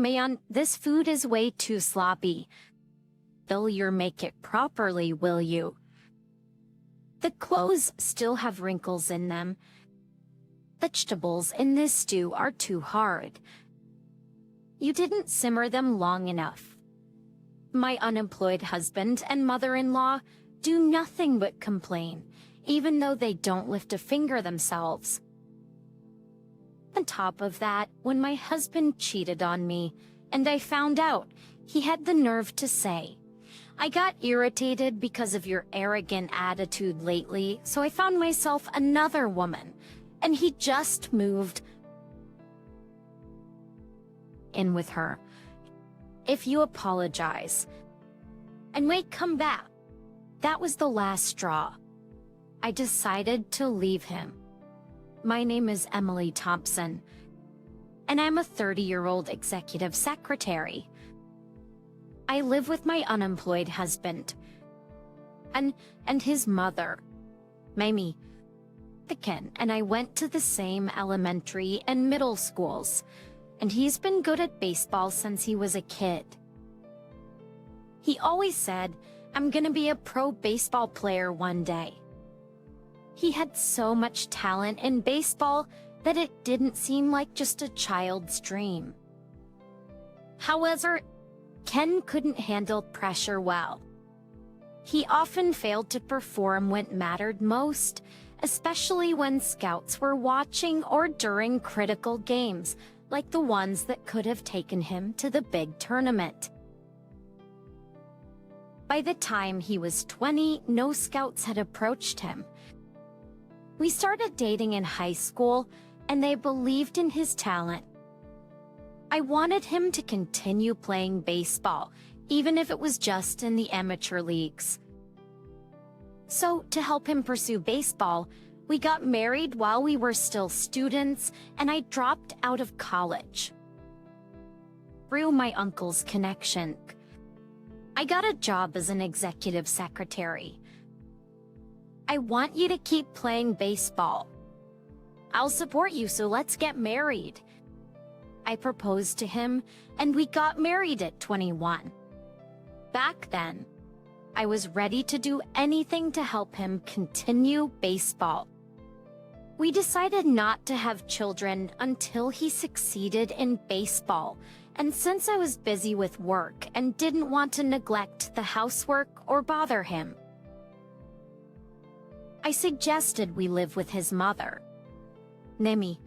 Man, this food is way too sloppy. Will you make it properly, will you? The clothes still have wrinkles in them. Vegetables in this stew are too hard. You didn't simmer them long enough. My unemployed husband and mother-in-law do nothing but complain, even though they don't lift a finger themselves. On top of that, when my husband cheated on me, and I found out, he had the nerve to say, "I got irritated because of your arrogant attitude lately, so I found myself another woman, and he just moved in with her. If you apologize and wait, come back." That was the last straw. I decided to leave him. My name is Emily Thompson, and I'm a 30-year-old executive secretary. I live with my unemployed husband and his mother, Mamie. Ken and I went to the same elementary and middle schools, and he's been good at baseball since he was a kid. He always said, "I'm gonna be a pro baseball player one day." He had so much talent in baseball that it didn't seem like just a child's dream. However, Ken couldn't handle pressure well. He often failed to perform when it mattered most, especially when scouts were watching or during critical games, like the ones that could have taken him to the big tournament. By the time he was 20, no scouts had approached him. We started dating in high school, and they believed in his talent. I wanted him to continue playing baseball, even if it was just in the amateur leagues. So, to help him pursue baseball, we got married while we were still students, and I dropped out of college. Through my uncle's connection, I got a job as an executive secretary. "I want you to keep playing baseball. I'll support you, so let's get married." I proposed to him, and we got married at 21. Back then, I was ready to do anything to help him continue baseball. We decided not to have children until he succeeded in baseball, and since I was busy with work and didn't want to neglect the housework or bother him, I suggested we live with his mother, Nemi.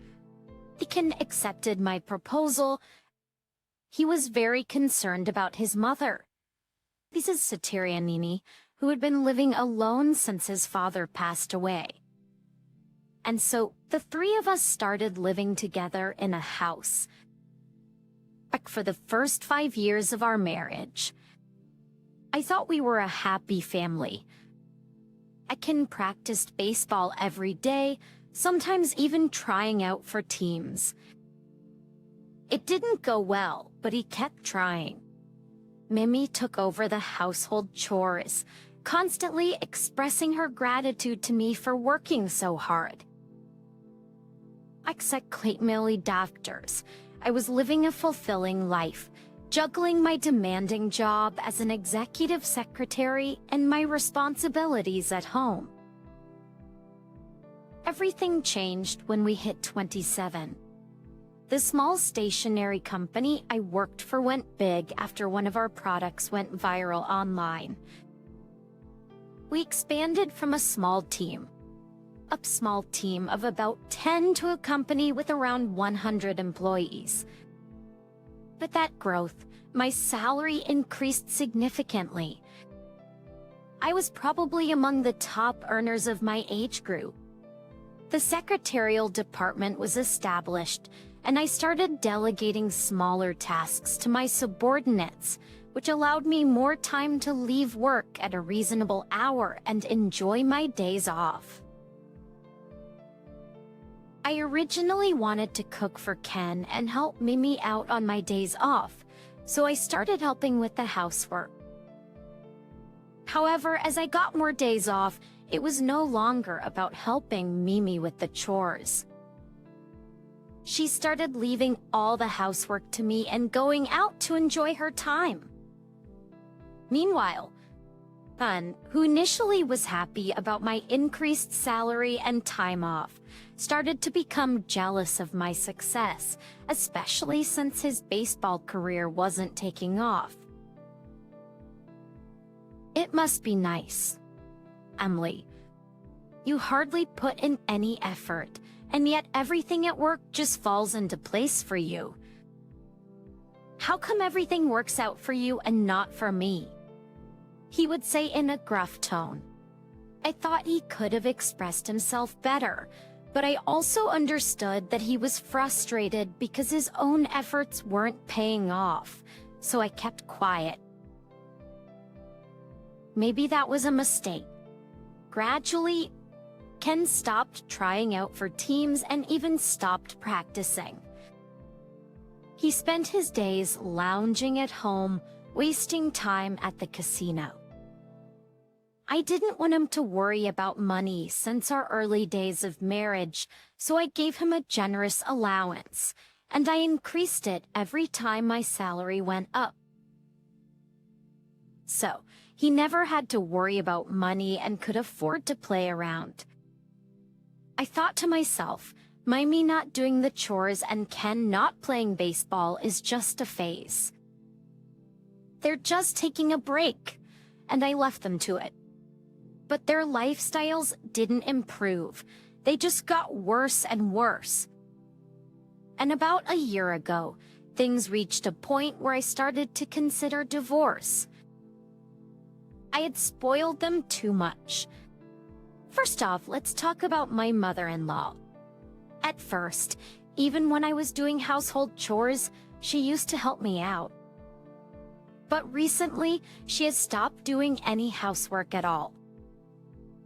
Ken accepted my proposal. He was very concerned about his mother. This is Satirianini, who had been living alone since his father passed away. And so, the three of us started living together in a house. For the first 5 years of our marriage, I thought we were a happy family. Ken practiced baseball every day, sometimes even trying out for teams. It didn't go well, but he kept trying. Mimi took over the household chores, constantly expressing her gratitude to me for working so hard. Except doctors, I was living a fulfilling life, juggling my demanding job as an executive secretary and my responsibilities at home. Everything changed when we hit 27. The small stationery company I worked for went big after one of our products went viral online. We expanded from a small team of about 10 to a company with around 100 employees. With that growth, my salary increased significantly. I was probably among the top earners of my age group. The secretarial department was established, and I started delegating smaller tasks to my subordinates, which allowed me more time to leave work at a reasonable hour and enjoy my days off. I originally wanted to cook for Ken and help Mimi out on my days off, so I started helping with the housework. However, as I got more days off, it was no longer about helping Mimi with the chores. She started leaving all the housework to me and going out to enjoy her time. Meanwhile, son, who initially was happy about my increased salary and time off, started to become jealous of my success, especially since his baseball career wasn't taking off. It must be nice, Emily. You hardly put in any effort, and yet everything at work just falls into place for you. How come everything works out for you and not for me? He would say in a gruff tone. I thought he could have expressed himself better, but I also understood that he was frustrated because his own efforts weren't paying off, so I kept quiet. Maybe that was a mistake. Gradually, Ken stopped trying out for teams and even stopped practicing. He spent his days lounging at home, wasting time at the casino. I didn't want him to worry about money since our early days of marriage, so I gave him a generous allowance, and I increased it every time my salary went up. So, he never had to worry about money and could afford to play around. I thought to myself, me not doing the chores and Ken not playing baseball is just a phase. They're just taking a break, and I left them to it. But their lifestyles didn't improve. They just got worse and worse. And about a year ago, things reached a point where I started to consider divorce. I had spoiled them too much. First off, let's talk about my mother-in-law. At first, even when I was doing household chores, she used to help me out. But recently, she has stopped doing any housework at all.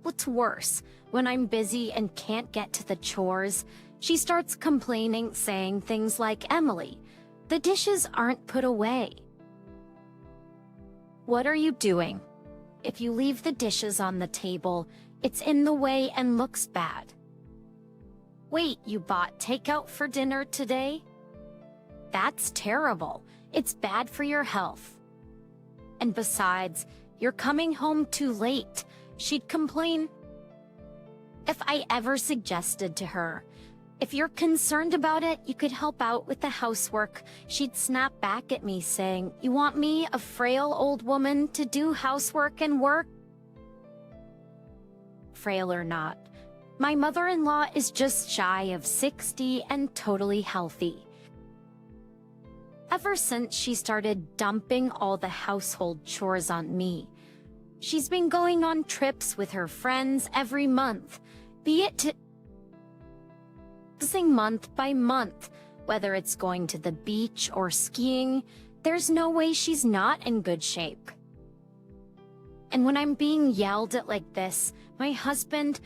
What's worse, when I'm busy and can't get to the chores, she starts complaining, saying things like, Emily, the dishes aren't put away. What are you doing? If you leave the dishes on the table, it's in the way and looks bad. Wait, you bought takeout for dinner today? That's terrible. It's bad for your health. And besides, you're coming home too late, she'd complain. If I ever suggested to her, if you're concerned about it, you could help out with the housework, she'd snap back at me saying, you want me, a frail old woman, to do housework and work? Frail or not, my mother-in-law is just shy of 60 and totally healthy. Ever since she started dumping all the household chores on me, she's been going on trips with her friends every month, be it month by month, whether it's going to the beach or skiing. There's no way she's not in good shape. And when I'm being yelled at like this, my husband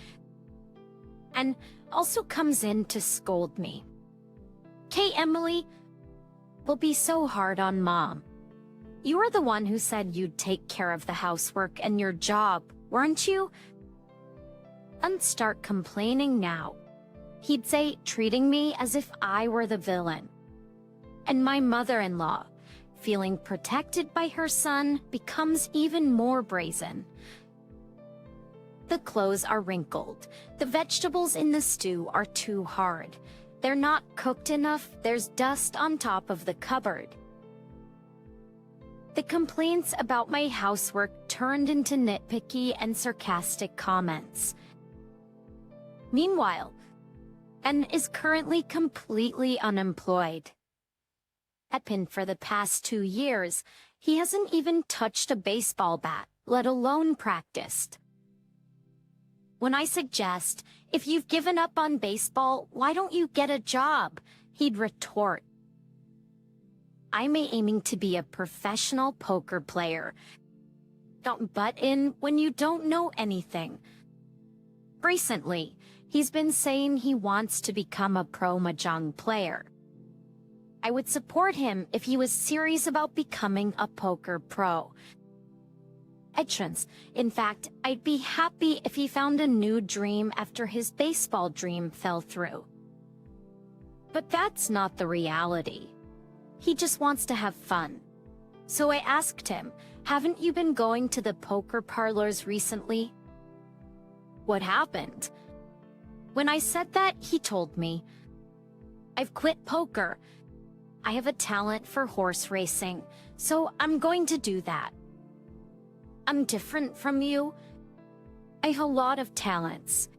and also comes in to scold me. "Okay, Emily, will be so hard on Mom. You were the one who said you'd take care of the housework and your job, weren't you? And start complaining now." He'd say, treating me as if I were the villain. And my mother-in-law, feeling protected by her son, becomes even more brazen. The clothes are wrinkled. The vegetables in the stew are too hard. They're not cooked enough. There's dust on top of the cupboard. The complaints about my housework turned into nitpicky and sarcastic comments. Meanwhile, N is currently completely unemployed. At Pin for the past 2 years, he hasn't even touched a baseball bat, let alone practiced. When I suggest, if you've given up on baseball, why don't you get a job? He'd retort, I'm aiming to be a professional poker player. Don't butt in when you don't know anything. Recently, he's been saying he wants to become a pro mahjong player. I would support him if he was serious about becoming a poker pro. In fact, I'd be happy if he found a new dream after his baseball dream fell through. But that's not the reality. He just wants to have fun. So I asked him, haven't you been going to the poker parlors recently? What happened? When I said that, he told me, I've quit poker. I have a talent for horse racing, so I'm going to do that. I'm different from you. I have a lot of talents.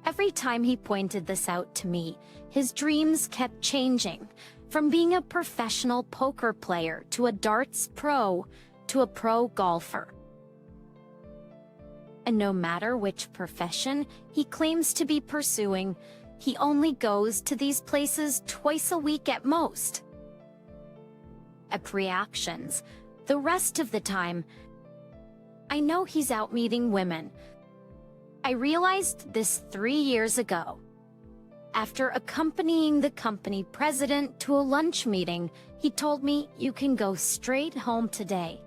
Every time he pointed this out to me, his dreams kept changing, from being a professional poker player to a darts pro to a pro golfer. And no matter which profession he claims to be pursuing, he only goes to these places twice a week at most. At reactions, the rest of the time, I know he's out meeting women. I realized this 3 years ago. After accompanying the company president to a lunch meeting, he told me, you can go straight home today.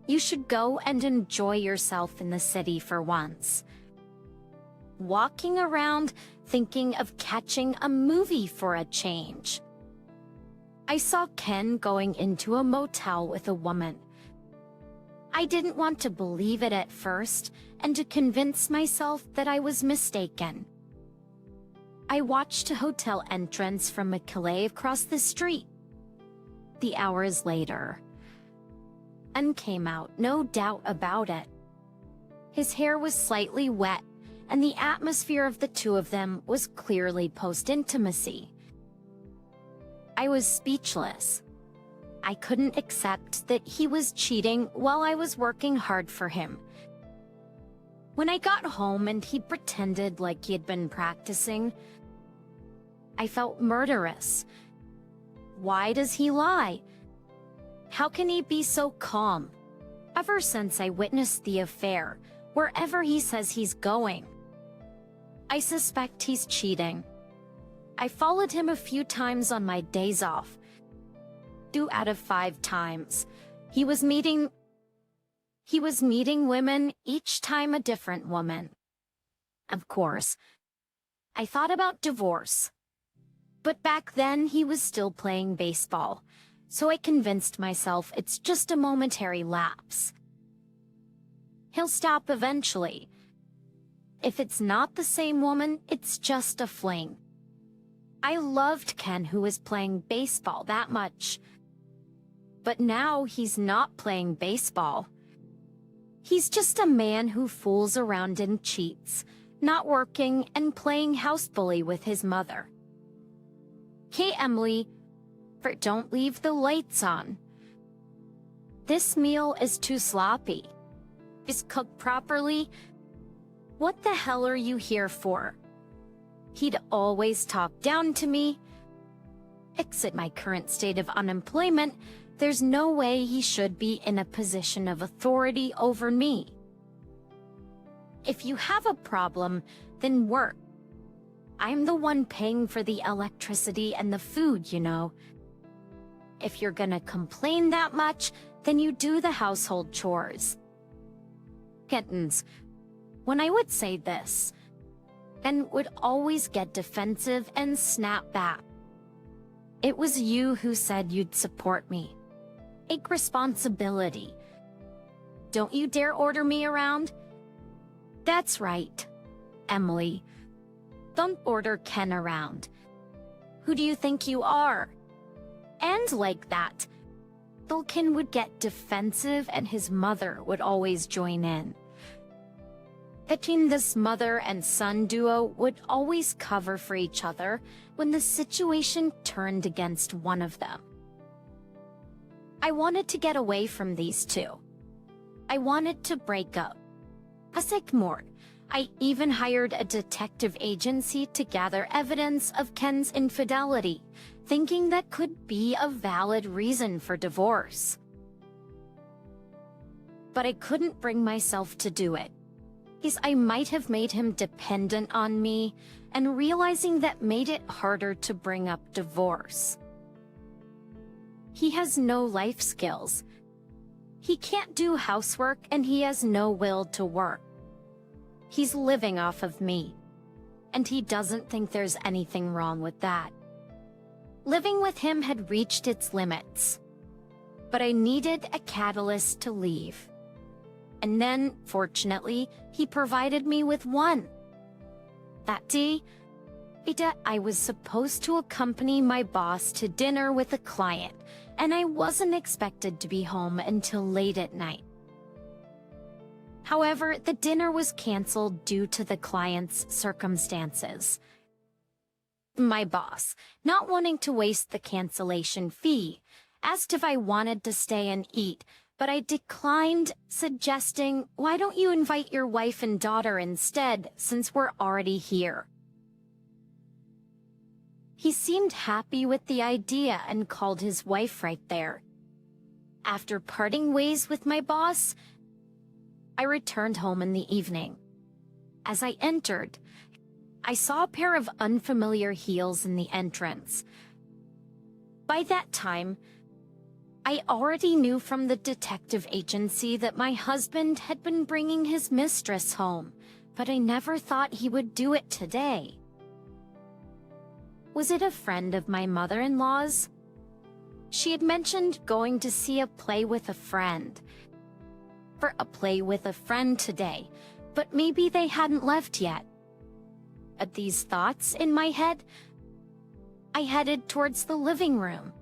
You should go and enjoy yourself in the city for once. Walking around thinking of catching a movie for a change. I saw Ken going into a motel with a woman. I didn't want to believe it at first and to convince myself that I was mistaken. I watched a hotel entrance from McKillay across the street. The hours later, and came out, no doubt about it. His hair was slightly wet, and the atmosphere of the two of them was clearly post-intimacy. I was speechless. I couldn't accept that he was cheating while I was working hard for him. When I got home and he pretended like he had been practicing, I felt murderous. Why does he lie? How can he be so calm? Ever since I witnessed the affair, wherever he says he's going, I suspect he's cheating. I followed him a few times on my days off. 2 out of 5 times. He was meeting women, each time a different woman. Of course, I thought about divorce. But back then he was still playing baseball, so I convinced myself it's just a momentary lapse. He'll stop eventually. If it's not the same woman, it's just a fling. I loved Ken, who was playing baseball that much. But now he's not playing baseball. He's just a man who fools around and cheats, not working and playing house bully with his mother. Hey, Emily, don't leave the lights on. This meal is too sloppy. Is cooked properly? What the hell are you here for? He'd always talk down to me. Except my current state of unemployment, there's no way he should be in a position of authority over me. If you have a problem, then work. I'm the one paying for the electricity and the food, you know. If you're gonna complain that much, then you do the household chores. Kittens, when I would say this, Ken would always get defensive and snap back. It was you who said you'd support me. Take responsibility. Don't you dare order me around. That's right, Emily. Don't order Ken around. Who do you think you are? And like that, Ken would get defensive and his mother would always join in. Between this mother and son duo would always cover for each other when the situation turned against one of them. I wanted to get away from these two. I wanted to break up. More. I even hired a detective agency to gather evidence of Ken's infidelity, thinking that could be a valid reason for divorce. But I couldn't bring myself to do it, because I might have made him dependent on me, and realizing that made it harder to bring up divorce. He has no life skills. He can't do housework and he has no will to work. He's living off of me. and he doesn't think there's anything wrong with that. Living with him had reached its limits, but I needed a catalyst to leave. And then, fortunately, he provided me with one. That day, I was supposed to accompany my boss to dinner with a client, and I wasn't expected to be home until late at night. However, the dinner was canceled due to the client's circumstances. My boss, not wanting to waste the cancellation fee, asked if I wanted to stay and eat, but I declined, suggesting, "Why don't you invite your wife and daughter instead, since we're already here?" He seemed happy with the idea and called his wife right there. After parting ways with my boss, I returned home in the evening. As I entered, I saw a pair of unfamiliar heels in the entrance. By that time, I already knew from the detective agency that my husband had been bringing his mistress home, but I never thought he would do it today. Was it a friend of my mother-in-law's? She had mentioned going to see a play with a friend. For a play with a friend today, but maybe they hadn't left yet. At these thoughts in my head, I headed towards the living room.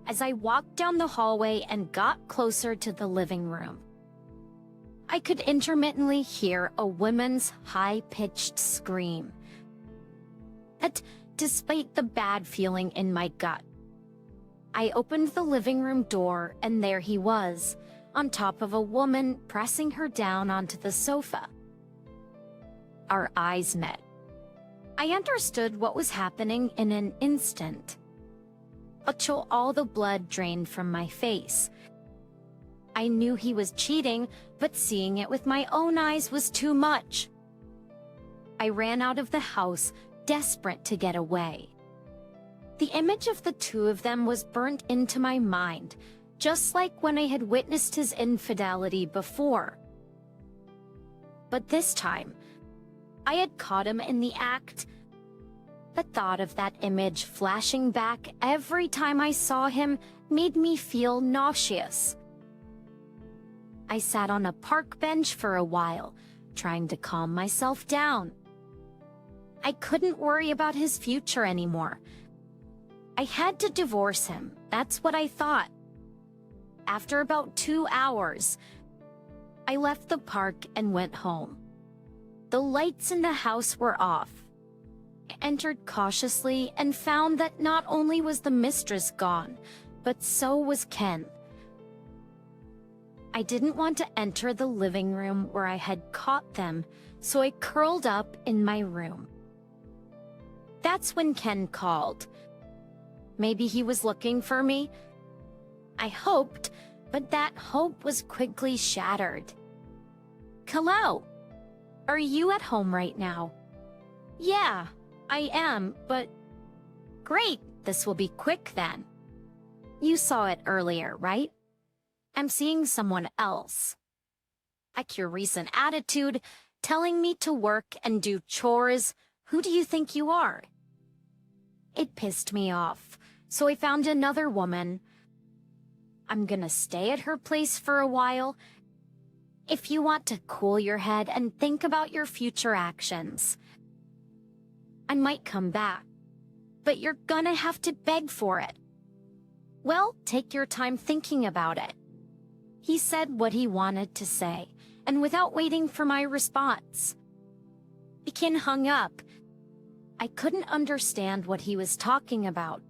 As I walked down the hallway and got closer to the living room, I could intermittently hear a woman's high-pitched scream. Despite the bad feeling in my gut, I opened the living room door, and there he was, on top of a woman, pressing her down onto the sofa. Our eyes met. I understood what was happening in an instant, until all the blood drained from my face. I knew he was cheating, but seeing it with my own eyes was too much. I ran out of the house, desperate to get away. The image of the two of them was burnt into my mind, just like when I had witnessed his infidelity before. But this time, I had caught him in the act. The thought of that image flashing back every time I saw him made me feel nauseous. I sat on a park bench for a while, trying to calm myself down. I couldn't worry about his future anymore. I had to divorce him, that's what I thought. After about 2 hours, I left the park and went home. The lights in the house were off. I entered cautiously and found that not only was the mistress gone, but so was Ken. I didn't want to enter the living room where I had caught them, so I curled up in my room. That's when Ken called. Maybe he was looking for me. I hoped, but that hope was quickly shattered. "Hello? Are you at home right now?" "Yeah, I am, but..." "Great, this will be quick then. You saw it earlier, right? I'm seeing someone else. Like your recent attitude, telling me to work and do chores, who do you think you are?" It pissed me off, so I found another woman. I'm gonna stay at her place for a while. If you want to cool your head and think about your future actions, I might come back, but you're gonna have to beg for it. Well, take your time thinking about it. He said what he wanted to say, and without waiting for my response, Ken hung up. I couldn't understand what he was talking about.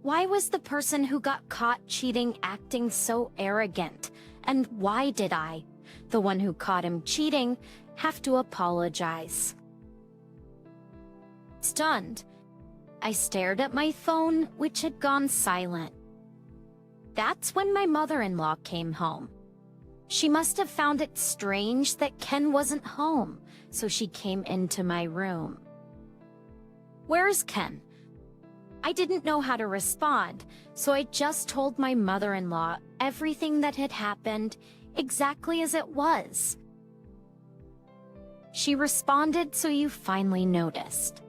Why was the person who got caught cheating acting so arrogant? And why did I, the one who caught him cheating, have to apologize? Stunned, I stared at my phone, which had gone silent. That's when my mother-in-law came home. She must have found it strange that Ken wasn't home, so she came into my room. "Where's Ken?" I didn't know how to respond, so I just told my mother-in-law everything that had happened, exactly as it was. She responded, "So you finally noticed.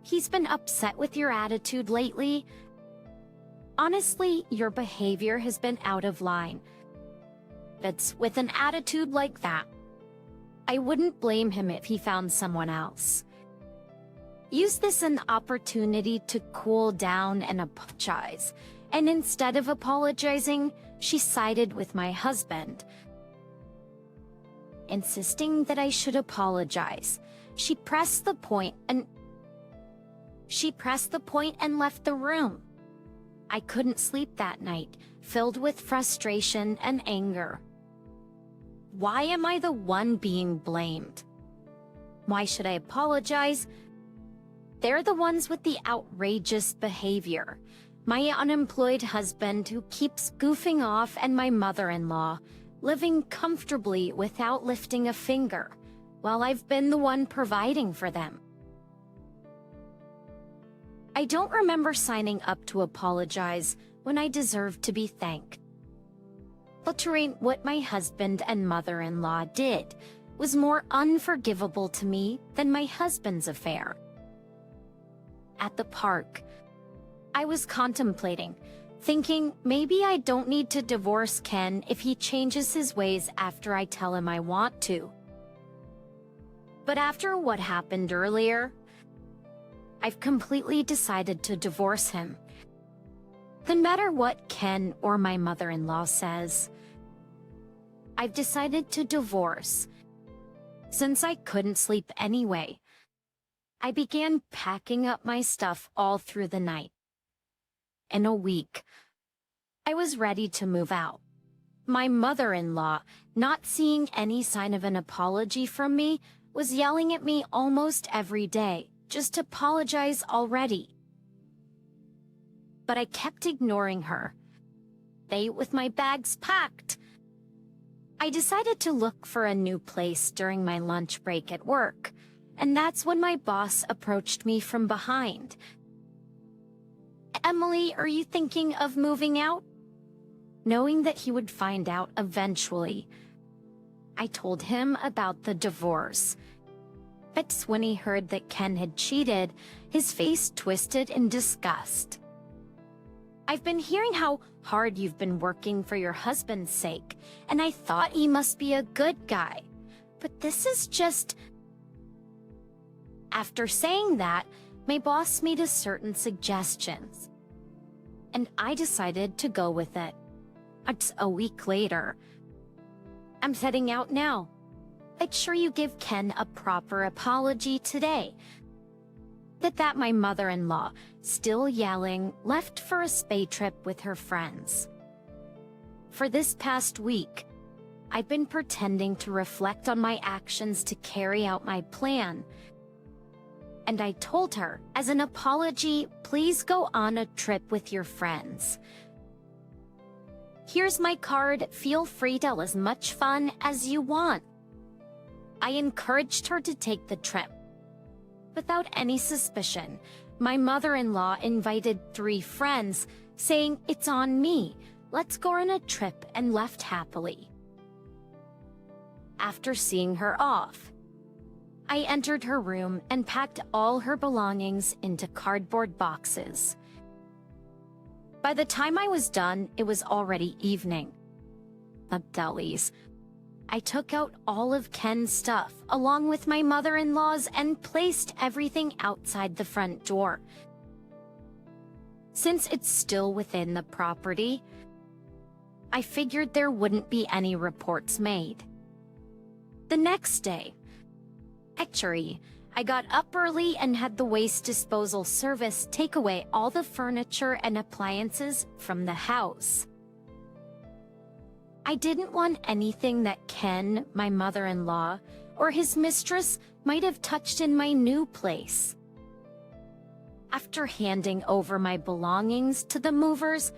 He's been upset with your attitude lately. Honestly, your behavior has been out of line. It's with an attitude like that, I wouldn't blame him if he found someone else. Use this as an opportunity to cool down and apologize." And instead of apologizing, she sided with my husband, insisting that I should apologize. She pressed the point and left the room. I couldn't sleep that night, filled with frustration and anger. Why am I the one being blamed? Why should I apologize? They're the ones with the outrageous behavior. My unemployed husband who keeps goofing off, and my mother-in-law living comfortably without lifting a finger, while I've been the one providing for them. I don't remember signing up to apologize when I deserved to be thanked. Altering what my husband and mother-in-law did was more unforgivable to me than my husband's affair. At the park, I was contemplating, thinking maybe I don't need to divorce Ken if he changes his ways after I tell him I want to. But after what happened earlier, I've completely decided to divorce him. No matter what Ken or my mother-in-law says, I've decided to divorce. Since I couldn't sleep anyway, I began packing up my stuff all through the night. In a week, I was ready to move out. My mother-in-law, not seeing any sign of an apology from me, was yelling at me almost every day, "Just apologize already." But I kept ignoring her. With my bags packed, I decided to look for a new place during my lunch break at work, and that's when my boss approached me from behind. "Emily, are you thinking of moving out?" Knowing that he would find out eventually, I told him about the divorce. But when he heard that Ken had cheated, his face twisted in disgust. "I've been hearing how hard you've been working for your husband's sake, and I thought he must be a good guy. But this is just..." After saying that, my boss made a certain suggestions, and I decided to go with it. It's a week later. "I'm heading out now. Make sure you give Ken a proper apology today." That my mother-in-law, still yelling, left for a spa trip with her friends. For this past week, I've been pretending to reflect on my actions to carry out my plan. And I told her, as an apology, please go on a trip with your friends. "Here's my card, feel free to have as much fun as you want." I encouraged her to take the trip. Without any suspicion, my mother-in-law invited 3 friends, saying, "It's on me, let's go on a trip," and left happily. After seeing her off, I entered her room and packed all her belongings into cardboard boxes. By the time I was done, it was already evening. At Deli's, I took out all of Ken's stuff, along with my mother-in-law's, and placed everything outside the front door. Since it's still within the property, I figured there wouldn't be any reports made. The next day, actually, I got up early and had the waste disposal service take away all the furniture and appliances from the house. I didn't want anything that Ken, my mother-in-law, or his mistress might have touched in my new place. After handing over my belongings to the movers,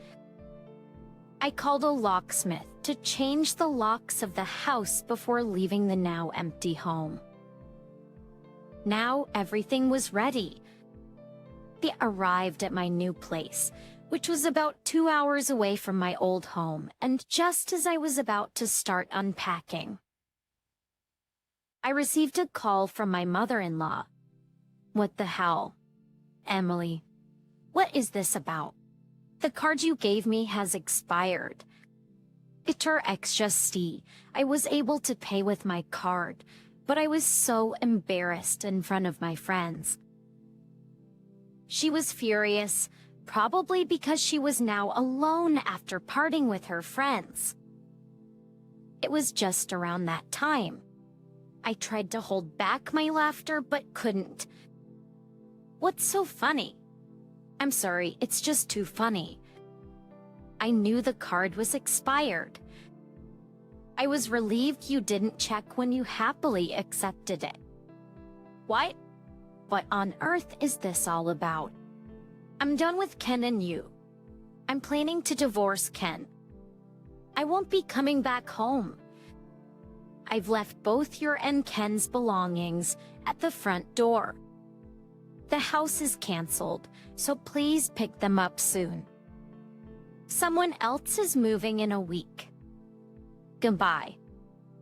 I called a locksmith to change the locks of the house before leaving the now empty home. Now everything was ready. They arrived at my new place, which was about 2 hours away from my old home, and just as I was about to start unpacking, I received a call from my mother-in-law. What the hell? Emily, what is this about? The card you gave me has expired. It's your ex-justy. I was able to pay with my card, but I was so embarrassed in front of my friends. She was furious, probably because she was now alone after parting with her friends. It was just around that time. I tried to hold back my laughter but couldn't. What's so funny? I'm sorry, it's just too funny. I knew the card was expired. I was relieved you didn't check when you happily accepted it. What? What on earth is this all about? I'm done with Ken and you. I'm planning to divorce Ken. I won't be coming back home. I've left both your and Ken's belongings at the front door. The house is canceled, so please pick them up soon. Someone else is moving in a week. Goodbye.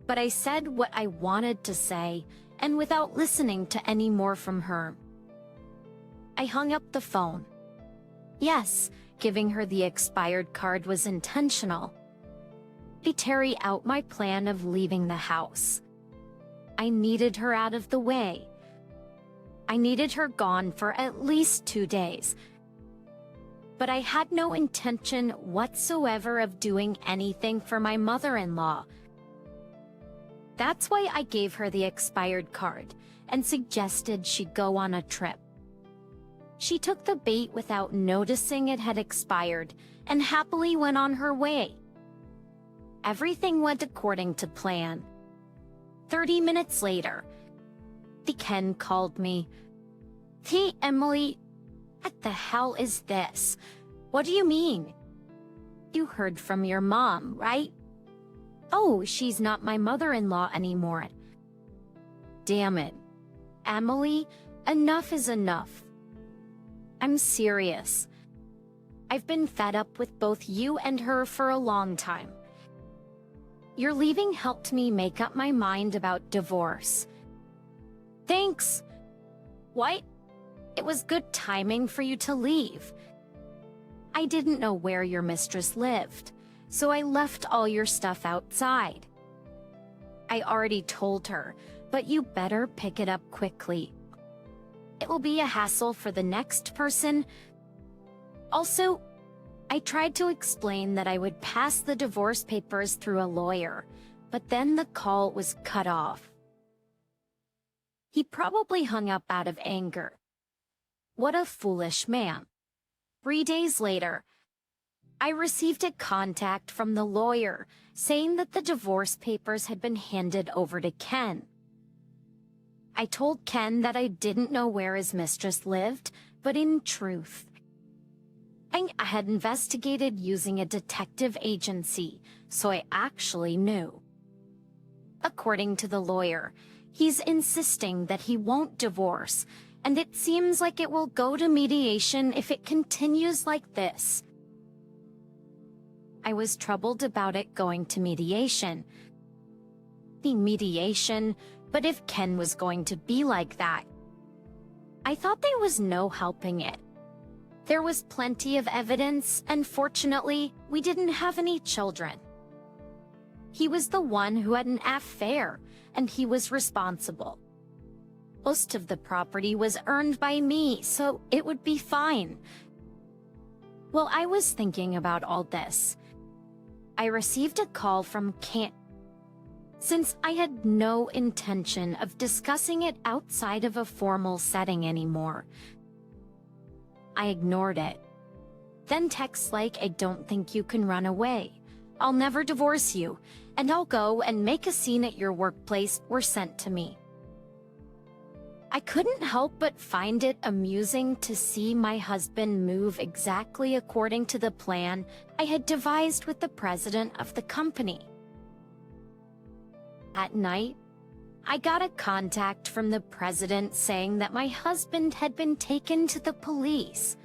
But I said what I wanted to say, and without listening to any more from her. I hung up the phone. Yes, giving her the expired card was intentional. I carried out my plan of leaving the house. I needed her out of the way. I needed her gone for at least 2 days. But I had no intention whatsoever of doing anything for my mother-in-law. That's why I gave her the expired card and suggested she go on a trip. She took the bait without noticing it had expired and happily went on her way. Everything went according to plan. 30 minutes later, Ken called me. Hey, Emily, what the hell is this? What do you mean? You heard from your mom, right? Oh, she's not my mother-in-law anymore. Damn it. Emily, enough is enough. I'm serious. I've been fed up with both you and her for a long time. Your leaving helped me make up my mind about divorce. Thanks. What? It was good timing for you to leave. I didn't know where your mistress lived, so I left all your stuff outside. I already told her, but you better pick it up quickly. It will be a hassle for the next person. Also, I tried to explain that I would pass the divorce papers through a lawyer, but then the call was cut off. He probably hung up out of anger. What a foolish man. 3 days later, I received a contact from the lawyer saying that the divorce papers had been handed over to Ken. I told Ken that I didn't know where his mistress lived, but in truth, I had investigated using a detective agency, so I actually knew. According to the lawyer, he's insisting that he won't divorce, and it seems like it will go to mediation if it continues like this. I was troubled about it going to mediation. The mediation, but if Ken was going to be like that, I thought there was no helping it. There was plenty of evidence, and fortunately, we didn't have any children. He was the one who had an affair, and he was responsible. Most of the property was earned by me, so it would be fine. While I was thinking about all this, I received a call from Ken. Since I had no intention of discussing it outside of a formal setting anymore, I ignored it. Then texts like, "I don't think you can run away. I'll never divorce you, and I'll go and make a scene at your workplace" were sent to me. I couldn't help but find it amusing to see my husband move exactly according to the plan I had devised with the president of the company. At night, I got a contact from the president saying that my husband had been taken to the police.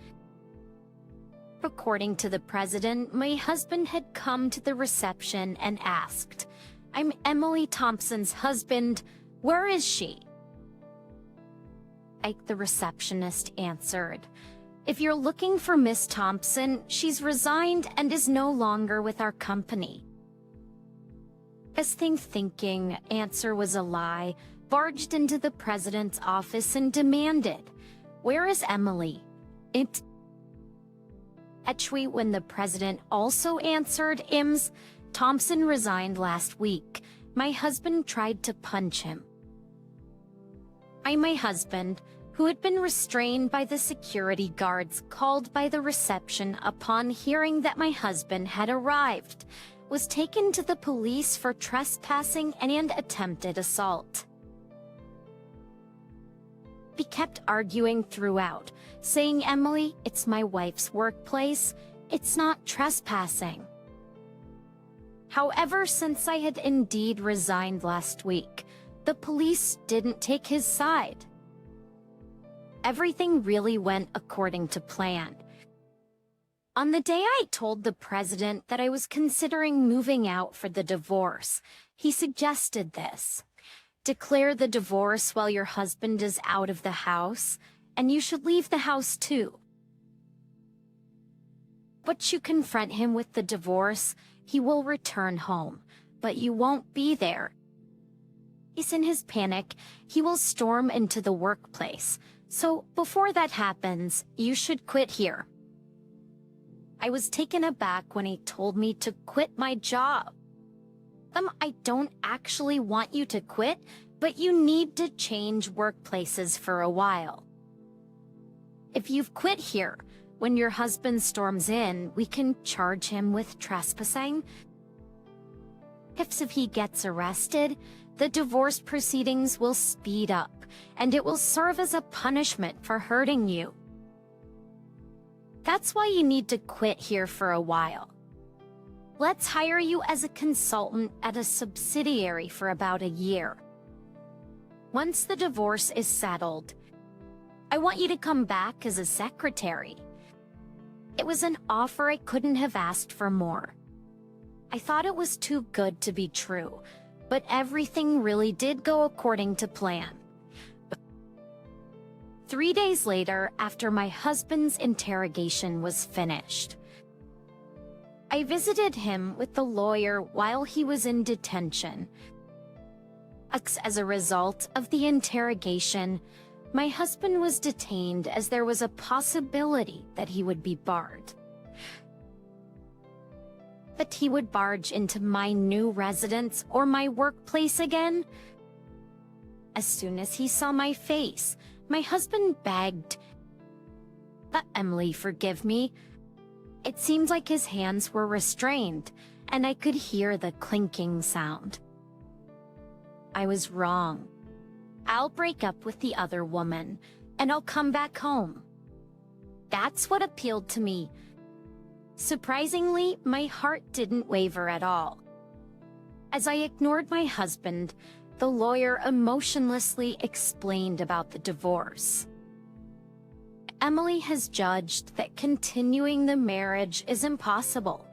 According to the president, my husband had come to the reception and asked, "I'm Emily Thompson's husband. Where is she? The receptionist answered. If you're looking for Miss Thompson, she's resigned and is no longer with our company. As thinking answer was a lie, barged into the president's office and demanded, "Where is Emily?" Actually, when the president also answered, Thompson resigned last week. My husband tried to punch him. My husband, who had been restrained by the security guards called by the reception upon hearing that my husband had arrived, was taken to the police for trespassing and attempted assault. He kept arguing throughout, saying, "Emily, it's my wife's workplace. It's not trespassing." However, since I had indeed resigned last week, the police didn't take his side. Everything really went according to plan. On the day I told the president that I was considering moving out for the divorce, he suggested this. Declare the divorce while your husband is out of the house, and you should leave the house too. But you confront him with the divorce, he will return home, but you won't be there. In his panic, he will storm into the workplace, so before that happens, you should quit here. I was taken aback when he told me to quit my job. I don't actually want you to quit, but you need to change workplaces for a while. If you've quit here, when your husband storms in, we can charge him with trespassing. If he gets arrested, the divorce proceedings will speed up, and it will serve as a punishment for hurting you. That's why you need to quit here for a while. Let's hire you as a consultant at a subsidiary for about a year. Once the divorce is settled, I want you to come back as a secretary. It was an offer I couldn't have asked for more. I thought it was too good to be true, but everything really did go according to plan. 3 days later, after my husband's interrogation was finished, I visited him with the lawyer while he was in detention. As a result of the interrogation, my husband was detained as there was a possibility that he would be barred. But he would barge into my new residence or my workplace again? As soon as he saw my face, my husband begged, "Emily, forgive me." It seemed like his hands were restrained, and I could hear the clinking sound. I was wrong. I'll break up with the other woman, and I'll come back home. That's what appealed to me. Surprisingly, my heart didn't waver at all. As I ignored my husband, the lawyer emotionlessly explained about the divorce. Emily has judged that continuing the marriage is impossible.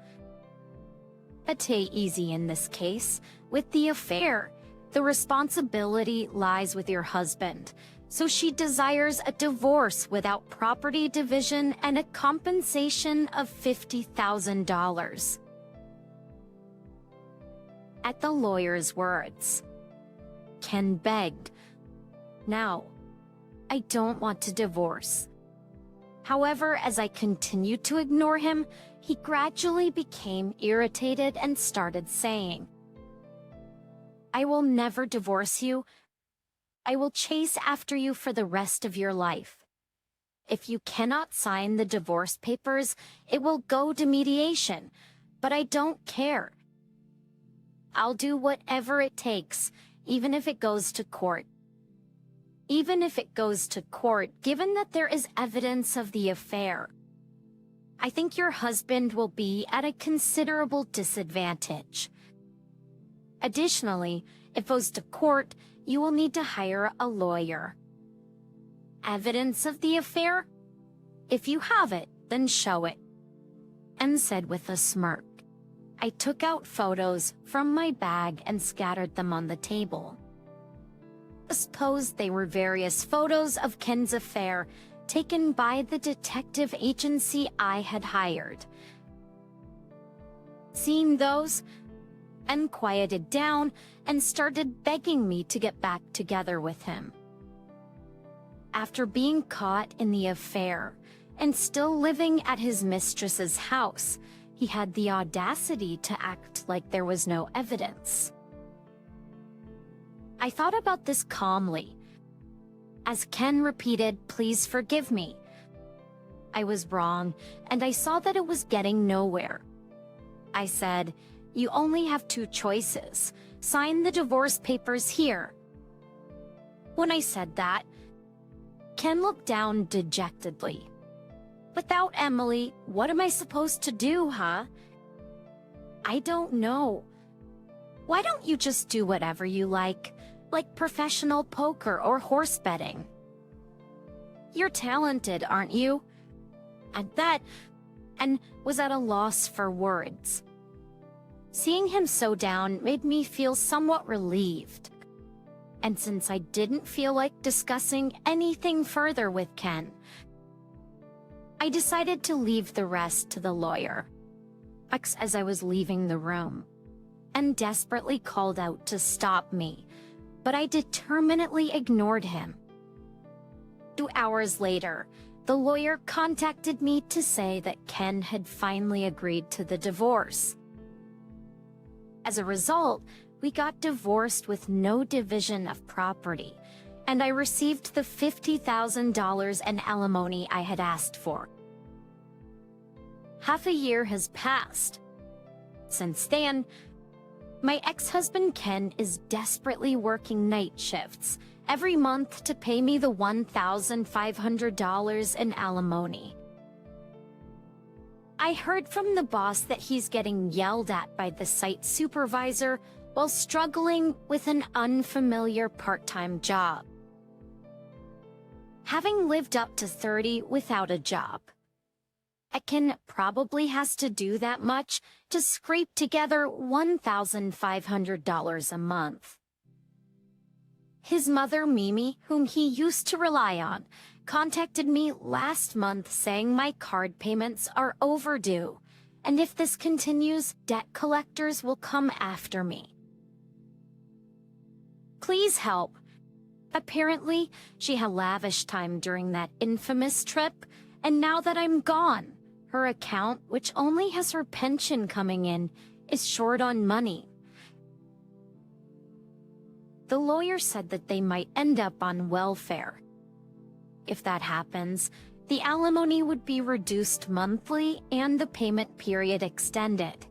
But easy in this case. With the affair, the responsibility lies with your husband, so she desires a divorce without property division and a compensation of $50,000. At the lawyer's words, Ken begged, "Now, I don't want to divorce." However, as I continued to ignore him, he gradually became irritated and started saying, "I will never divorce you. I will chase after you for the rest of your life. If you cannot sign the divorce papers, it will go to mediation, but I don't care. I'll do whatever it takes, even if it goes to court. Even if it goes to court, given that there is evidence of the affair, I think your husband will be at a considerable disadvantage. Additionally, if it goes to court, you will need to hire a lawyer. Evidence of the affair? If you have it, then show it." And said with a smirk. I took out photos from my bag and scattered them on the table. Suppose they were various photos of Ken's affair taken by the detective agency I had hired. Seeing those, Ken quieted down and started begging me to get back together with him. After being caught in the affair and still living at his mistress's house, he had the audacity to act like there was no evidence. I thought about this calmly. As Ken repeated, "Please forgive me," I was wrong, and I saw that it was getting nowhere. I said, "You only have two choices. Sign the divorce papers here." When I said that, Ken looked down dejectedly. "Without Emily, what am I supposed to do, huh?" "I don't know. Why don't you just do whatever you like professional poker or horse betting? You're talented, aren't you?" At that, and was at a loss for words. Seeing him so down made me feel somewhat relieved. And since I didn't feel like discussing anything further with Ken, I decided to leave the rest to the lawyer. As I was leaving the room, and desperately called out to stop me, but I determinedly ignored him. 2 hours later, the lawyer contacted me to say that Ken had finally agreed to the divorce. As a result, we got divorced with no division of property, and I received the $50,000 in alimony I had asked for. Half a year has passed. Since then, my ex-husband Ken is desperately working night shifts every month to pay me the $1,500 in alimony. I heard from the boss that he's getting yelled at by the site supervisor while struggling with an unfamiliar part-time job. Having lived up to 30 without a job, Ken probably has to do that much to scrape together $1,500 a month. His mother, Mimi, whom he used to rely on, contacted me last month saying my card payments are overdue, and if this continues, debt collectors will come after me. Please help. Apparently, she had lavish time during that infamous trip, and now that I'm gone, her account, which only has her pension coming in, is short on money. The lawyer said that they might end up on welfare. If that happens, the alimony would be reduced monthly and the payment period extended.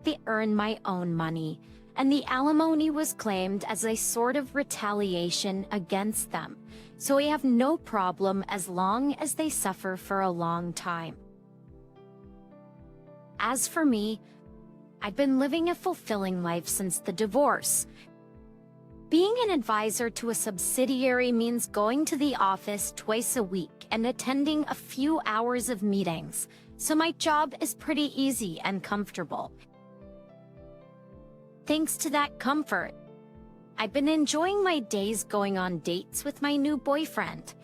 They earn my own money, and the alimony was claimed as a sort of retaliation against them, so I have no problem as long as they suffer for a long time. As for me, I've been living a fulfilling life since the divorce. Being an advisor to a subsidiary means going to the office twice a week and attending a few hours of meetings, so my job is pretty easy and comfortable. Thanks to that comfort, I've been enjoying my days going on dates with my new boyfriend.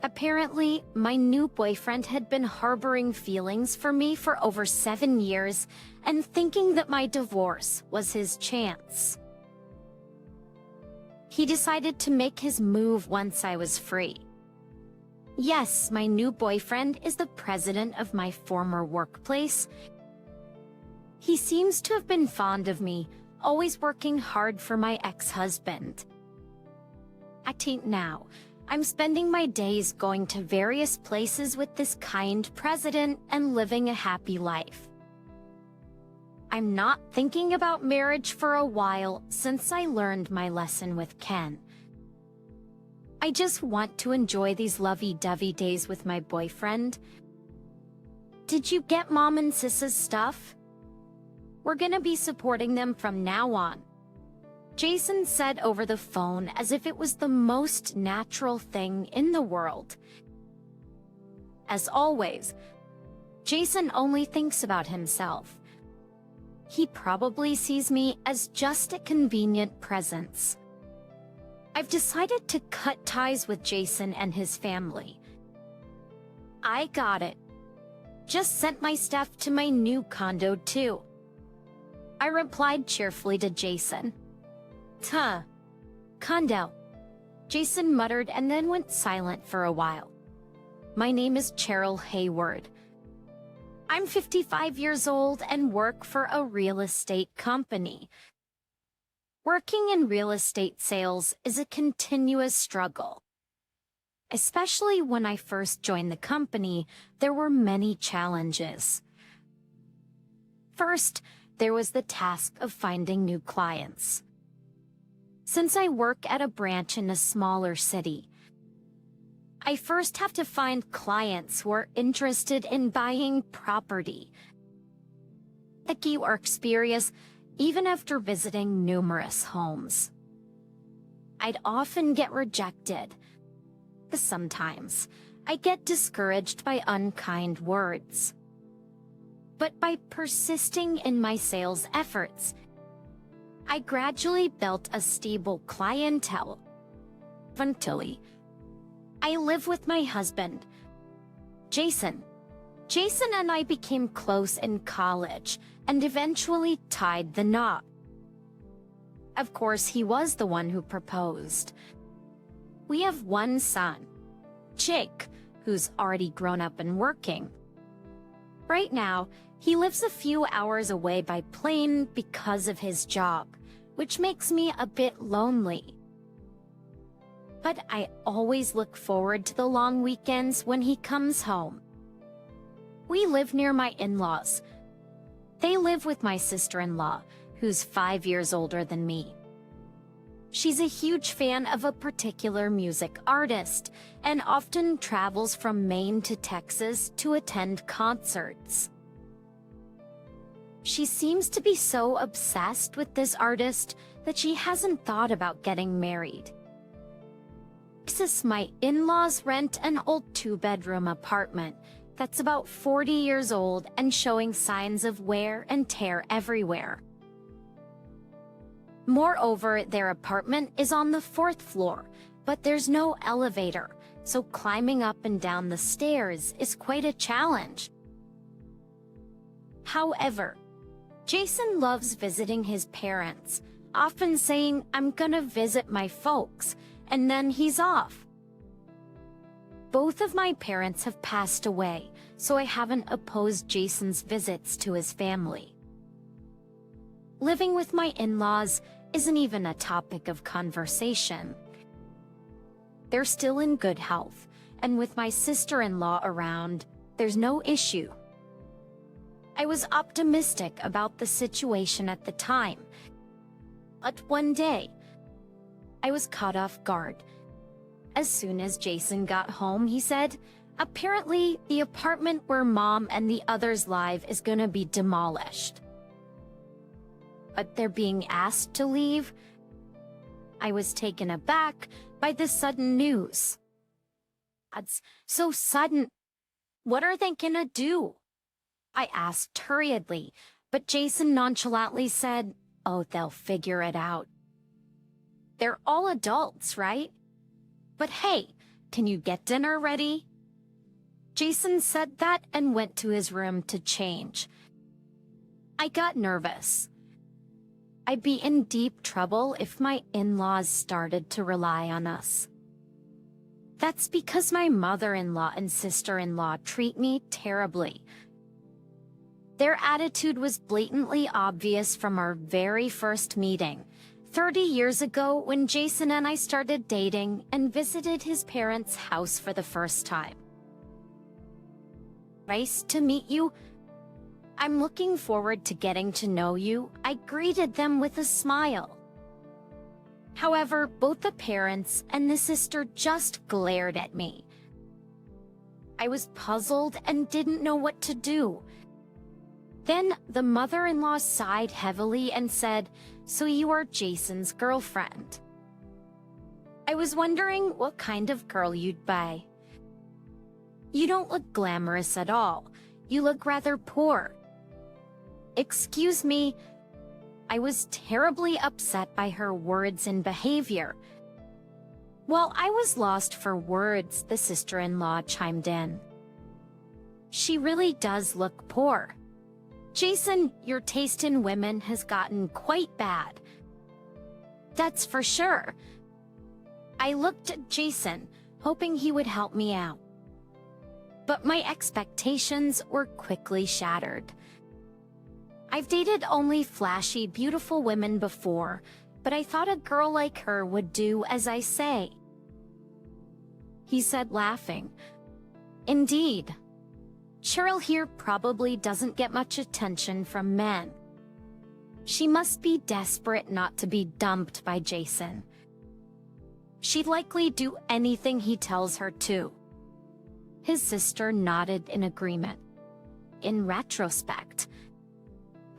Apparently, my new boyfriend had been harboring feelings for me for over 7 years and thinking that my divorce was his chance. He decided to make his move once I was free. Yes, my new boyfriend is the president of my former workplace. He seems to have been fond of me, always working hard for my ex-husband. Now, I'm spending my days going to various places with this kind president and living a happy life. I'm not thinking about marriage for a while since I learned my lesson with Ken. I just want to enjoy these lovey-dovey days with my boyfriend. Did you get Mom and Sis's stuff? We're gonna be supporting them from now on, Jason said over the phone as if it was the most natural thing in the world. As always, Jason only thinks about himself. he probably sees me as just a convenient presence. I've decided to cut ties with Jason and his family. I got it. Just sent my stuff to my new condo too. I replied cheerfully to Jason. Tuh. Condo. Jason muttered and then went silent for a while. My name is Cheryl Hayward. I'm 55 years old and work for a real estate company. Working in real estate sales is a continuous struggle. Especially when I first joined the company, there were many challenges. First, there was the task of finding new clients. Since I work at a branch in a smaller city, I first have to find clients who are interested in buying property. Picky or curious, even after visiting numerous homes. I'd often get rejected. Sometimes, I get discouraged by unkind words. But by persisting in my sales efforts, I gradually built a stable clientele. Until I live with my husband, Jason. Jason and I became close in college and eventually tied the knot. Of course, he was the one who proposed. We have one son, Jake, who's already grown up and working. Right now, he lives a few hours away by plane because of his job, which makes me a bit lonely. But I always look forward to the long weekends when he comes home. We live near my in-laws. They live with my sister-in-law, who's 5 years older than me. She's a huge fan of a particular music artist and often travels from Maine to Texas to attend concerts. She seems to be so obsessed with this artist that she hasn't thought about getting married. My in-laws rent an old 2-bedroom apartment that's about 40 years old and showing signs of wear and tear everywhere. Moreover, their apartment is on the 4th floor, but there's no elevator, so climbing up and down the stairs is quite a challenge. However, Jason loves visiting his parents, often saying, "I'm gonna visit my folks," and then he's off. Both of my parents have passed away, so I haven't opposed Jason's visits to his family. Living with my in-laws isn't even a topic of conversation. They're still in good health, and with my sister-in-law around, there's no issue. I was optimistic about the situation at the time, but one day, I was caught off guard. As soon as Jason got home, he said, apparently the apartment where Mom and the others live is gonna be demolished. But they're being asked to leave? I was taken aback by the sudden news. That's so sudden. What are they gonna do? I asked hurriedly, but Jason nonchalantly said, "Oh, they'll figure it out. They're all adults, right? But hey, can you get dinner ready?" Jason said that and went to his room to change. I got nervous. I'd be in deep trouble if my in-laws started to rely on us. That's because my mother-in-law and sister-in-law treat me terribly. Their attitude was blatantly obvious from our very first meeting, 30 years ago when Jason and I started dating and visited his parents' house for the first time. "Nice to meet you. I'm looking forward to getting to know you," I greeted them with a smile. However, both the parents and the sister just glared at me. I was puzzled and didn't know what to do. Then the mother-in-law sighed heavily and said, "So you are Jason's girlfriend. I was wondering what kind of girl you'd buy. You don't look glamorous at all. You look rather poor." Excuse me. I was terribly upset by her words and behavior. Well, I was lost for words, the sister-in-law chimed in. She really does look poor. Jason, your taste in women has gotten quite bad. That's for sure. I looked at Jason, hoping he would help me out. But my expectations were quickly shattered. I've dated only flashy, beautiful women before, but I thought a girl like her would do as I say. He said, laughing. Indeed. Cheryl here probably doesn't get much attention from men. She must be desperate not to be dumped by Jason. She'd likely do anything he tells her to. His sister nodded in agreement. In retrospect,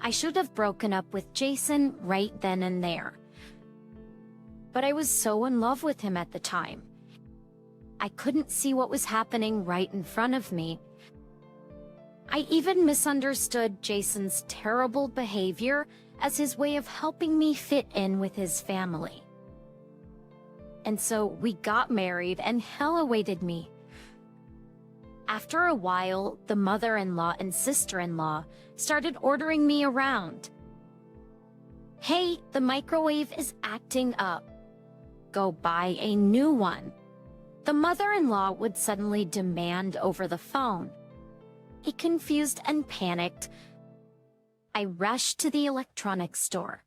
I should have broken up with Jason right then and there. But I was so in love with him at the time. I couldn't see what was happening right in front of me. I even misunderstood Jason's terrible behavior as his way of helping me fit in with his family. And so we got married and hell awaited me. After a while, the mother-in-law and sister-in-law started ordering me around. Hey, the microwave is acting up. Go buy a new one. The mother-in-law would suddenly demand over the phone. Confused and panicked, I rushed to the electronics store.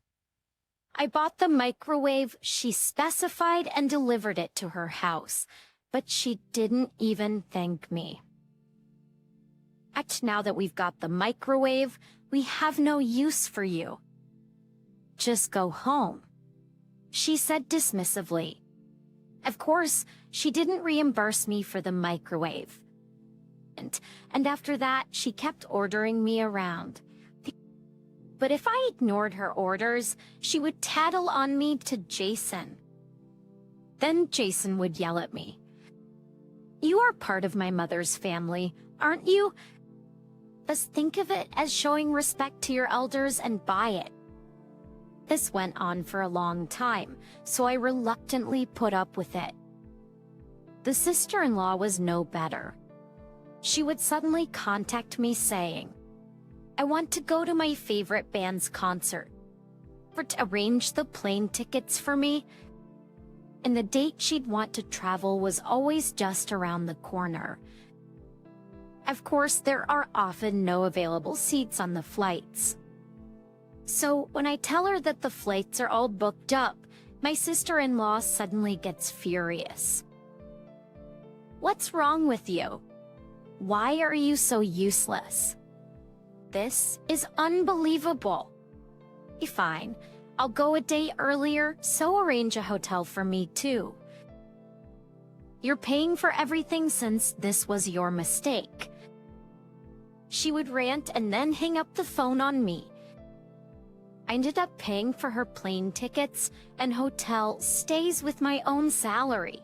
I bought the microwave she specified and delivered it to her house, but she didn't even thank me. Now that we've got the microwave, we have no use for you. Just go home, she said dismissively. Of course, she didn't reimburse me for the microwave. And after that, she kept ordering me around. But if I ignored her orders, she would tattle on me to Jason. Then Jason would yell at me. You are part of my mother's family, aren't you? Just think of it as showing respect to your elders and buy it. This went on for a long time, so I reluctantly put up with it. The sister-in-law was no better. She would suddenly contact me saying, I want to go to my favorite band's concert. Arrange the plane tickets for me. And the date she'd want to travel was always just around the corner. Of course, there are often no available seats on the flights. So when I tell her that the flights are all booked up, my sister-in-law suddenly gets furious. What's wrong with you? Why are you so useless? This is unbelievable. Fine, I'll go a day earlier, so arrange a hotel for me too. You're paying for everything since this was your mistake. She would rant and then hang up the phone on me. I ended up paying for her plane tickets and hotel stays with my own salary.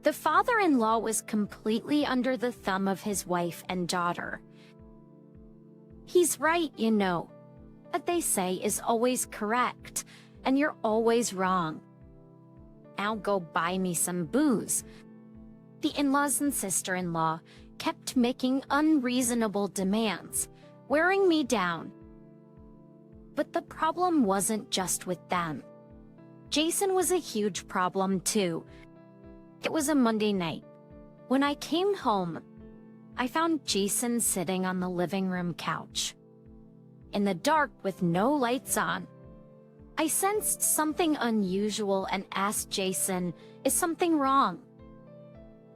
The father-in-law was completely under the thumb of his wife and daughter. He's right, you know. What they say is always correct, and you're always wrong. Now go buy me some booze. The in-laws and sister-in-law kept making unreasonable demands, wearing me down. But the problem wasn't just with them. Jason was a huge problem too. It was a Monday night. When I came home, I found Jason sitting on the living room couch. In the dark with no lights on. I sensed something unusual and asked Jason, is something wrong?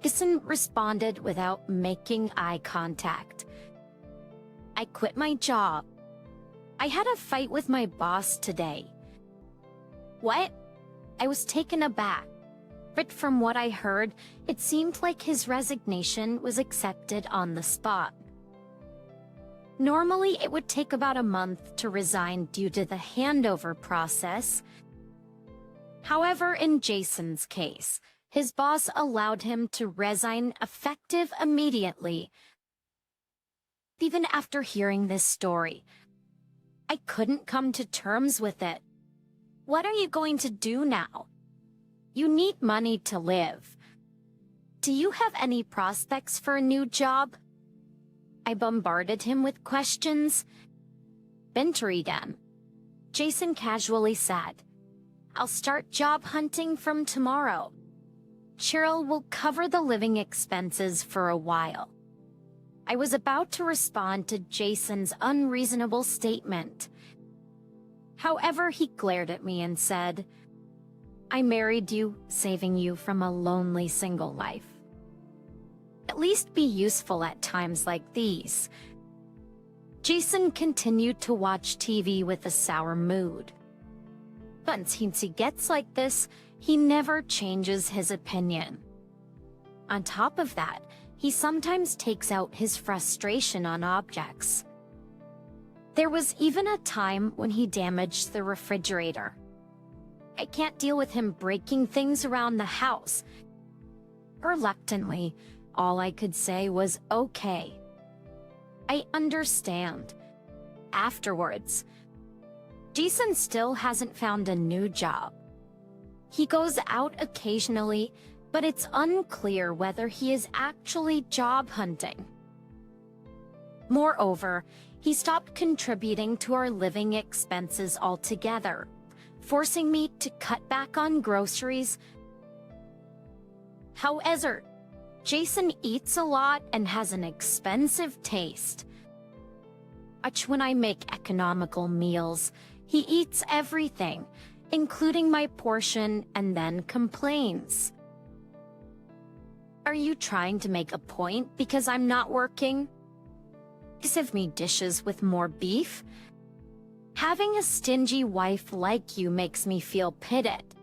Jason responded without making eye contact. I quit my job. I had a fight with my boss today. What? I was taken aback. But from what I heard, it seemed like his resignation was accepted on the spot. Normally, it would take about a month to resign due to the handover process. However, in Jason's case, his boss allowed him to resign effective immediately. even after hearing this story. I couldn't come to terms with it. What are you going to do now? You need money to live. Do you have any prospects for a new job? I bombarded him with questions. Then, Jason casually said, I'll start job hunting from tomorrow. Cheryl will cover the living expenses for a while. I was about to respond to Jason's unreasonable statement. However, he glared at me and said, I married you, saving you from a lonely single life. At least be useful at times like these. Jason continued to watch TV with a sour mood. Once he gets like this, he never changes his opinion. On top of that, he sometimes takes out his frustration on objects. There was even a time when he damaged the refrigerator. I can't deal with him breaking things around the house. Reluctantly, all I could say was, okay. I understand. Afterwards, Jason still hasn't found a new job. He goes out occasionally, but it's unclear whether he is actually job hunting. Moreover, he stopped contributing to our living expenses altogether, forcing me to cut back on groceries. However, Jason eats a lot and has an expensive taste. When I make economical meals, he eats everything, including my portion, and then complains. Are you trying to make a point because I'm not working? Serve me dishes with more beef? Having a stingy wife like you makes me feel pitied.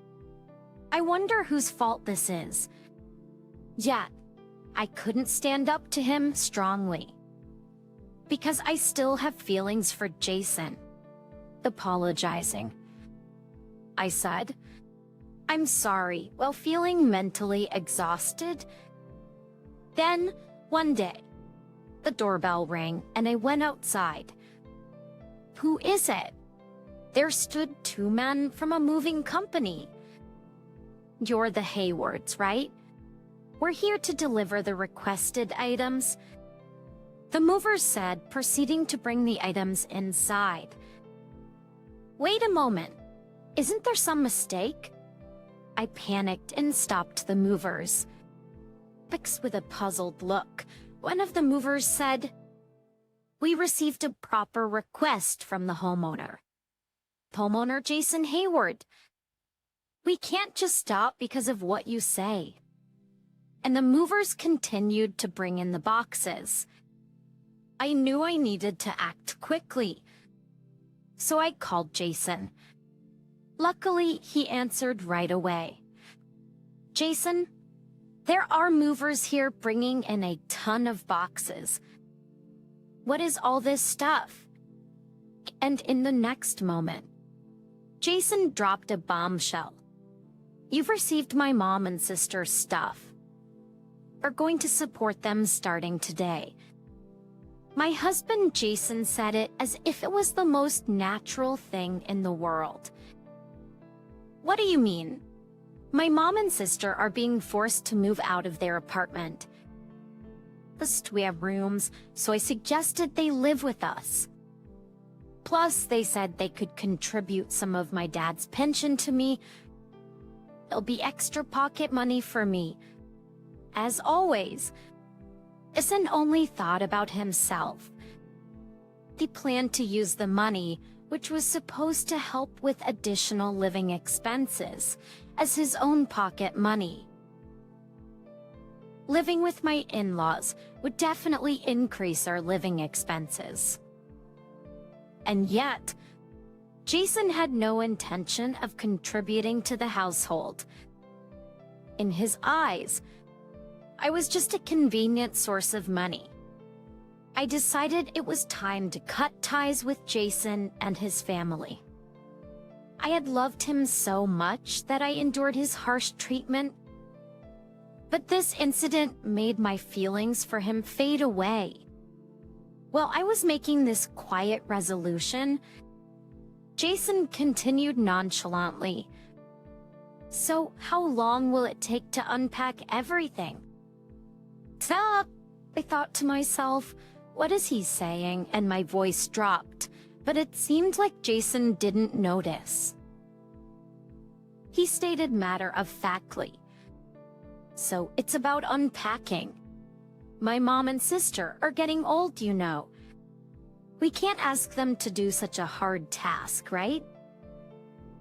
I wonder whose fault this is. Yet, I couldn't stand up to him strongly. Because I still have feelings for Jason. Apologizing. I said, I'm sorry, while feeling mentally exhausted. Then, one day, the doorbell rang and I went outside. Who is it? There stood two men from a moving company. You're the Haywards, right? We're here to deliver the requested items. The movers said, proceeding to bring the items inside. Wait a moment. Isn't there some mistake? I panicked and stopped the movers. With a puzzled look, one of the movers said, We received a proper request from the homeowner. Homeowner Jason Hayward. We can't just stop because of what you say. And the movers continued to bring in the boxes. I knew I needed to act quickly, so I called Jason. Luckily, he answered right away. Jason, there are movers here bringing in a ton of boxes. What is all this stuff? And in the next moment, Jason dropped a bombshell. You've received my mom and sister's stuff. We're going to support them starting today. My husband Jason said it as if it was the most natural thing in the world. What do you mean? My mom and sister are being forced to move out of their apartment. We have rooms, so I suggested they live with us. Plus, they said they could contribute some of my dad's pension to me. It'll be extra pocket money for me. As always, Jason only thought about himself. He planned to use the money, which was supposed to help with additional living expenses, as his own pocket money. Living with my in-laws would definitely increase our living expenses. And yet, Jason had no intention of contributing to the household. In his eyes, I was just a convenient source of money. I decided it was time to cut ties with Jason and his family. I had loved him so much that I endured his harsh treatment. But this incident made my feelings for him fade away. While I was making this quiet resolution, Jason continued nonchalantly. "So, how long will it take to unpack everything?" "Stop," I thought to myself. What is he saying? And my voice dropped, but it seemed like Jason didn't notice. He stated matter-of-factly, "So, it's about unpacking. My mom and sister are getting old, you know. We can't ask them to do such a hard task, right?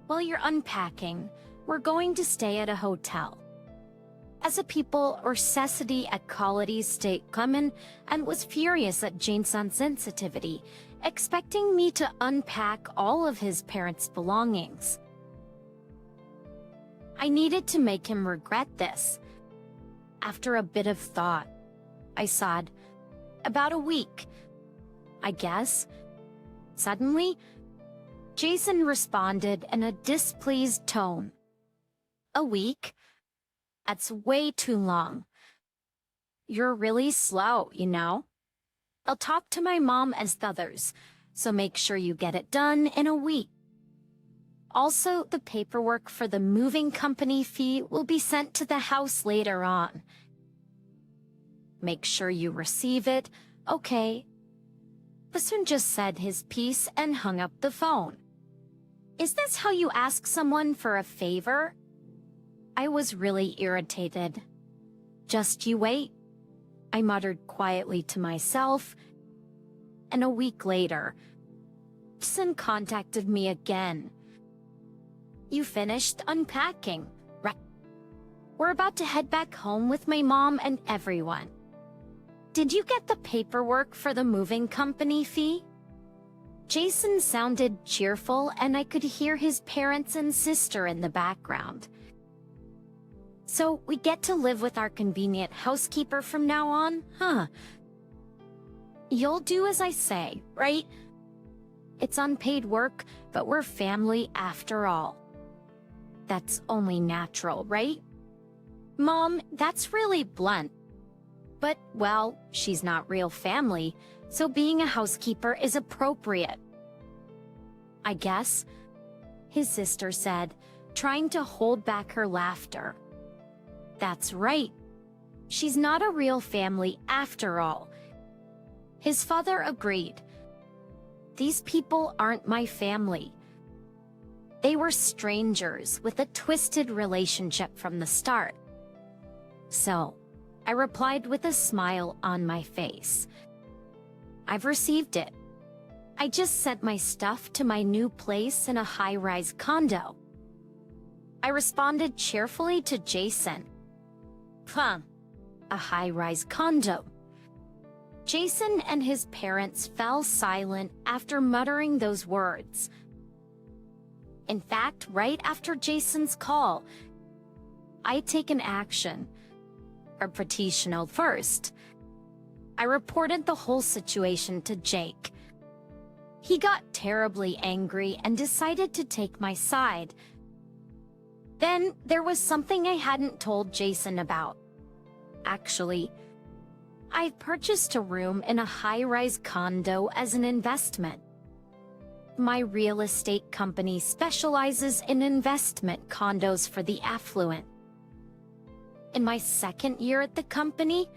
While you're unpacking, we're going to stay at a hotel." As a people, or necessity equality state common, and was furious at Jason's sensitivity, expecting me to unpack all of his parents' belongings. I needed to make him regret this. After a bit of thought, I said, "About a week, I guess." Suddenly, Jason responded in a displeased tone. "A week? That's way too long. You're really slow, you know. I'll talk to my mom as the others, so make sure you get it done in a week. Also, the paperwork for the moving company fee will be sent to the house later on. Make sure you receive it, okay?" Jason just said his piece and hung up the phone. Is this how you ask someone for a favor? I was really irritated. "Just you wait," I muttered quietly to myself. And a week later, Jason contacted me again. "You finished unpacking, right? We're about to head back home with my mom and everyone. Did you get the paperwork for the moving company fee?" Jason sounded cheerful, and I could hear his parents and sister in the background. "So we get to live with our convenient housekeeper from now on, huh? You'll do as I say, right? It's unpaid work, but we're family after all. That's only natural, right? Mom, that's really blunt. But, well, she's not real family, so being a housekeeper is appropriate, I guess," his sister said, trying to hold back her laughter. "That's right. She's not a real family after all," his father agreed. "These people aren't my family. They were strangers with a twisted relationship from the start." "So," I replied with a smile on my face, "I've received it. I just sent my stuff to my new place in a high-rise condo." I responded cheerfully to Jason. "Huh, a high-rise condo." Jason and his parents fell silent after muttering those words. In fact, right after Jason's call, I'd taken action. Or petitional first. I reported the whole situation to Jake. He got terribly angry and decided to take my side. Then there was something I hadn't told Jason about. Actually, I purchased a room in a high-rise condo as an investment. My real estate company specializes in investment condos for the affluent. In my second year at the company,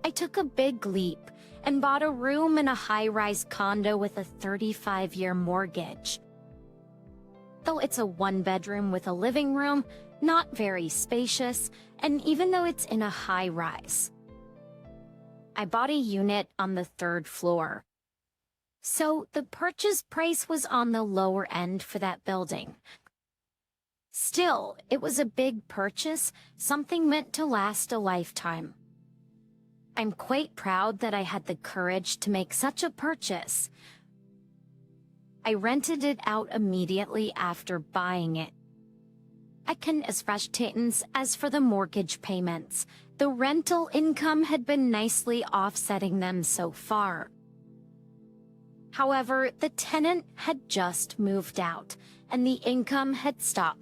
I took a big leap and bought a room in a high-rise condo with a 35-year mortgage. Though it's a one-bedroom with a living room, not very spacious, and even though it's in a high-rise, I bought a unit on the 3rd floor. So the purchase price was on the lower end for that building. Still, it was a big purchase, something meant to last a lifetime. I'm quite proud that I had the courage to make such a purchase. I rented it out immediately after buying it. I can as frustrated as for the mortgage payments. The rental income had been nicely offsetting them so far. However, the tenant had just moved out, and the income had stopped.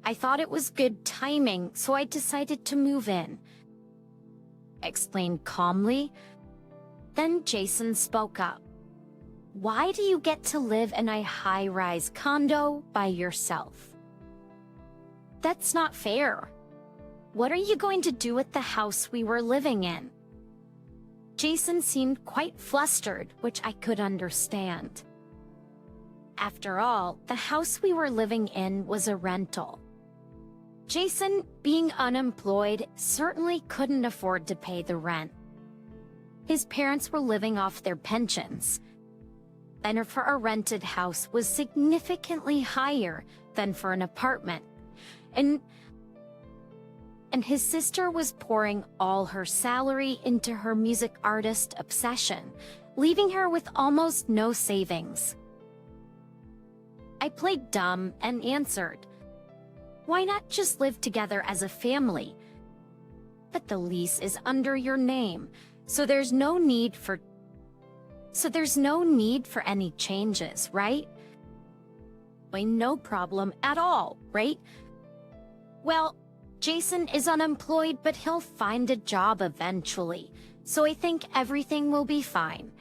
I thought it was good timing, so I decided to move in. I explained calmly. Then Jason spoke up. Why do you get to live in a high-rise condo by yourself? That's not fair. What are you going to do with the house we were living in? Jason seemed quite flustered, which I could understand. After all, the house we were living in was a rental. Jason, being unemployed, certainly couldn't afford to pay the rent. His parents were living off their pensions, and for a rented house was significantly higher than for an apartment. And his sister was pouring all her salary into her music artist obsession, leaving her with almost no savings. I played dumb and answered, why not just live together as a family? But the lease is under your name, so there's no need for any changes, right? Why, no problem at all, right? Well, Jason is unemployed, but he'll find a job eventually, so I think everything will be fine.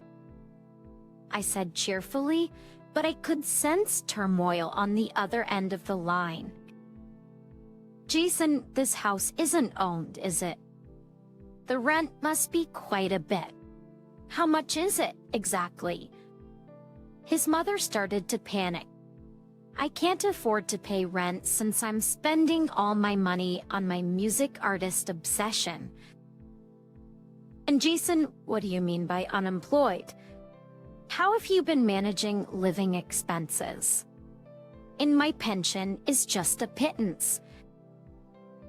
I said cheerfully, but I could sense turmoil on the other end of the line. Jason, this house isn't owned, is it? The rent must be quite a bit. How much is it, exactly? His mother started to panic. I can't afford to pay rent since I'm spending all my money on my music artist obsession. And Jason, what do you mean by unemployed? How have you been managing living expenses? And my pension is just a pittance.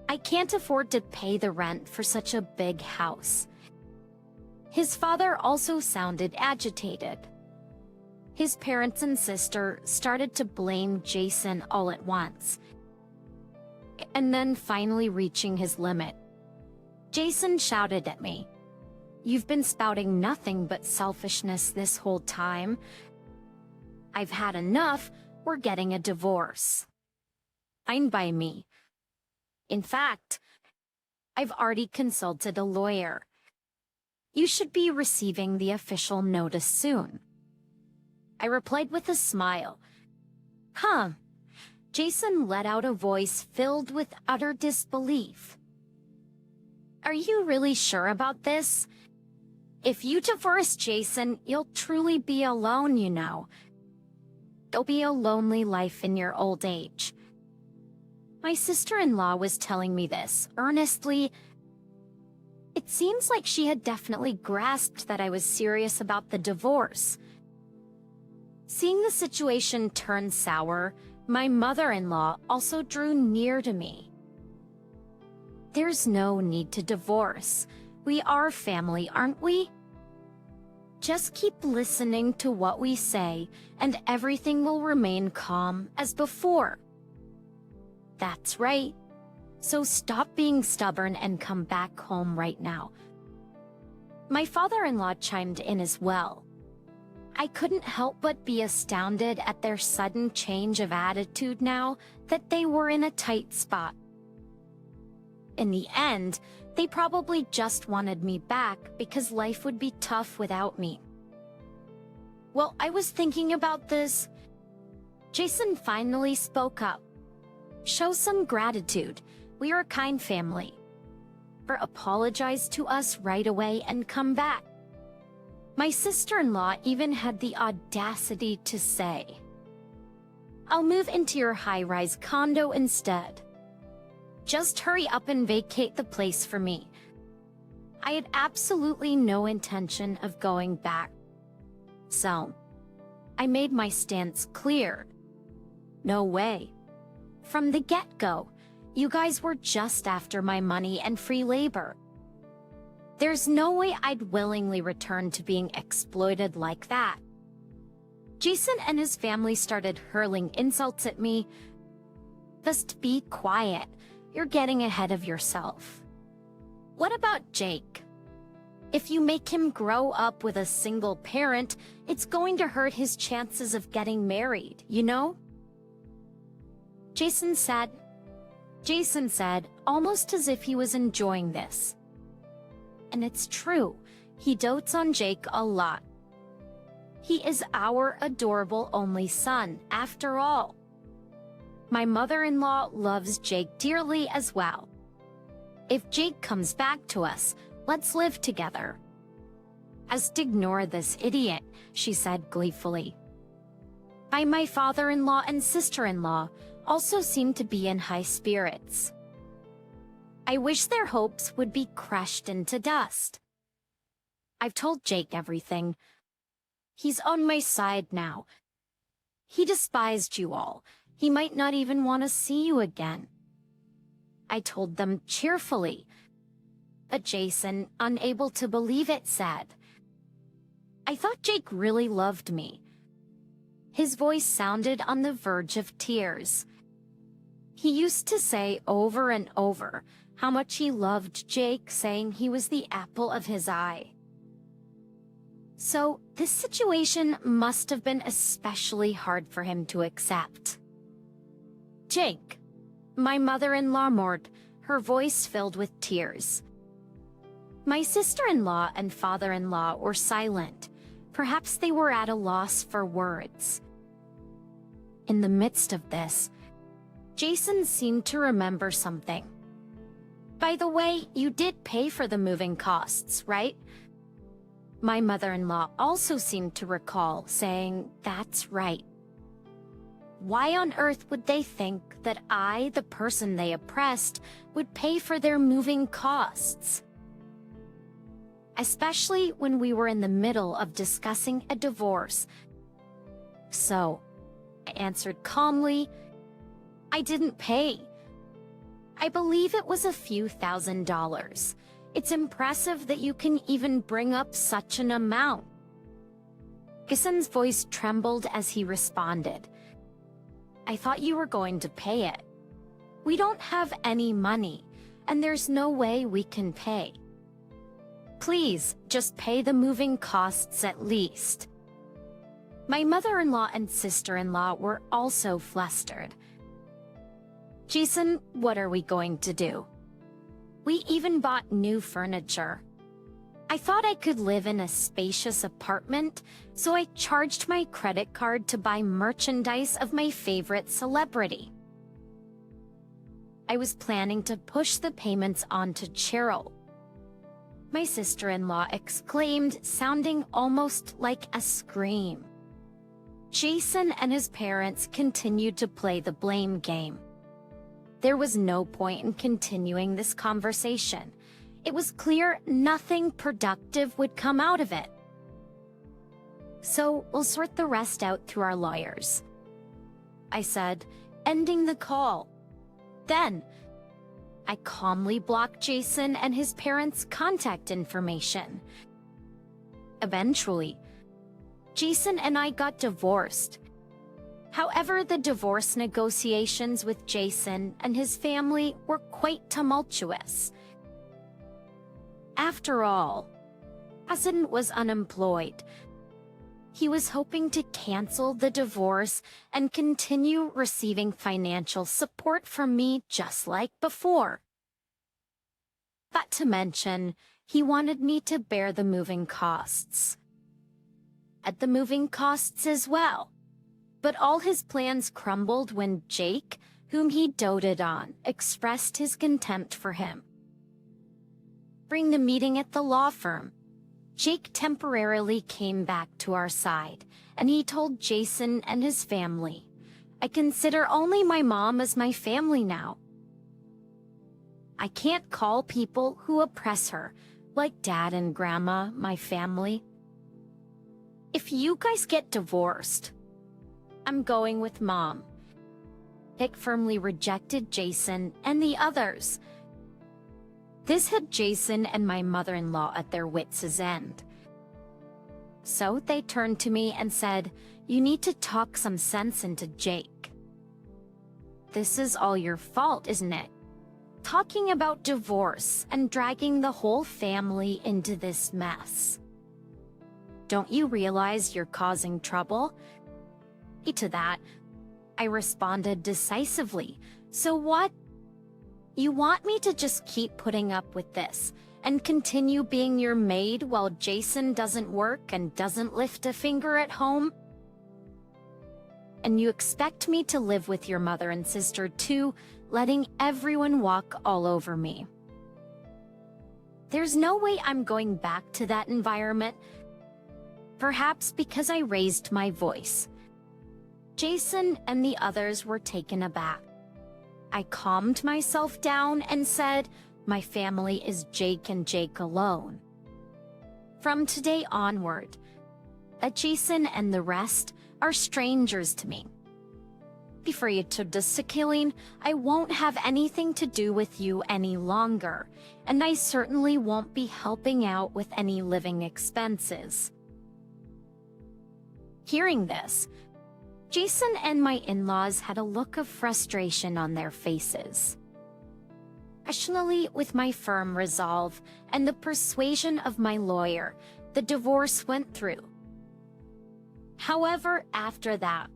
I can't afford to pay the rent for such a big house. His father also sounded agitated. His parents and sister started to blame Jason all at once. And then finally reaching his limit, Jason shouted at me, "You've been spouting nothing but selfishness this whole time. I've had enough, we're getting a divorce. Fine by me. In fact, I've already consulted a lawyer. You should be receiving the official notice soon." I replied with a smile. Huh. Jason let out a voice filled with utter disbelief. Are you really sure about this? If you divorce Jason, you'll truly be alone, you know. It'll be a lonely life in your old age. My sister-in-law was telling me this earnestly. It seems like she had definitely grasped that I was serious about the divorce. Seeing the situation turn sour, my mother-in-law also drew near to me. There's no need to divorce. We are family, aren't we? Just keep listening to what we say, and everything will remain calm as before. That's right. So stop being stubborn and come back home right now. My father-in-law chimed in as well. I couldn't help but be astounded at their sudden change of attitude now that they were in a tight spot. In the end, they probably just wanted me back because life would be tough without me. Well, I was thinking about this. Jason finally spoke up. Show some gratitude. We are a kind family. Or apologize to us right away and come back. My sister-in-law even had the audacity to say, I'll move into your high-rise condo instead. Just hurry up and vacate the place for me. I had absolutely no intention of going back. So, I made my stance clear. No way. From the get-go, you guys were just after my money and free labor. There's no way I'd willingly return to being exploited like that. Jason and his family started hurling insults at me. Just be quiet. You're getting ahead of yourself. What about Jake? If you make him grow up with a single parent, it's going to hurt his chances of getting married, you know? Jason said, almost as if he was enjoying this. And it's true. He dotes on Jake a lot. He is our adorable only son, after all. My mother-in-law loves Jake dearly as well. If Jake comes back to us, let's live together. Just ignore this idiot, she said gleefully. My father-in-law and sister-in-law also seem to be in high spirits. I wish their hopes would be crushed into dust. I've told Jake everything. He's on my side now. He despised you all. He might not even want to see you again. I told them cheerfully. But Jason, unable to believe it, said, I thought Jake really loved me. His voice sounded on the verge of tears. He used to say over and over how much he loved Jake, saying he was the apple of his eye. So, this situation must have been especially hard for him to accept. Jake, my mother-in-law mourned, her voice filled with tears. My sister-in-law and father-in-law were silent. Perhaps they were at a loss for words. In the midst of this, Jason seemed to remember something. By the way, you did pay for the moving costs, right? My mother-in-law also seemed to recall, saying, that's right. Why on earth would they think that I, the person they oppressed, would pay for their moving costs? Especially when we were in the middle of discussing a divorce. So, I answered calmly, I didn't pay. I believe it was a few $1,000s. It's impressive that you can even bring up such an amount. Jason's voice trembled as he responded. I thought you were going to pay it. We don't have any money, and there's no way we can pay. Please, just pay the moving costs at least. My mother-in-law and sister-in-law were also flustered. Jason, what are we going to do? We even bought new furniture. I thought I could live in a spacious apartment, so I charged my credit card to buy merchandise of my favorite celebrity. I was planning to push the payments onto Cheryl. My sister-in-law exclaimed, sounding almost like a scream. Jason and his parents continued to play the blame game. There was no point in continuing this conversation. It was clear nothing productive would come out of it. So we'll sort the rest out through our lawyers, I said, ending the call. Then, I calmly blocked Jason and his parents' contact information. Eventually, Jason and I got divorced. However, the divorce negotiations with Jason and his family were quite tumultuous. After all, Jason was unemployed. He was hoping to cancel the divorce and continue receiving financial support from me just like before. Not to mention, he wanted me to bear the moving costs. At the moving costs as well. But all his plans crumbled when Jake, whom he doted on, expressed his contempt for him. During the meeting at the law firm, Jake temporarily came back to our side, and he told Jason and his family, I consider only my mom as my family now. I can't call people who oppress her, like Dad and Grandma, my family. If you guys get divorced, I'm going with Mom. Jake firmly rejected Jason and the others. This had Jason and my mother-in-law at their wits' end. So they turned to me and said, you need to talk some sense into Jake. This is all your fault, isn't it? Talking about divorce and dragging the whole family into this mess. Don't you realize you're causing trouble? To that, I responded decisively. So what? You want me to just keep putting up with this and continue being your maid while Jason doesn't work and doesn't lift a finger at home? And you expect me to live with your mother and sister too, letting everyone walk all over me. There's no way I'm going back to that environment. Perhaps because I raised my voice. Jason and the others were taken aback. I calmed myself down and said, my family is Jake and Jake alone. From today onward, Jason and the rest are strangers to me. Before you took this killing, I won't have anything to do with you any longer, and I certainly won't be helping out with any living expenses. Hearing this, Jason and my in-laws had a look of frustration on their faces. Especially with my firm resolve and the persuasion of my lawyer, the divorce went through. However, after that,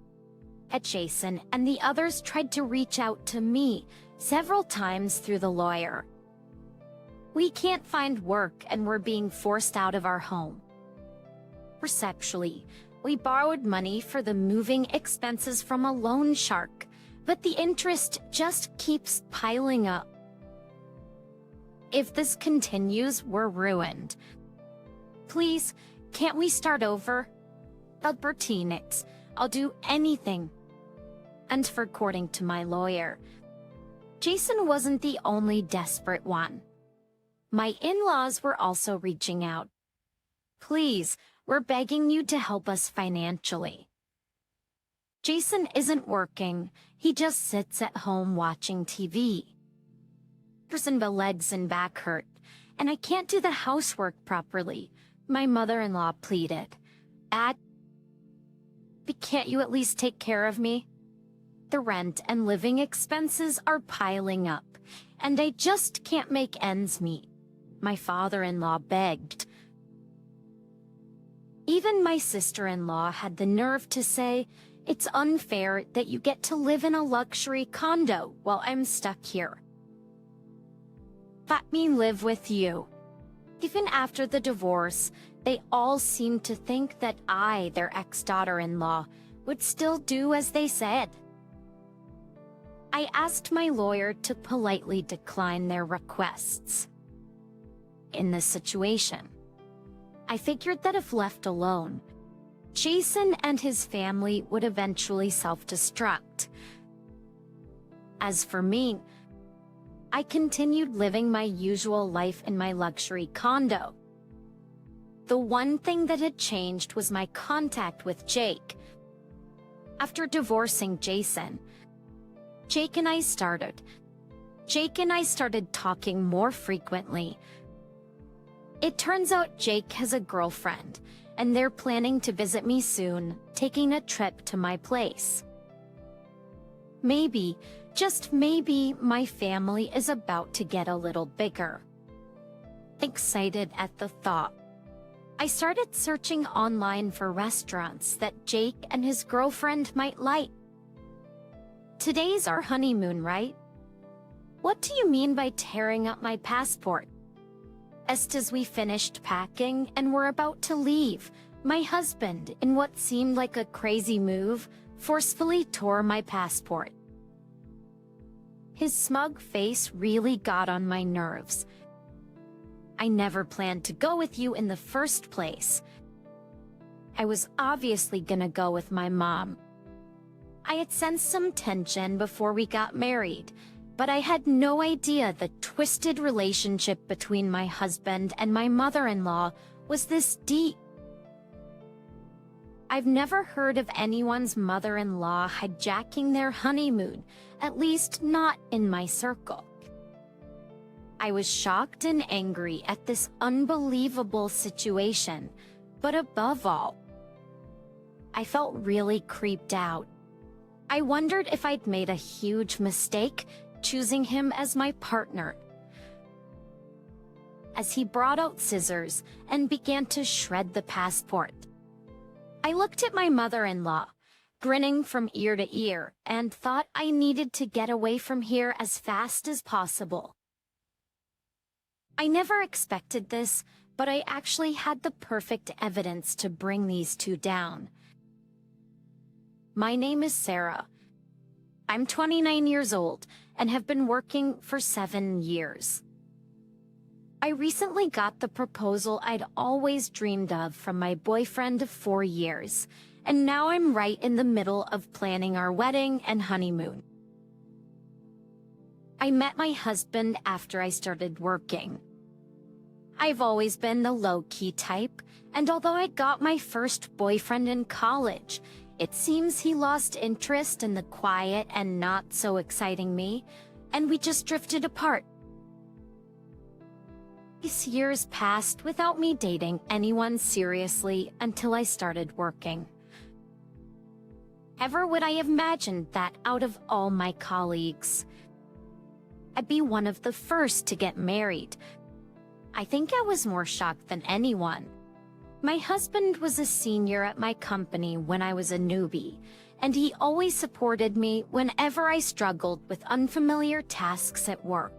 Jason and the others tried to reach out to me several times through the lawyer. We can't find work and we're being forced out of our home. Perceptually, we borrowed money for the moving expenses from a loan shark, but the interest just keeps piling up. If this continues, we're ruined. Please, can't we start over? Albertinix, I'll do anything. And according to my lawyer, Jason wasn't the only desperate one. My in-laws were also reaching out. Please, we're begging you to help us financially. Jason isn't working, he just sits at home watching TV. The legs and back hurt, and I can't do the housework properly, my mother-in-law pleaded. Can't you at least take care of me? The rent and living expenses are piling up, and I just can't make ends meet, my father-in-law begged. Even my sister-in-law had the nerve to say, it's unfair that you get to live in a luxury condo while I'm stuck here. Let me live with you. Even after the divorce, they all seemed to think that I, their ex-daughter-in-law, would still do as they said. I asked my lawyer to politely decline their requests. In this situation, I figured that if left alone, Jason and his family would eventually self-destruct. As for me, I continued living my usual life in my luxury condo. The one thing that had changed was my contact with Jake. After divorcing Jason, Jake and I started talking more frequently. It turns out Jake has a girlfriend, and they're planning to visit me soon, taking a trip to my place. Maybe, just maybe, my family is about to get a little bigger. Excited at the thought, I started searching online for restaurants that Jake and his girlfriend might like. Today's our honeymoon, right? What do you mean by tearing up my passport? Just as we finished packing and were about to leave, my husband, in what seemed like a crazy move, forcefully tore my passport. His smug face really got on my nerves. I never planned to go with you in the first place. I was obviously gonna go with my mom. I had sensed some tension before we got married, but I had no idea the twisted relationship between my husband and my mother-in-law was this deep. I've never heard of anyone's mother-in-law hijacking their honeymoon, at least not in my circle. I was shocked and angry at this unbelievable situation, but above all, I felt really creeped out. I wondered if I'd made a huge mistake choosing him as my partner. As he brought out scissors and began to shred the passport, I looked at my mother-in-law, grinning from ear to ear, and thought I needed to get away from here as fast as possible. I never expected this, but I actually had the perfect evidence to bring these two down. My name is Sarah. I'm 29 years old and have been working for 7 years. I recently got the proposal I'd always dreamed of from my boyfriend of 4 years, and now I'm right in the middle of planning our wedding and honeymoon. I met my husband after I started working. I've always been the low-key type, and although I got my first boyfriend in college, it seems he lost interest in the quiet and not-so-exciting me, and we just drifted apart. These years passed without me dating anyone seriously until I started working. Never would I have imagined that out of all my colleagues, I'd be one of the first to get married. I think I was more shocked than anyone. My husband was a senior at my company when I was a newbie, and he always supported me whenever I struggled with unfamiliar tasks at work.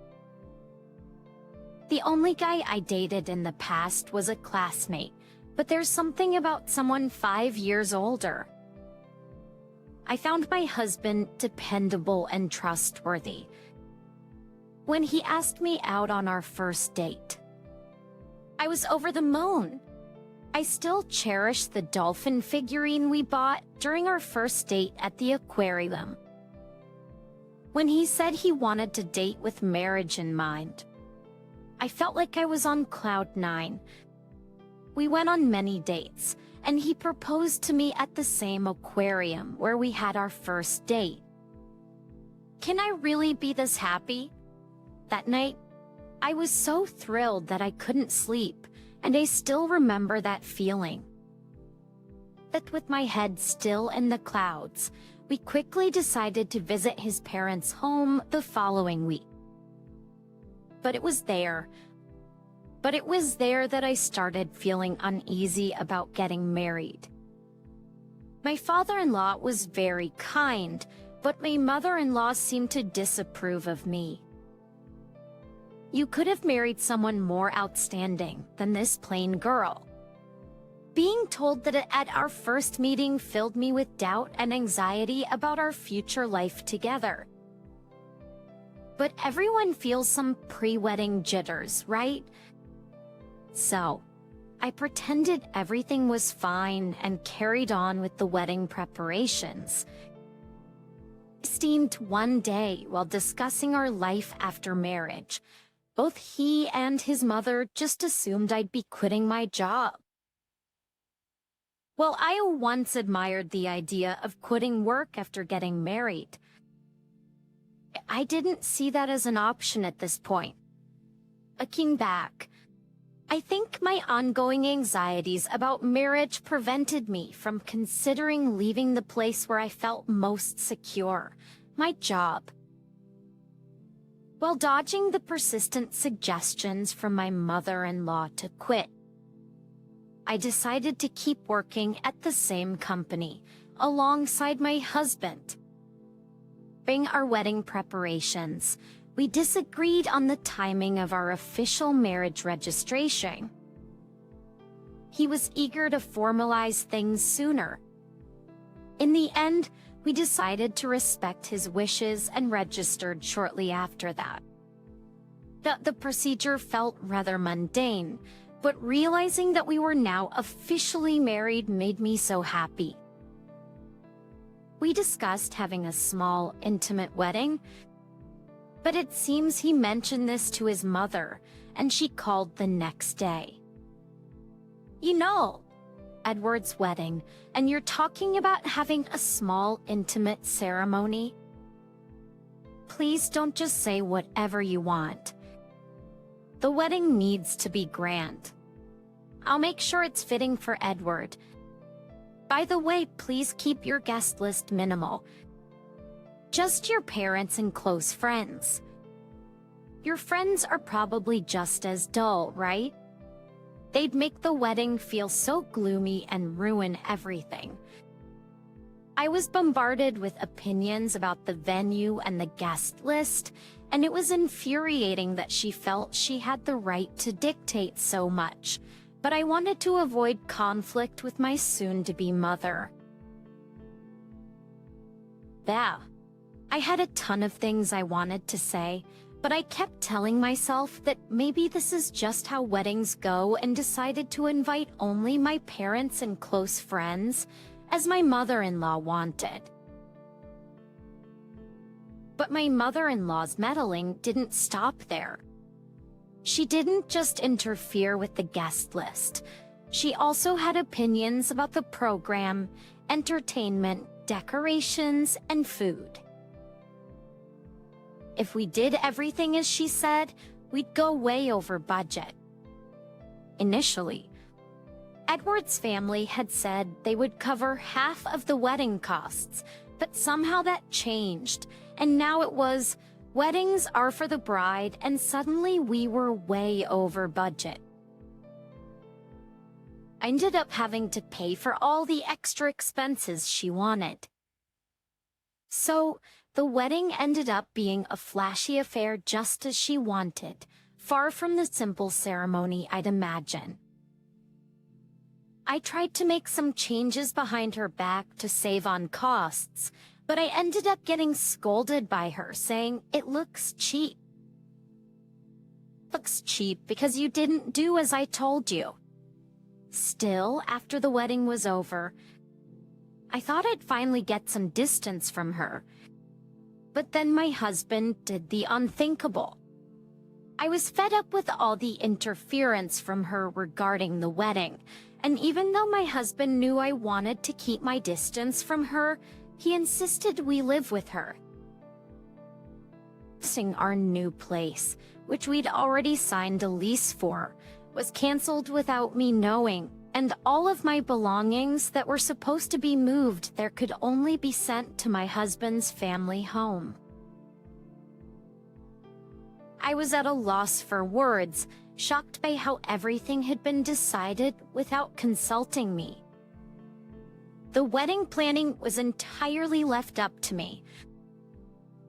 The only guy I dated in the past was a classmate, but there's something about someone 5 years older. I found my husband dependable and trustworthy. When he asked me out on our first date, I was over the moon. I still cherish the dolphin figurine we bought during our first date at the aquarium. When he said he wanted to date with marriage in mind, I felt like I was on cloud 9. We went on many dates, and he proposed to me at the same aquarium where we had our first date. Can I really be this happy? That night, I was so thrilled that I couldn't sleep, and I still remember that feeling. That with my head still in the clouds, we quickly decided to visit his parents' home the following week. But it was there that I started feeling uneasy about getting married. My father-in-law was very kind, but my mother-in-law seemed to disapprove of me. You could have married someone more outstanding than this plain girl. Being told that at our first meeting filled me with doubt and anxiety about our future life together. But everyone feels some pre-wedding jitters, right? So, I pretended everything was fine and carried on with the wedding preparations. Steamed one day while discussing our life after marriage. Both he and his mother just assumed I'd be quitting my job. Well, I once admired the idea of quitting work after getting married. I didn't see that as an option at this point. Looking back, I think my ongoing anxieties about marriage prevented me from considering leaving the place where I felt most secure, my job. While dodging the persistent suggestions from my mother-in-law to quit, I decided to keep working at the same company, alongside my husband. During our wedding preparations, we disagreed on the timing of our official marriage registration. He was eager to formalize things sooner. In the end, we decided to respect his wishes and registered shortly after that. The procedure felt rather mundane, but realizing that we were now officially married made me so happy. We discussed having a small, intimate wedding, but it seems he mentioned this to his mother, and she called the next day. You know, Edward's wedding, and you're talking about having a small, intimate ceremony? Please don't just say whatever you want. The wedding needs to be grand. I'll make sure it's fitting for Edward. By the way, please keep your guest list minimal. Just your parents and close friends. Your friends are probably just as dull, right? They'd make the wedding feel so gloomy and ruin everything. I was bombarded with opinions about the venue and the guest list, and it was infuriating that she felt she had the right to dictate so much, but I wanted to avoid conflict with my soon-to-be mother. Yeah, I had a ton of things I wanted to say, but I kept telling myself that maybe this is just how weddings go and decided to invite only my parents and close friends, as my mother-in-law wanted. But my mother-in-law's meddling didn't stop there. She didn't just interfere with the guest list. She also had opinions about the program, entertainment, decorations, and food. If we did everything as she said, we'd go way over budget. Initially, Edward's family had said they would cover half of the wedding costs, but somehow that changed, and now it was, weddings are for the bride, and suddenly we were way over budget. I ended up having to pay for all the extra expenses she wanted. So, the wedding ended up being a flashy affair just as she wanted, far from the simple ceremony I'd imagined. I tried to make some changes behind her back to save on costs, but I ended up getting scolded by her, saying it looks cheap. Looks cheap because you didn't do as I told you. Still, after the wedding was over, I thought I'd finally get some distance from her. But then my husband did the unthinkable. I was fed up with all the interference from her regarding the wedding, and even though my husband knew I wanted to keep my distance from her, he insisted we live with her. Our new place, which we'd already signed a lease for, was canceled without me knowing, and all of my belongings that were supposed to be moved there could only be sent to my husband's family home. I was at a loss for words, shocked by how everything had been decided without consulting me. The wedding planning was entirely left up to me.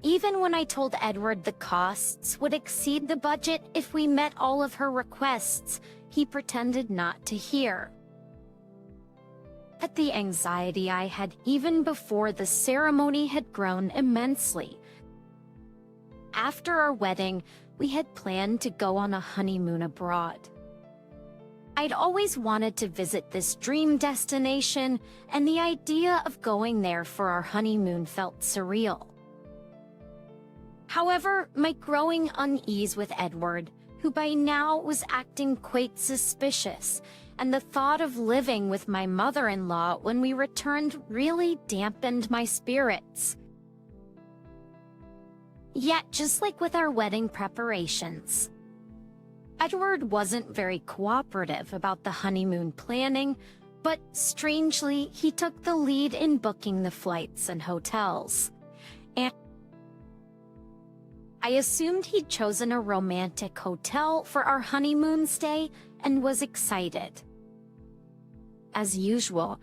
Even when I told Edward the costs would exceed the budget if we met all of her requests, he pretended not to hear. At the anxiety I had even before the ceremony had grown immensely. After our wedding, we had planned to go on a honeymoon abroad. I'd always wanted to visit this dream destination, and the idea of going there for our honeymoon felt surreal. However, my growing unease with Edward, who by now was acting quite suspicious, and the thought of living with my mother-in-law when we returned really dampened my spirits. Yet, just like with our wedding preparations, Edward wasn't very cooperative about the honeymoon planning, but strangely, he took the lead in booking the flights and hotels. And I assumed he'd chosen a romantic hotel for our honeymoon stay and was excited. As usual,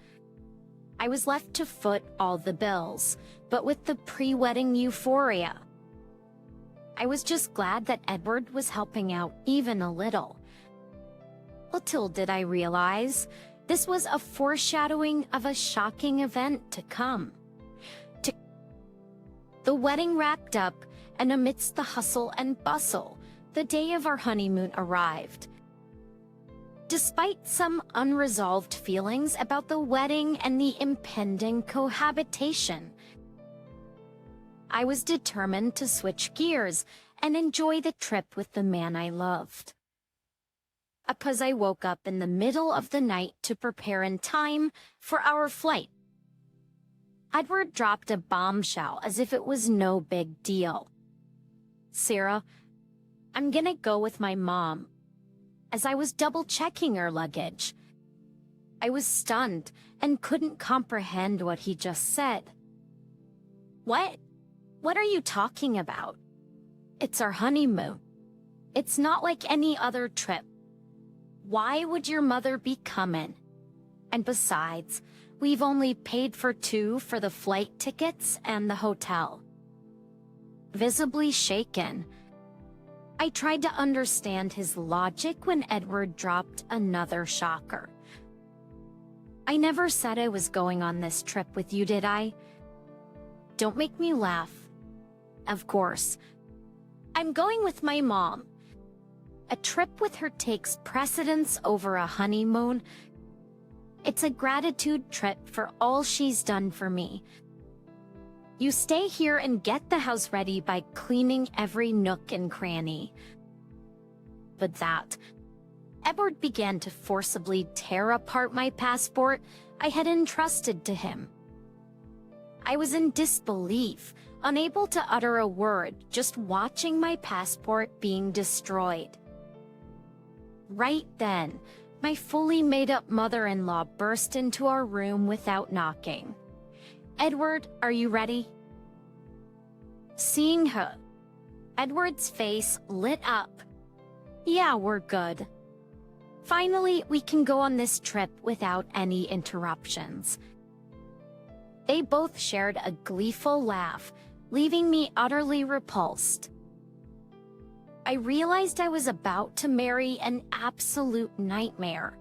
I was left to foot all the bills, but with the pre-wedding euphoria. I was just glad that Edward was helping out even a little. Little did I realize, this was a foreshadowing of a shocking event to come. The wedding wrapped up, and amidst the hustle and bustle, the day of our honeymoon arrived. Despite some unresolved feelings about the wedding and the impending cohabitation, I was determined to switch gears and enjoy the trip with the man I loved. Because I woke up in the middle of the night to prepare in time for our flight. Edward dropped a bombshell as if it was no big deal. "Sarah, I'm gonna go with my mom." As I was double-checking her luggage, I was stunned and couldn't comprehend what he just said. "What? What are you talking about? It's our honeymoon. It's not like any other trip. Why would your mother be coming? And besides, we've only paid for 2 for the flight tickets and the hotel." visibly shaken. I tried to understand his logic when Edward dropped another shocker. "I never said I was going on this trip with you, did I? Don't make me laugh." "Of course. I'm going with my mom. A trip with her takes precedence over a honeymoon. It's a gratitude trip for all she's done for me. You stay here and get the house ready by cleaning every nook and cranny." But that, Edward began to forcibly tear apart my passport I had entrusted to him. I was in disbelief, unable to utter a word, just watching my passport being destroyed. Right then, my fully made-up mother-in-law burst into our room without knocking. "Edward, are you ready?" Seeing her, Edward's face lit up. "Yeah, we're good. Finally, we can go on this trip without any interruptions." They both shared a gleeful laugh, leaving me utterly repulsed. I realized I was about to marry an absolute nightmare.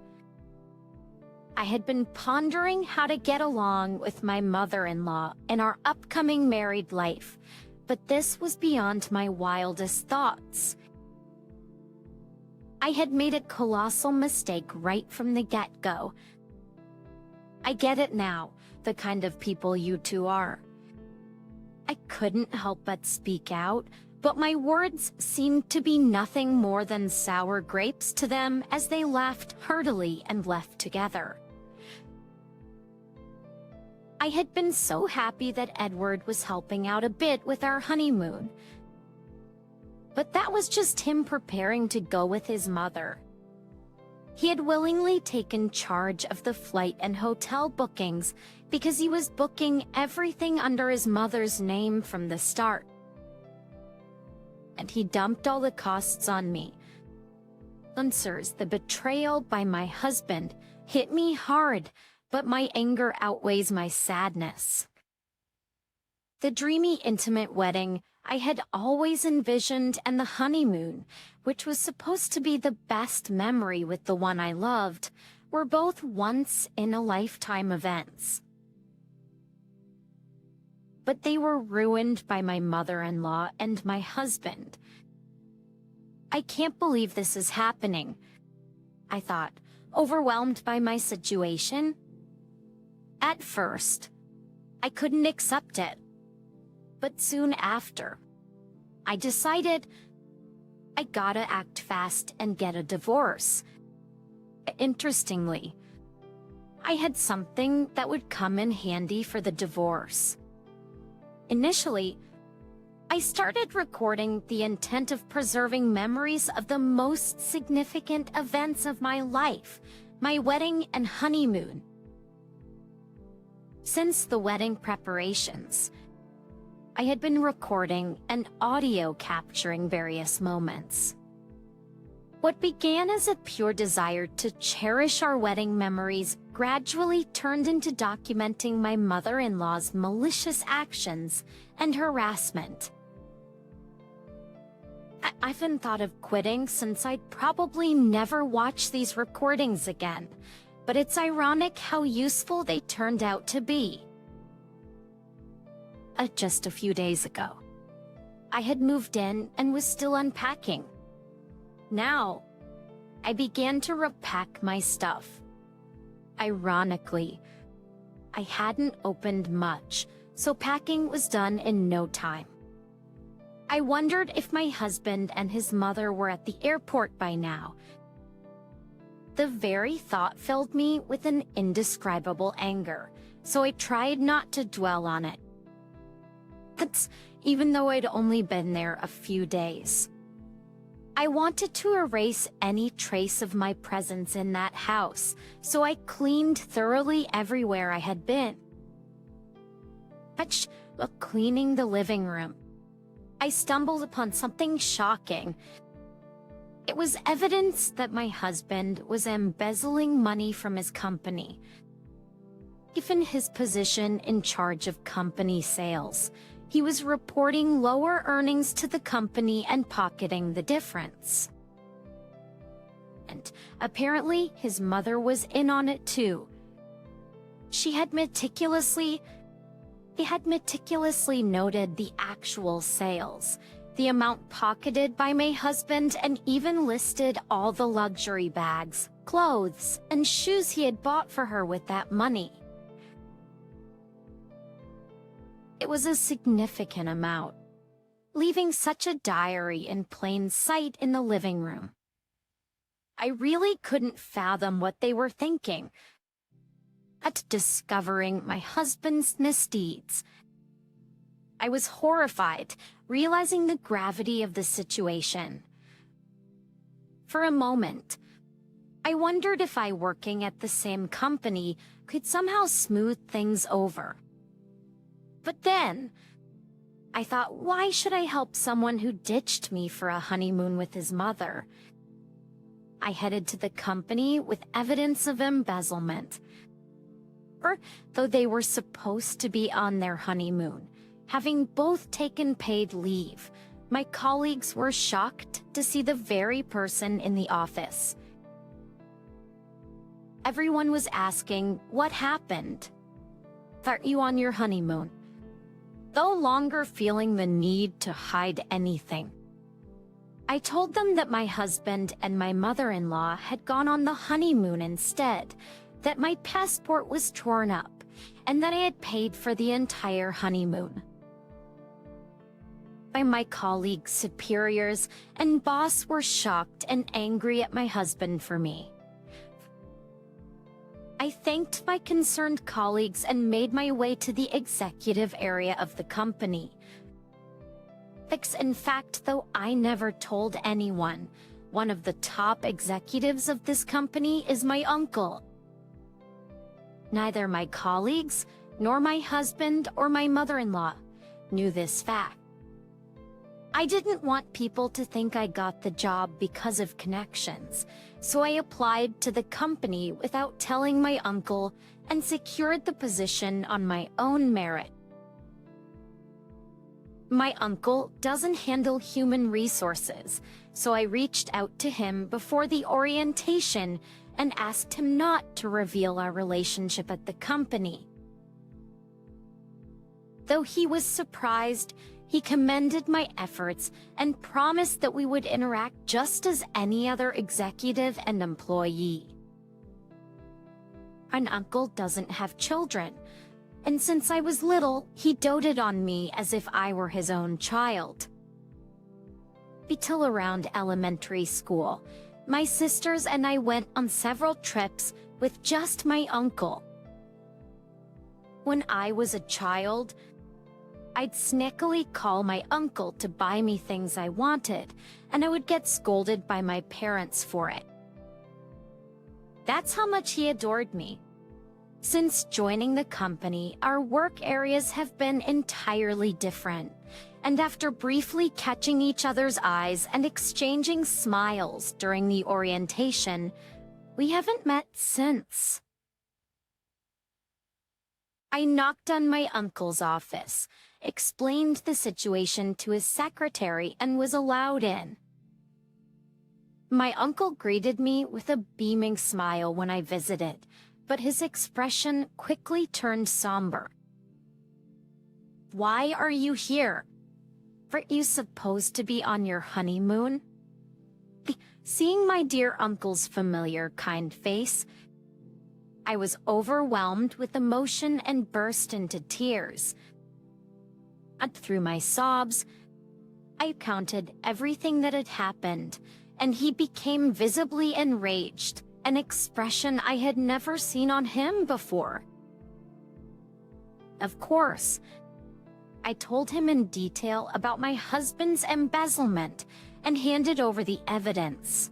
I had been pondering how to get along with my mother-in-law in our upcoming married life, but this was beyond my wildest thoughts. I had made a colossal mistake right from the get-go. I get it now, the kind of people you two are. I couldn't help but speak out, but my words seemed to be nothing more than sour grapes to them as they laughed heartily and left together. I had been so happy that Edward was helping out a bit with our honeymoon. But that was just him preparing to go with his mother. He had willingly taken charge of the flight and hotel bookings because he was booking everything under his mother's name from the start. And he dumped all the costs on me. Answers, the betrayal by my husband hit me hard, but my anger outweighs my sadness. The dreamy, intimate wedding I had always envisioned and the honeymoon, which was supposed to be the best memory with the one I loved, were both once-in-a-lifetime events. But they were ruined by my mother-in-law and my husband. "I can't believe this is happening," I thought, overwhelmed by my situation. At first, I couldn't accept it. But soon after, I decided I gotta act fast and get a divorce. Interestingly, I had something that would come in handy for the divorce. Initially, I started recording the intent of preserving memories of the most significant events of my life, my wedding and honeymoon. Since the wedding preparations, I had been recording and audio capturing various moments. What began as a pure desire to cherish our wedding memories gradually turned into documenting my mother-in-law's malicious actions and harassment. I often thought of quitting since I'd probably never watch these recordings again, but it's ironic how useful they turned out to be. Just a few days ago, I had moved in and was still unpacking. Now, I began to repack my stuff. Ironically, I hadn't opened much, so packing was done in no time. I wondered if my husband and his mother were at the airport by now. The very thought filled me with an indescribable anger, so I tried not to dwell on it. Even though I'd only been there a few days. I wanted to erase any trace of my presence in that house, so I cleaned thoroughly everywhere I had been. But while cleaning the living room, I stumbled upon something shocking. It was evidence that my husband was embezzling money from his company. Given his position in charge of company sales, He was reporting lower earnings to the company and pocketing the difference. And apparently, his mother was in on it too. They had meticulously noted the actual sales, the amount pocketed by my husband, and even listed all the luxury bags, clothes, and shoes he had bought for her with that money. It was a significant amount, leaving such a diary in plain sight in the living room. I really couldn't fathom what they were thinking. At discovering my husband's misdeeds, I was horrified, realizing the gravity of the situation. For a moment, I wondered if I working at the same company could somehow smooth things over. But then, I thought, why should I help someone who ditched me for a honeymoon with his mother? I headed to the company with evidence of embezzlement. Though they were supposed to be on their honeymoon, having both taken paid leave, my colleagues were shocked to see the very person in the office. Everyone was asking, what happened? Aren't you on your honeymoon? No longer feeling the need to hide anything, I told them that my husband and my mother-in-law had gone on the honeymoon instead, that my passport was torn up, and that I had paid for the entire honeymoon. My colleagues, superiors, and boss were shocked and angry at my husband for me. I thanked my concerned colleagues and made my way to the executive area of the company. In fact, though I never told anyone, one of the top executives of this company is my uncle. Neither my colleagues, nor my husband or my mother-in-law knew this fact. I didn't want people to think I got the job because of connections, so I applied to the company without telling my uncle and secured the position on my own merit. My uncle doesn't handle human resources, so I reached out to him before the orientation and asked him not to reveal our relationship at the company. Though he was surprised, he commended my efforts and promised that we would interact just as any other executive and employee. An uncle doesn't have children, and since I was little, he doted on me as if I were his own child. Till around elementary school, my sisters and I went on several trips with just my uncle. When I was a child, I'd sneakily call my uncle to buy me things I wanted, and I would get scolded by my parents for it. That's how much he adored me. Since joining the company, our work areas have been entirely different, and after briefly catching each other's eyes and exchanging smiles during the orientation, we haven't met since. I knocked on my uncle's office, explained the situation to his secretary, and was allowed in. My uncle greeted me with a beaming smile when I visited, but his expression quickly turned somber. "Why are you here? Aren't you supposed to be on your honeymoon?" Seeing my dear uncle's familiar, kind face, I was overwhelmed with emotion and burst into tears. And through my sobs, I recounted everything that had happened, and he became visibly enraged, an expression I had never seen on him before. Of course, I told him in detail about my husband's embezzlement and handed over the evidence.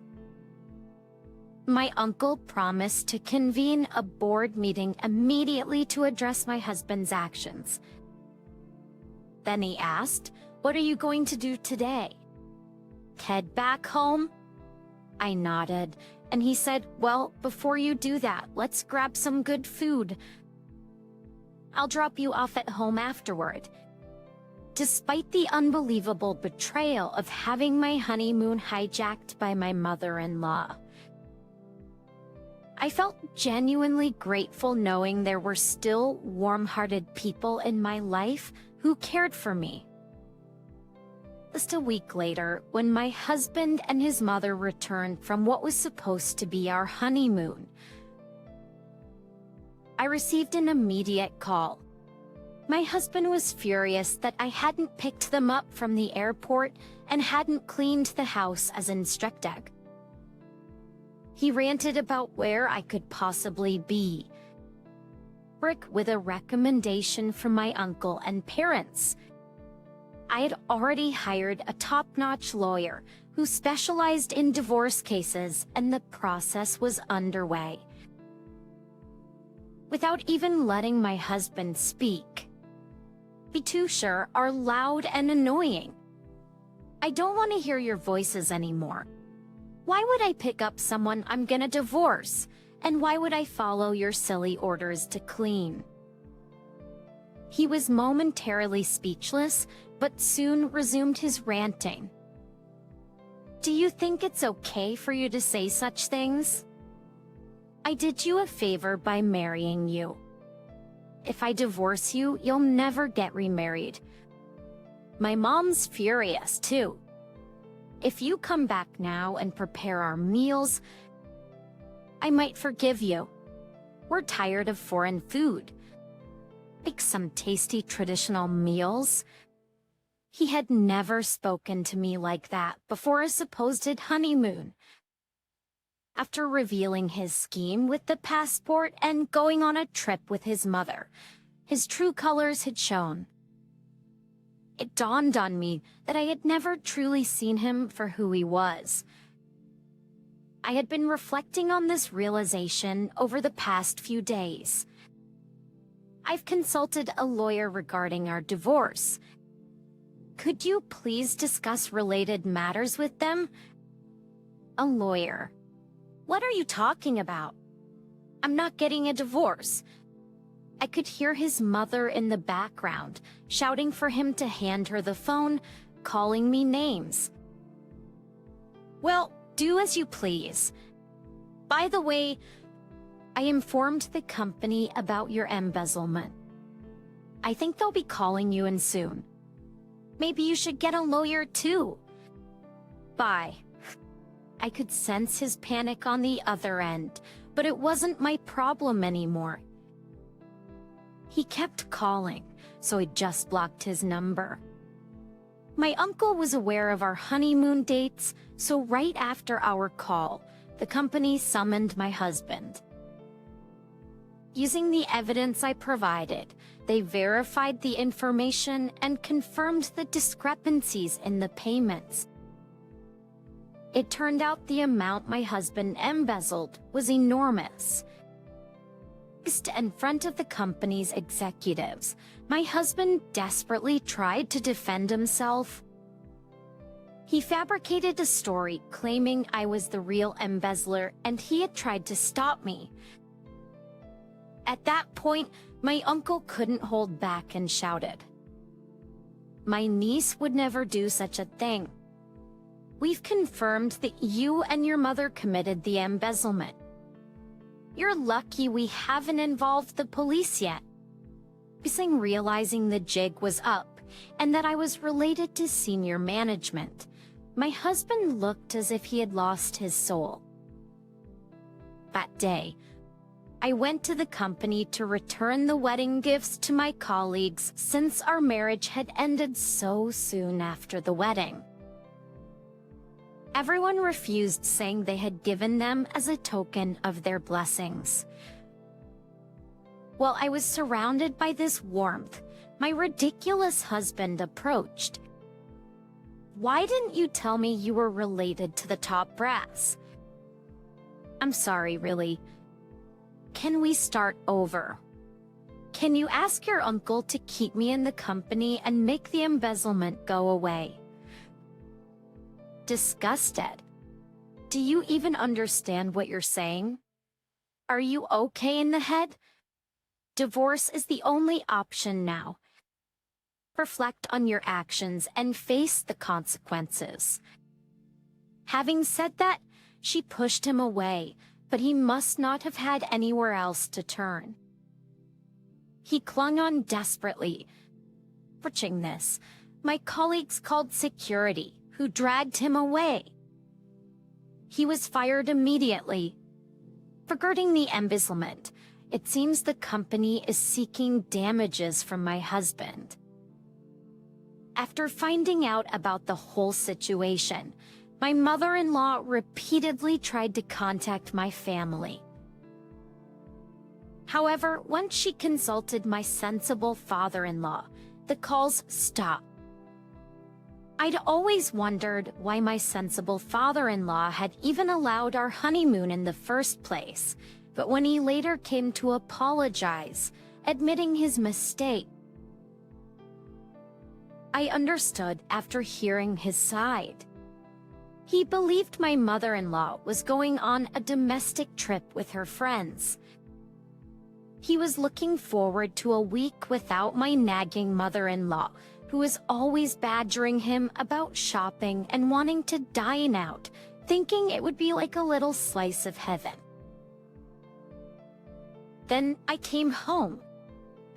My uncle promised to convene a board meeting immediately to address my husband's actions. Then he asked, "What are you going to do today? Head back home?" I nodded, and he said, "Well, before you do that, let's grab some good food. I'll drop you off at home afterward." despite the unbelievable betrayal of having my honeymoon hijacked by my mother-in-law. I felt genuinely grateful knowing there were still warm-hearted people in my life who cared for me. Just a week later, when my husband and his mother returned from what was supposed to be our honeymoon, I received an immediate call. My husband was furious that I hadn't picked them up from the airport and hadn't cleaned the house as instructed. He ranted about where I could possibly be, with a recommendation from my uncle and parents. I had already hired a top-notch lawyer who specialized in divorce cases, and the process was underway. Without even letting my husband speak, "Be too sure" are loud and annoying. "I don't want to hear your voices anymore. Why would I pick up someone I'm gonna divorce? And why would I follow your silly orders to clean?" He was momentarily speechless, but soon resumed his ranting. "Do you think it's okay for you to say such things? I did you a favor by marrying you. If I divorce you, you'll never get remarried. My mom's furious too. If you come back now and prepare our meals, I might forgive you. We're tired of foreign food. Make some tasty traditional meals." He had never spoken to me like that before a supposed honeymoon. After revealing his scheme with the passport and going on a trip with his mother, his true colors had shown. It dawned on me that I had never truly seen him for who he was. I had been reflecting on this realization over the past few days. I've consulted a lawyer regarding our divorce. Could you please discuss related matters with them? A lawyer. What are you talking about? I'm not getting a divorce. I could hear his mother in the background, shouting for him to hand her the phone, calling me names. Well, do as you please. By the way, I informed the company about your embezzlement. I think they'll be calling you in soon. Maybe you should get a lawyer too. Bye. I could sense his panic on the other end, but it wasn't my problem anymore. He kept calling, so I just blocked his number. My uncle was aware of our honeymoon dates, so right after our call, the company summoned my husband. Using the evidence I provided, they verified the information and confirmed the discrepancies in the payments. It turned out the amount my husband embezzled was enormous. In front of the company's executives, my husband desperately tried to defend himself. He fabricated a story claiming I was the real embezzler and he had tried to stop me. At that point, my uncle couldn't hold back and shouted, "My niece would never do such a thing. We've confirmed that you and your mother committed the embezzlement. You're lucky we haven't involved the police yet." Realizing the jig was up and that I was related to senior management, my husband looked as if he had lost his soul. That day, I went to the company to return the wedding gifts to my colleagues since our marriage had ended so soon after the wedding. Everyone refused, saying they had given them as a token of their blessings. While I was surrounded by this warmth, my ridiculous husband approached. "Why didn't you tell me you were related to the top brass?" "I'm sorry, really. Can we start over? Can you ask your uncle to keep me in the company and make the embezzlement go away?" Disgusted. "Do you even understand what you're saying? Are you okay in the head? Divorce is the only option now. reflect on your actions and face the consequences. Having said that, she pushed him away, but he must not have had anywhere else to turn. He clung on desperately. Watching this, my colleagues called security, who dragged him away. He was fired immediately. Regarding the embezzlement, it seems the company is seeking damages from my husband. After finding out about the whole situation, my mother-in-law repeatedly tried to contact my family. However, once she consulted my sensible father-in-law, the calls stopped. I'd always wondered why my sensible father-in-law had even allowed our honeymoon in the first place, but when he later came to apologize, admitting his mistake, I understood after hearing his side. He believed my mother-in-law was going on a domestic trip with her friends. He was looking forward to a week without my nagging mother-in-law, who was always badgering him about shopping and wanting to dine out, thinking it would be like a little slice of heaven. Then I came home.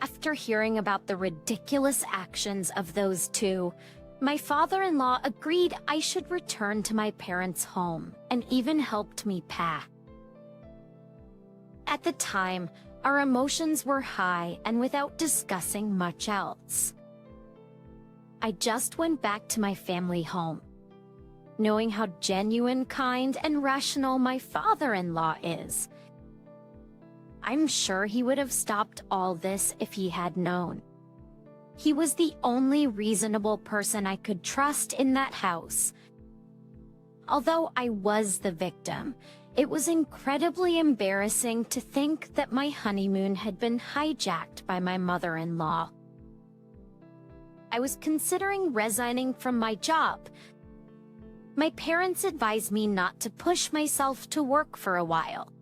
After hearing about the ridiculous actions of those two, my father-in-law agreed I should return to my parents' home and even helped me pack. At the time, our emotions were high and without discussing much else. I just went back to my family home. Knowing how genuine, kind, and rational my father-in-law is, I'm sure he would have stopped all this if he had known. He was the only reasonable person I could trust in that house. Although I was the victim, it was incredibly embarrassing to think that my honeymoon had been hijacked by my mother-in-law. I was considering resigning from my job. My parents advised me not to push myself to work for a while.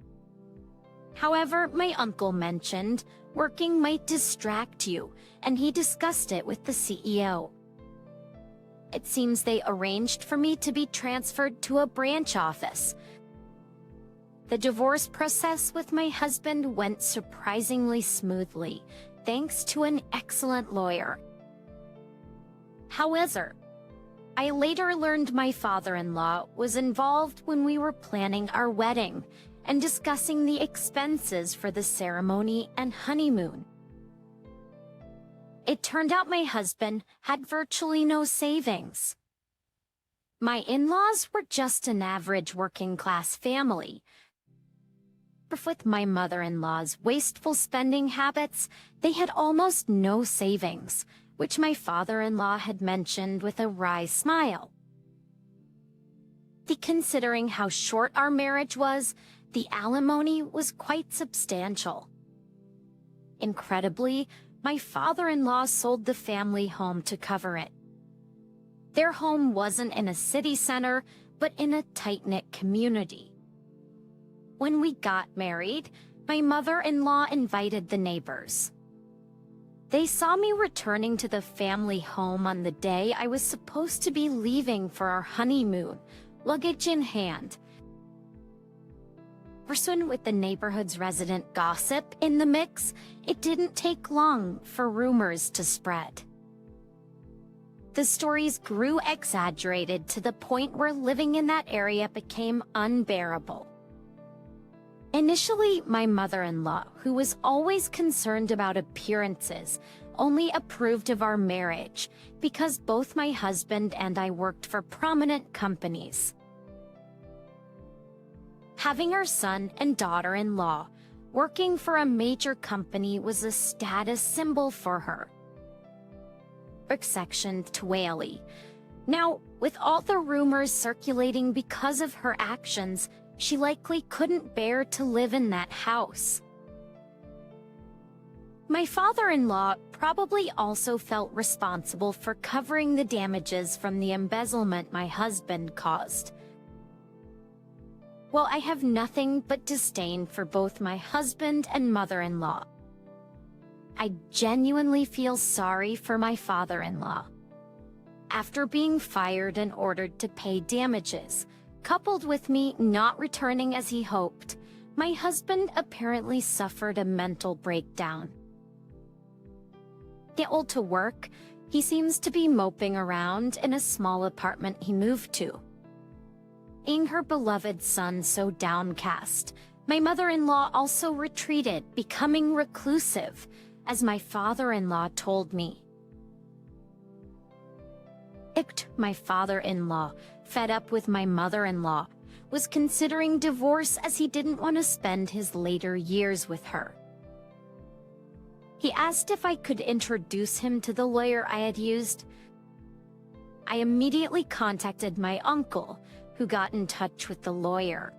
However, my uncle mentioned working might distract you, and he discussed it with the CEO. It seems they arranged for me to be transferred to a branch office. The divorce process with my husband went surprisingly smoothly, thanks to an excellent lawyer. However, I later learned my father-in-law was involved when we were planning our wedding and discussing the expenses for the ceremony and honeymoon. It turned out my husband had virtually no savings. My in-laws were just an average working-class family. But with my mother-in-law's wasteful spending habits, they had almost no savings, which my father-in-law had mentioned with a wry smile. Considering how short our marriage was, the alimony was quite substantial. Incredibly, my father-in-law sold the family home to cover it. Their home wasn't in a city center, but in a tight-knit community. When we got married, my mother-in-law invited the neighbors. They saw me returning to the family home on the day I was supposed to be leaving for our honeymoon, luggage in hand. Pursuant with the neighborhood's resident gossip in the mix, it didn't take long for rumors to spread. The stories grew exaggerated to the point where living in that area became unbearable. Initially, my mother-in-law, who was always concerned about appearances, only approved of our marriage because both my husband and I worked for prominent companies. Having our son and daughter-in-law working for a major company was a status symbol for her. Section 12. Now, with all the rumors circulating because of her actions, she likely couldn't bear to live in that house. My father-in-law probably also felt responsible for covering the damages from the embezzlement my husband caused. While I have nothing but disdain for both my husband and mother-in-law, I genuinely feel sorry for my father-in-law. After being fired and ordered to pay damages, coupled with me not returning as he hoped, my husband apparently suffered a mental breakdown. Old to work, he seems to be moping around in a small apartment he moved to. Seeing her beloved son so downcast, my mother-in-law also retreated, becoming reclusive, as my father-in-law told me. My father-in-law, fed up with my mother-in-law, was considering divorce as he didn't want to spend his later years with her. He asked if I could introduce him to the lawyer I had used. I immediately contacted my uncle, who got in touch with the lawyer.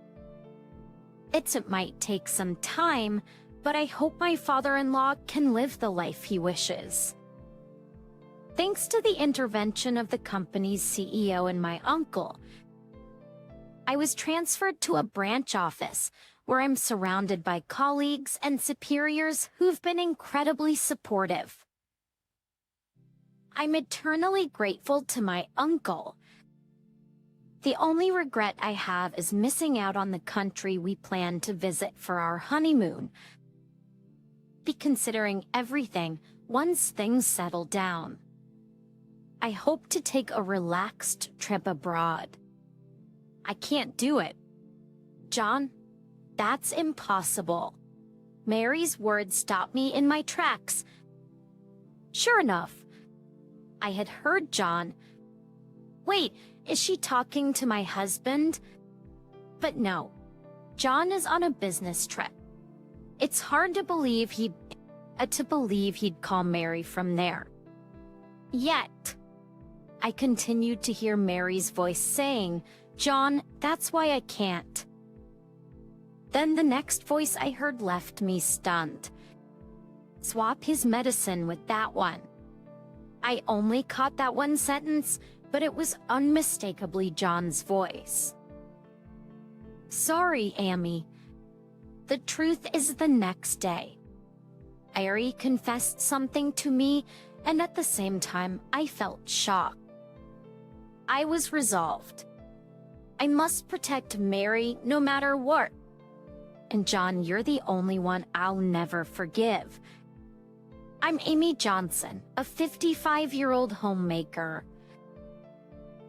It might take some time, but I hope my father-in-law can live the life he wishes. Thanks to the intervention of the company's CEO and my uncle, I was transferred to a branch office where I'm surrounded by colleagues and superiors who've been incredibly supportive. I'm eternally grateful to my uncle. The only regret I have is missing out on the country we planned to visit for our honeymoon. Considering everything, once things settle down, I hope to take a relaxed trip abroad. I can't do it. John, that's impossible. Mary's words stopped me in my tracks. Sure enough, I had heard John. Wait, is she talking to my husband? But no, John is on a business trip. It's hard to believe he'd call Mary from there. Yet, I continued to hear Mary's voice saying, "John, that's why I can't." Then the next voice I heard left me stunned. Swap his medicine with that one. I only caught that one sentence, but it was unmistakably John's voice. Sorry, Amy. The truth is the next day, Ari confessed something to me, and at the same time, I felt shocked. I was resolved. I must protect Mary no matter what. And John, you're the only one I'll never forgive. I'm Amy Johnson, a 55-year-old homemaker.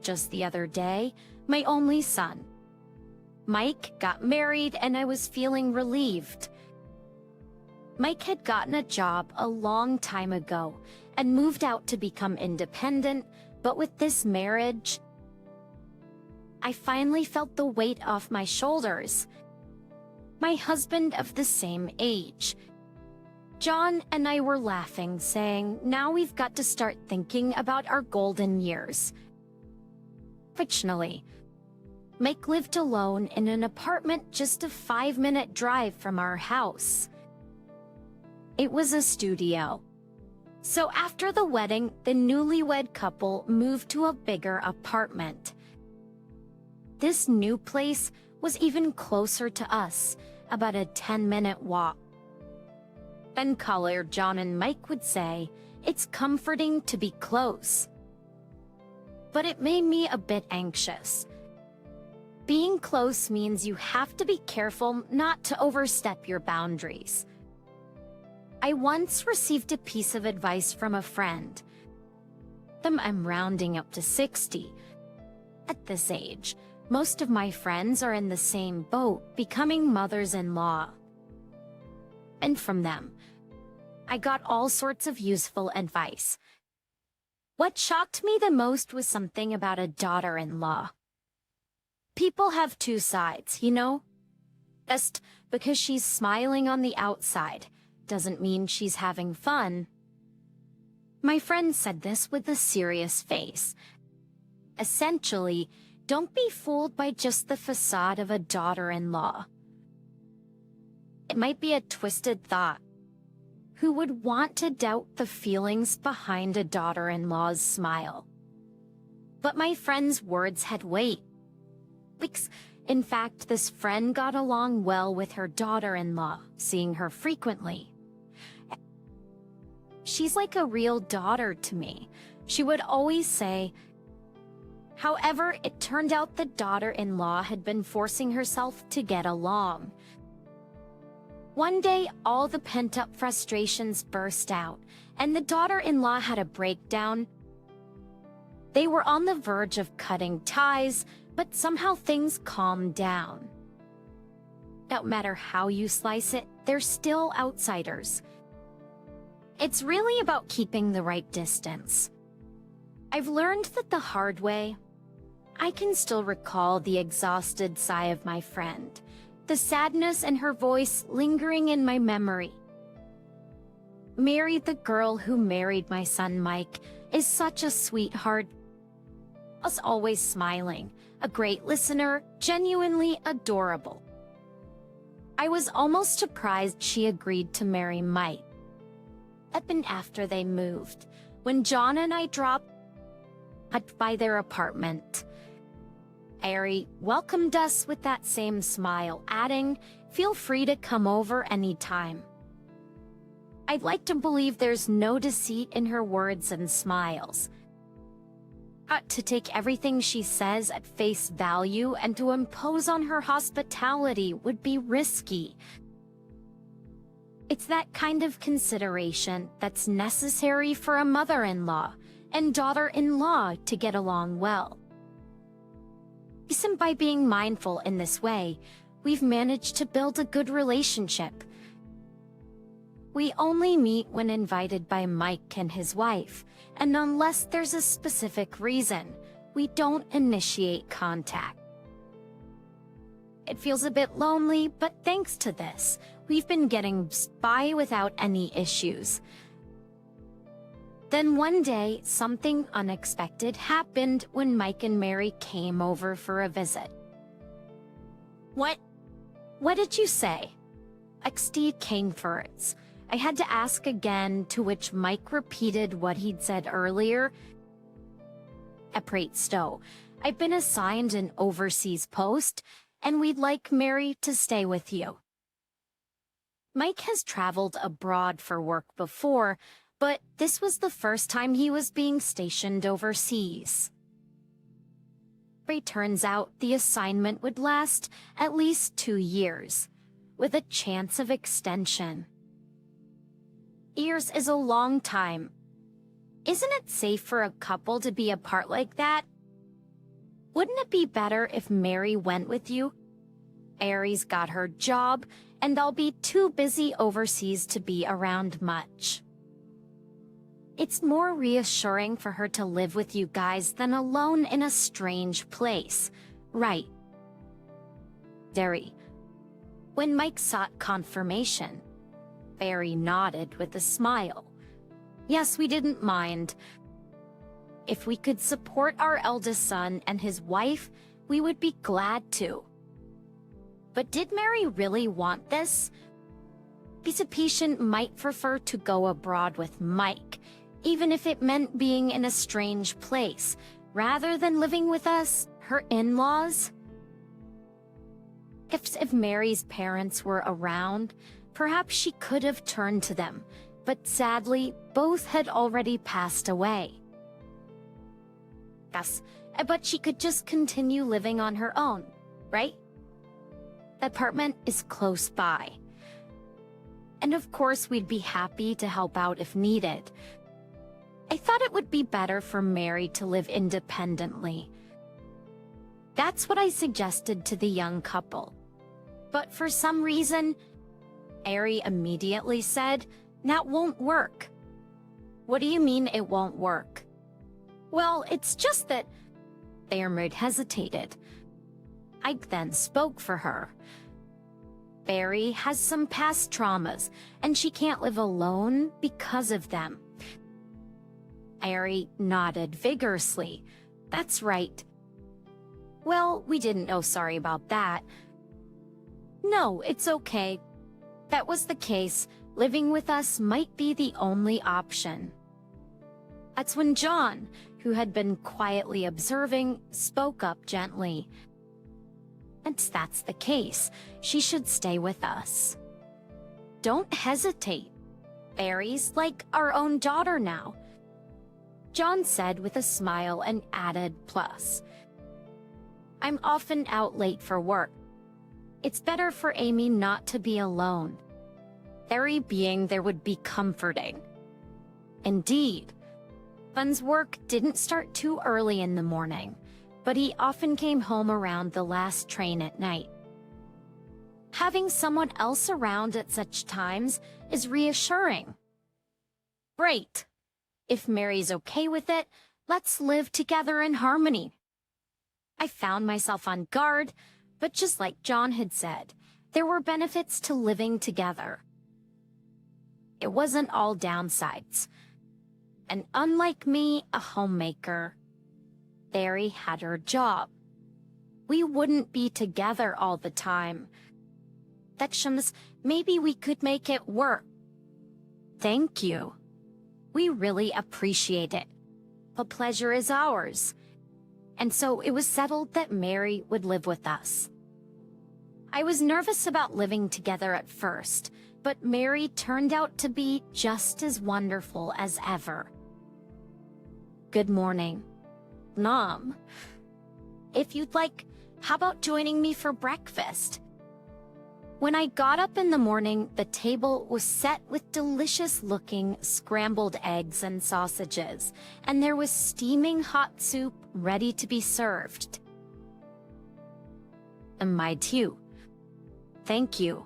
Just the other day, my only son, Mike, got married and I was feeling relieved. Mike had gotten a job a long time ago and moved out to become independent, but with this marriage, I finally felt the weight off my shoulders. My husband of the same age. John and I were laughing, saying, now we've got to start thinking about our golden years. Fictionally, Mike lived alone in an apartment just a 5-minute drive from our house. It was a studio. So after the wedding, the newlywed couple moved to a bigger apartment. This new place was even closer to us, about a 10-minute walk. Then caller John and Mike would say, it's comforting to be close. But it made me a bit anxious. Being close means you have to be careful not to overstep your boundaries. I once received a piece of advice from a friend. I'm rounding up to 60. At this age, most of my friends are in the same boat, becoming mothers-in-law. And from them, I got all sorts of useful advice. What shocked me the most was something about a daughter-in-law. People have two sides, you know? Just because she's smiling on the outside doesn't mean she's having fun. My friend said this with a serious face. Essentially, don't be fooled by just the facade of a daughter-in-law. It might be a twisted thought. Who would want to doubt the feelings behind a daughter-in-law's smile? But my friend's words had weight. In fact, this friend got along well with her daughter-in-law, seeing her frequently. She's like a real daughter to me," she would always say. However, it turned out the daughter-in-law had been forcing herself to get along. One day, all the pent-up frustrations burst out, and the daughter-in-law had a breakdown. They were on the verge of cutting ties, but somehow things calmed down. No matter how you slice it, they're still outsiders. It's really about keeping the right distance. I've learned that the hard way. I can still recall the exhausted sigh of my friend, the sadness in her voice lingering in my memory. Mary, the girl who married my son Mike, is such a sweetheart. Was always smiling, a great listener, genuinely adorable. I was almost surprised she agreed to marry Mike. Even after they moved, when John and I dropped by their apartment, Ari welcomed us with that same smile, adding, "Feel free to come over anytime." I'd like to believe there's no deceit in her words and smiles. To take everything she says at face value and to impose on her hospitality would be risky. It's that kind of consideration that's necessary for a mother-in-law and daughter-in-law to get along well. By being mindful in this way, we've managed to build a good relationship. We only meet when invited by Mike and his wife, and unless there's a specific reason, we don't initiate contact. It feels a bit lonely, but thanks to this, we've been getting by without any issues. Then one day, something unexpected happened when Mike and Mary came over for a visit. What did you say?" XD came first. I had to ask again, to which Mike repeated what he'd said earlier. "Stowe, I've been assigned an overseas post, and we'd like Mary to stay with you." Mike has traveled abroad for work before, but this was the first time he was being stationed overseas. It turns out the assignment would last at least 2 years, with a chance of extension. Years is a long time. Isn't it safe for a couple to be apart like that? Wouldn't it be better if Mary went with you? Aries got her job, and I'll be too busy overseas to be around much. It's more reassuring for her to live with you guys than alone in a strange place, right? Derry. When Mike sought confirmation, Barry nodded with a smile. Yes, we didn't mind. If we could support our eldest son and his wife, we would be glad to. But did Mary really want this? The patient might prefer to go abroad with Mike, even if it meant being in a strange place, rather than living with us, her in-laws. If Mary's parents were around, perhaps she could have turned to them, but sadly, both had already passed away. Yes, but she could just continue living on her own, right? The apartment is close by. And of course, we'd be happy to help out if needed. I thought it would be better for Mary to live independently. That's what I suggested to the young couple. But for some reason, Ari immediately said, "That won't work." "What do you mean it won't work?" "Well, it's just that..." Fairmood hesitated. I then spoke for her. Barry has some past traumas, and she can't live alone because of them. Ari nodded vigorously. "That's right." "Well, we didn't know, sorry about that." "No, it's okay. That was the case. Living with us might be the only option." That's when John, who had been quietly observing, spoke up gently. "And that's the case. She should stay with us." "Don't hesitate. Mary's like our own daughter now, John said with a smile and added, plus, I'm often out late for work. It's better for Amy not to be alone. Mary being there would be comforting. Indeed, Fun's work didn't start too early in the morning, but he often came home around the last train at night. Having someone else around at such times is reassuring. Great. If Mary's okay with it, let's live together in harmony. I found myself on guard, but just like John had said, there were benefits to living together. It wasn't all downsides. And unlike me, a homemaker, Mary had her job. We wouldn't be together all the time. Maybe we could make it work. Thank you. We really appreciate it. The pleasure is ours. And so it was settled that Mary would live with us. I was nervous about living together at first, but Mary turned out to be just as wonderful as ever. Good morning. Mom. If you'd like, how about joining me for breakfast? When I got up in the morning, the table was set with delicious-looking scrambled eggs and sausages, and there was steaming hot soup ready to be served. And my too. Thank you.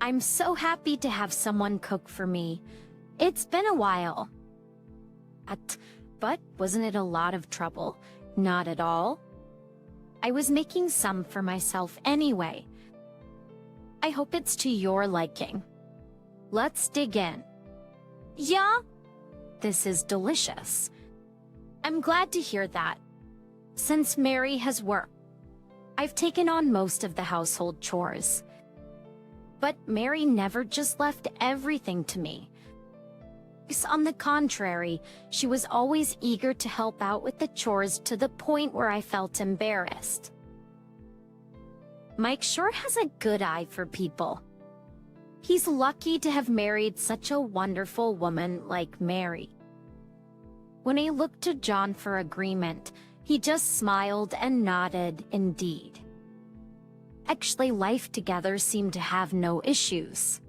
I'm so happy to have someone cook for me. It's been a while. But wasn't it a lot of trouble? Not at all. I was making some for myself anyway. I hope it's to your liking. Let's dig in. Yeah? This is delicious. I'm glad to hear that. Since Mary has worked, I've taken on most of the household chores. But Mary never just left everything to me. On the contrary, she was always eager to help out with the chores to the point where I felt embarrassed. Mike sure has a good eye for people. He's lucky to have married such a wonderful woman like Mary. When I looked to John for agreement, he just smiled and nodded indeed. Actually, life together seemed to have no issues.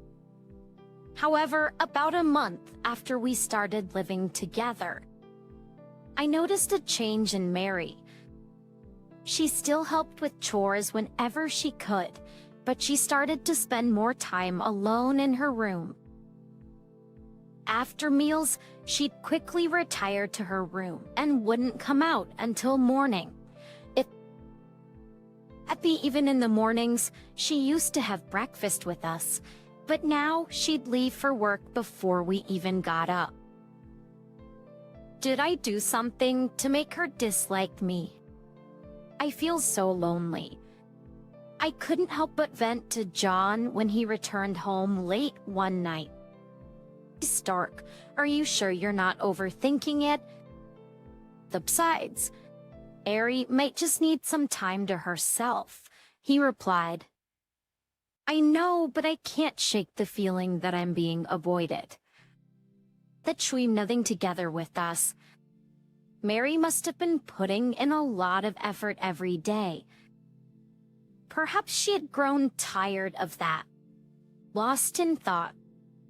However, about a month after we started living together, I noticed a change in Mary. She still helped with chores whenever she could, but she started to spend more time alone in her room. After meals, she'd quickly retire to her room and wouldn't come out until morning. Even in the mornings, she used to have breakfast with us, but now she'd leave for work before we even got up. Did I do something to make her dislike me? I feel so lonely. I couldn't help but vent to John when he returned home late one night. Stark, are you sure you're not overthinking it? Besides, Mary might just need some time to herself, he replied. I know, but I can't shake the feeling that I'm being avoided. That we're nothing together with us. Mary must have been putting in a lot of effort every day. Perhaps she had grown tired of that. Lost in thought,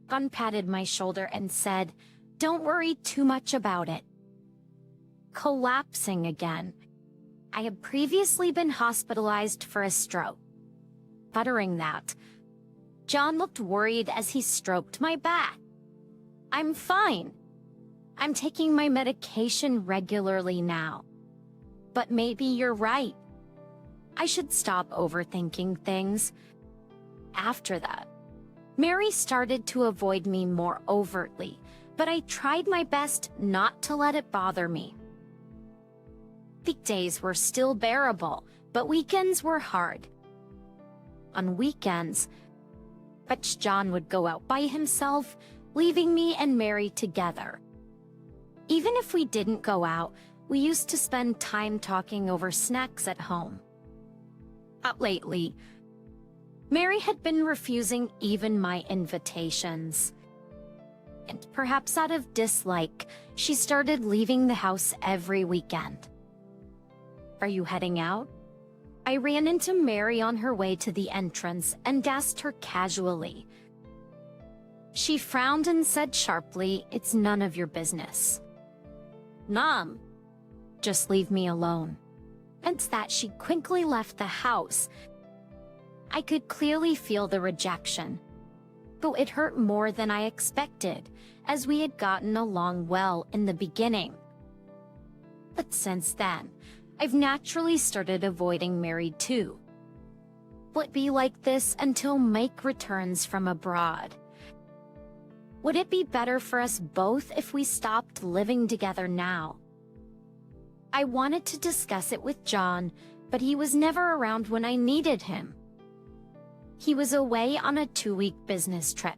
Gun patted my shoulder and said, Don't worry too much about it. Collapsing again. I had previously been hospitalized for a stroke. Uttering that, John looked worried as he stroked my back. I'm fine. I'm taking my medication regularly now. But maybe you're right. I should stop overthinking things. After that, Mary started to avoid me more overtly, but I tried my best not to let it bother me. Weekdays were still bearable, but weekends were hard. On weekends, John would go out by himself, leaving me and Mary together. Even if we didn't go out, we used to spend time talking over snacks at home. Lately, Mary had been refusing even my invitations. and perhaps out of dislike, she started leaving the house every weekend. "Are you heading out?" I ran into Mary on her way to the entrance and asked her casually. She frowned and said sharply, "It's none of your business." "Mom, just leave me alone." And that she quickly left the house. I could clearly feel the rejection, but it hurt more than I expected, as we had gotten along well in the beginning. But since then, I've naturally started avoiding Mary too. Would it be like this until Mike returns from abroad? Would it be better for us both if we stopped living together now? I wanted to discuss it with John, but he was never around when I needed him. He was away on a 2-week business trip.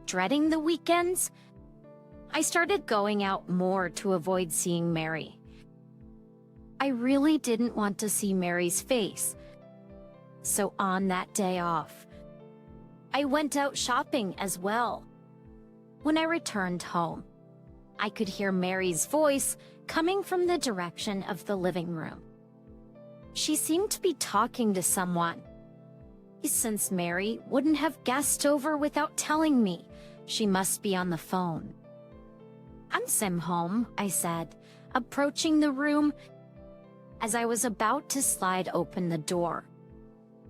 Dreading the weekends, I started going out more to avoid seeing Mary. I really didn't want to see Mary's face. So on that day off, I went out shopping as well. When I returned home, I could hear Mary's voice coming from the direction of the living room. She seemed to be talking to someone. Since Mary wouldn't have guessed over without telling me, she must be on the phone. "I'm home," I said, approaching the room. As I was about to slide open the door,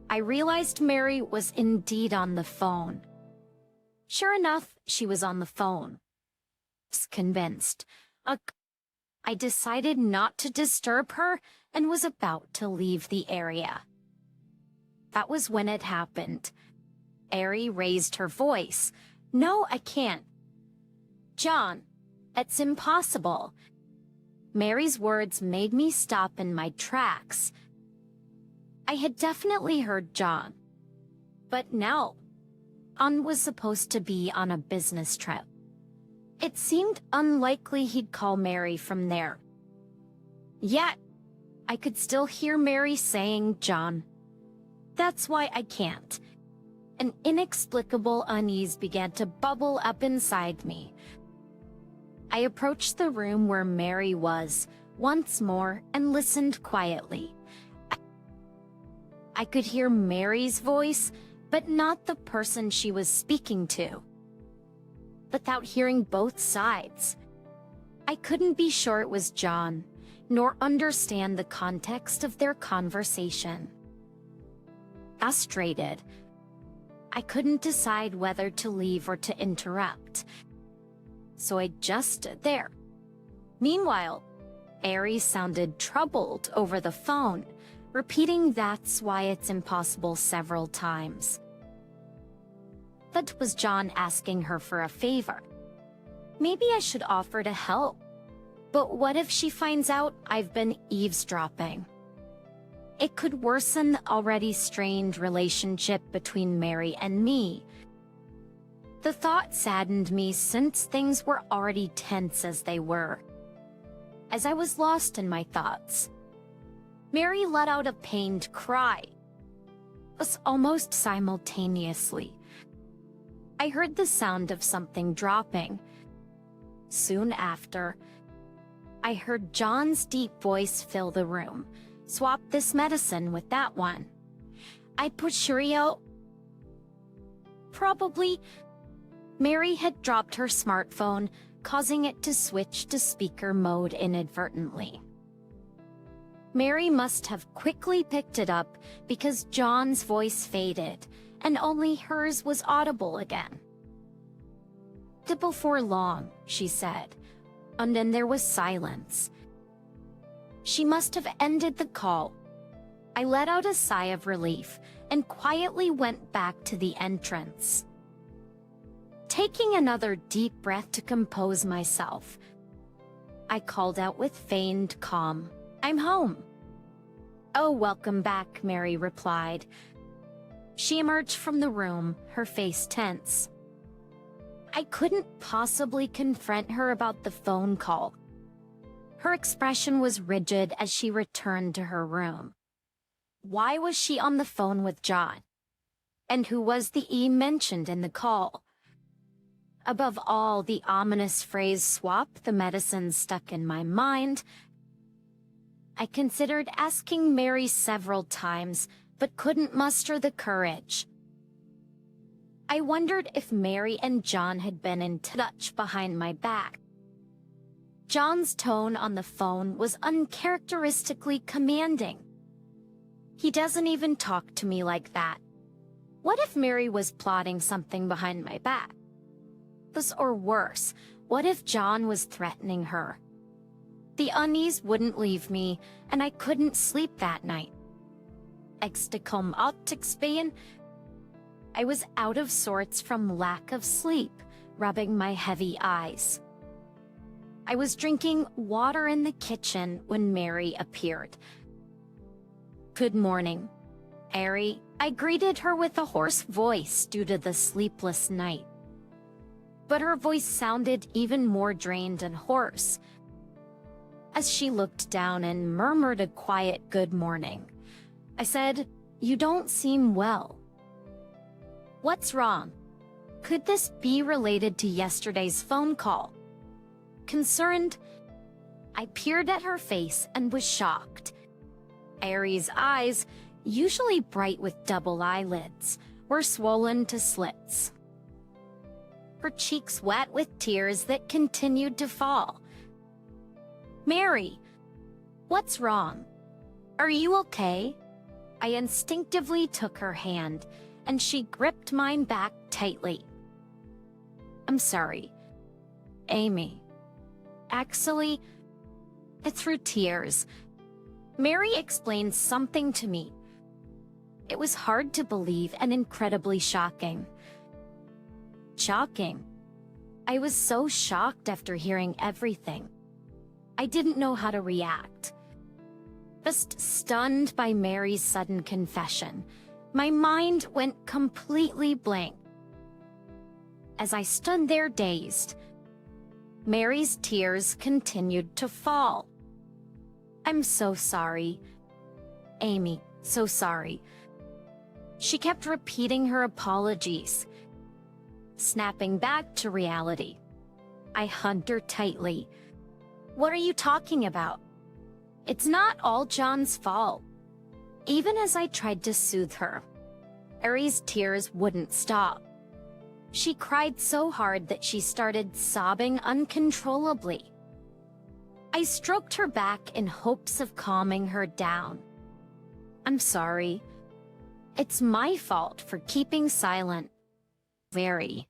I realized Mary was indeed on the phone. Sure enough, she was on the phone. Convinced, I decided not to disturb her and was about to leave the area. That was when it happened. Mary raised her voice. "No, I can't. John, it's impossible." Mary's words made me stop in my tracks. I had definitely heard John, but no. John was supposed to be on a business trip. It seemed unlikely he'd call Mary from there. Yet, I could still hear Mary saying, "John, that's why I can't." An inexplicable unease began to bubble up inside me. I approached the room where Mary was once more and listened quietly. I could hear Mary's voice, but not the person she was speaking to. Without hearing both sides, I couldn't be sure it was John, nor understand the context of their conversation. Frustrated, I couldn't decide whether to leave or to interrupt, so I just stood there. Meanwhile, Mary sounded troubled over the phone, repeating "that's why it's impossible" several times. That was John asking her for a favor. Maybe I should offer to help. But what if she finds out I've been eavesdropping? It could worsen the already strained relationship between Mary and me. The thought saddened me since things were already tense as they were. As I was lost in my thoughts, Mary let out a pained cry. Almost simultaneously, I heard the sound of something dropping. Soon after, I heard John's deep voice fill the room. "Swap this medicine with that one." I put Cheerio. Probably, Mary had dropped her smartphone, causing it to switch to speaker mode inadvertently. Mary must have quickly picked it up because John's voice faded, and only hers was audible again. "Before long," she said, and then there was silence. She must have ended the call. I let out a sigh of relief and quietly went back to the entrance. Taking another deep breath to compose myself, I called out with feigned calm, "I'm home." "Oh, welcome back," Mary replied. She emerged from the room, her face tense. I couldn't possibly confront her about the phone call. Her expression was rigid as she returned to her room. Why was she on the phone with John? And who was the E mentioned in the call? Above all, the ominous phrase "swap the medicine" stuck in my mind. I considered asking Mary several times, but couldn't muster the courage. I wondered if Mary and John had been in touch behind my back. John's tone on the phone was uncharacteristically commanding. He doesn't even talk to me like that. What if Mary was plotting something behind my back? This, or worse, what if John was threatening her? The unease wouldn't leave me, and I couldn't sleep that night. Extacom opticspan. I was out of sorts from lack of sleep, rubbing my heavy eyes. I was drinking water in the kitchen when Mary appeared. "Good morning, Mary," I greeted her with a hoarse voice due to the sleepless night. But her voice sounded even more drained and hoarse. As she looked down and murmured a quiet "good morning," I said, "You don't seem well. What's wrong? Could this be related to yesterday's phone call?" Concerned, I peered at her face and was shocked. Mary's eyes, usually bright with double eyelids, were swollen to slits. Her cheeks wet with tears that continued to fall. "Mary, what's wrong? Are you okay?" I instinctively took her hand, and she gripped mine back tightly. "I'm sorry, Amy. Actually," through tears, Mary explained something to me. It was hard to believe and incredibly shocking. Shocking. I was so shocked after hearing everything. I didn't know how to react. Just stunned by Mary's sudden confession, my mind went completely blank. As I stood there dazed, Mary's tears continued to fall. "I'm so sorry, Amy, so sorry." She kept repeating her apologies. Snapping back to reality, I hugged her tightly. "What are you talking about? It's not all John's fault." Even as I tried to soothe her, Mary's tears wouldn't stop. She cried so hard that she started sobbing uncontrollably. I stroked her back in hopes of calming her down. "I'm sorry. It's my fault for keeping silent. Very.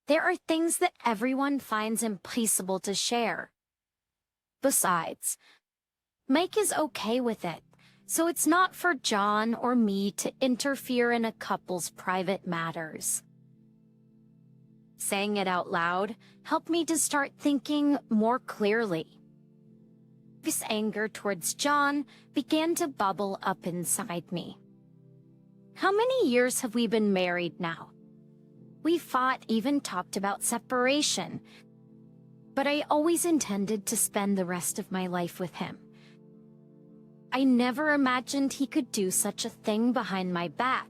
There are things that everyone finds impossible to share. Besides, Mike is okay with it, so it's not for John or me to interfere in a couple's private matters." Saying it out loud helped me to start thinking more clearly. This anger towards John began to bubble up inside me. How many years have we been married now? We fought, even talked about separation. But I always intended to spend the rest of my life with him. I never imagined he could do such a thing behind my back.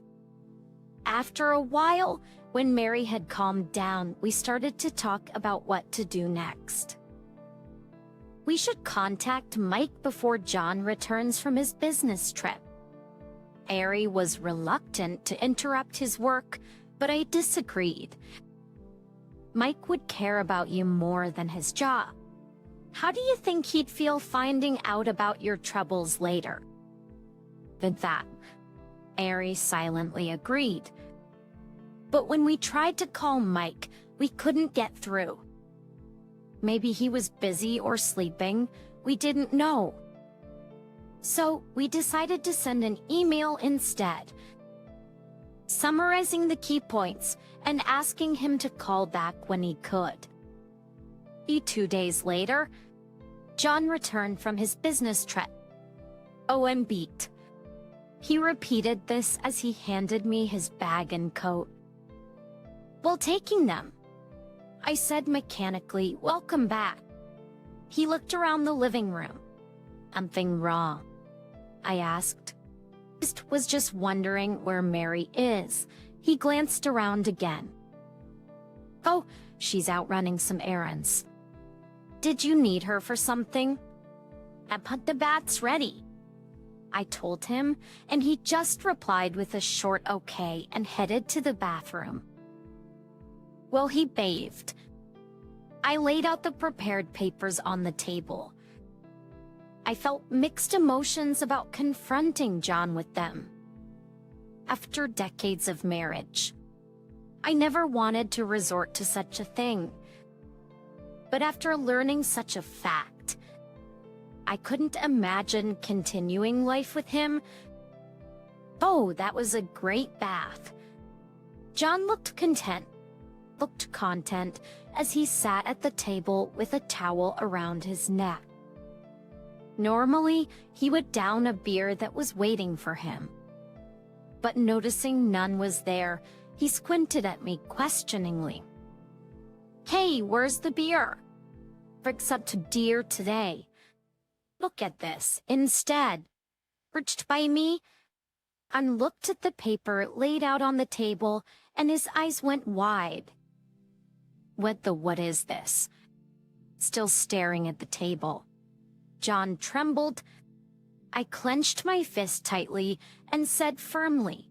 After a while, when Mary had calmed down, we started to talk about what to do next. We should contact Mike before John returns from his business trip. Mary was reluctant to interrupt his work, but I disagreed. Mike would care about you more than his job. How do you think he'd feel finding out about your troubles later? With that, Mary silently agreed. But when we tried to call Mike, we couldn't get through. Maybe he was busy or sleeping, we didn't know. So we decided to send an email instead, summarizing the key points and asking him to call back when he could. 2 days later, John returned from his business trip. I'm beat. He repeated this as he handed me his bag and coat. While taking them, I said mechanically, "Welcome back." He looked around the living room. "Something wrong?" I asked. Was just wondering where Mary is. He glanced around again. "Oh, She's out running some errands. Did you need her for something? I put the bats ready, I told him, and he just replied with a short okay and headed to the bathroom. Well, he bathed. I laid out the prepared papers on the table. I felt mixed emotions about confronting John with them. After decades of marriage, I never wanted to resort to such a thing. But after learning such a fact, I couldn't imagine continuing life with him. Oh, that was a great bath. John looked content, as he sat at the table with a towel around his neck. Normally, he would down a beer that was waiting for him. But noticing none was there, he squinted at me questioningly. Hey, where's the beer? Except dear today. Look at this, instead. Reached by me, and looked at the paper laid out on the table, and his eyes went wide. What is this? Still staring at the table. John trembled. I clenched my fist tightly and said firmly,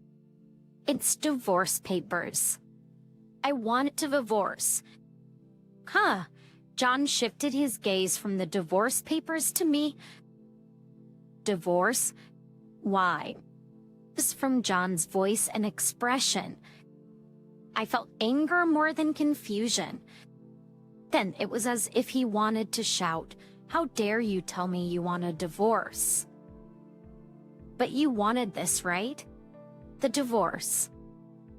It's divorce papers. I want to divorce. Huh. John shifted his gaze from the divorce papers to me. Divorce? Why? This from John's voice and expression. I felt anger more than confusion. Then it was as if he wanted to shout, How dare you tell me you want a divorce? But you wanted this, right? The divorce.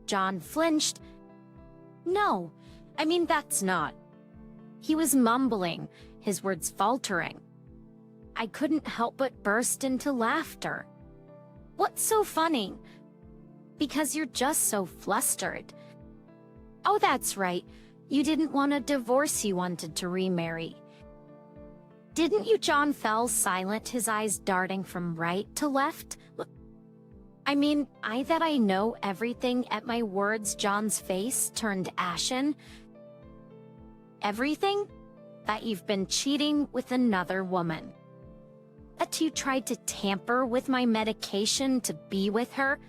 John flinched. No, I mean that's not. He was mumbling, his words faltering. I couldn't help but burst into laughter. What's so funny? Because you're just so flustered. Oh, that's right. You didn't want a divorce, you wanted to remarry. Didn't you? John fell silent, his eyes darting from right to left. I mean, I know everything. At my words, John's face turned ashen. Everything? That you've been cheating with another woman. That you tried to tamper with my medication to be with her.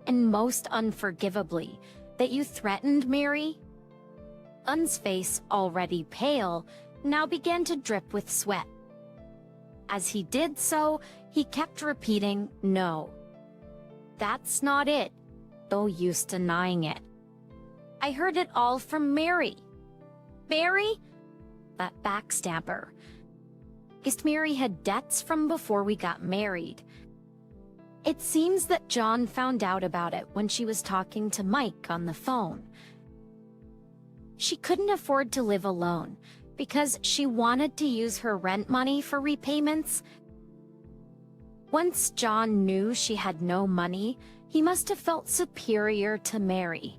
And most unforgivably, that you threatened Mary. Un's face, already pale, now began to drip with sweat. As he did so, he kept repeating, No. That's not it, though used denying it. I heard it all from Mary. Mary? That backstabber. Guessed Mary had debts from before we got married. It seems that John found out about it when she was talking to Mike on the phone. She couldn't afford to live alone because she wanted to use her rent money for repayments. Once John knew she had no money, he must have felt superior to Mary.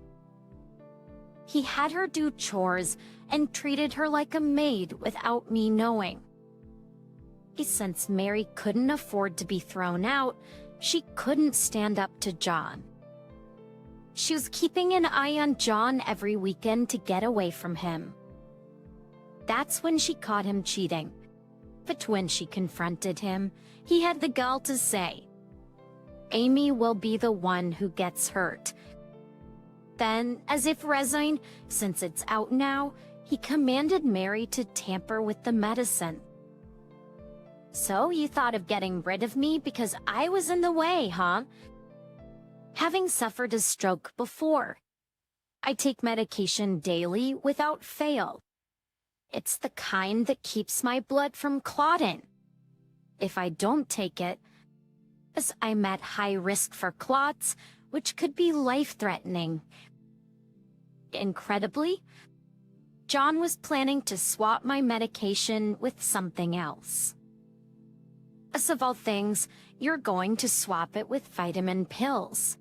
He had her do chores and treated her like a maid without me knowing. Since Mary couldn't afford to be thrown out, she couldn't stand up to John. She was keeping an eye on John every weekend to get away from him. That's when she caught him cheating. But when she confronted him, he had the gall to say, Amy will be the one who gets hurt. Then, as if Resign, since it's out now, he commanded Mary to tamper with the medicine. So you thought of getting rid of me because I was in the way, huh? Having suffered a stroke before, I take medication daily without fail. It's the kind that keeps my blood from clotting. If I don't take it, as I'm at high risk for clots, which could be life-threatening. Incredibly, John was planning to swap my medication with something else. As of all things, you're going to swap it with vitamin pills.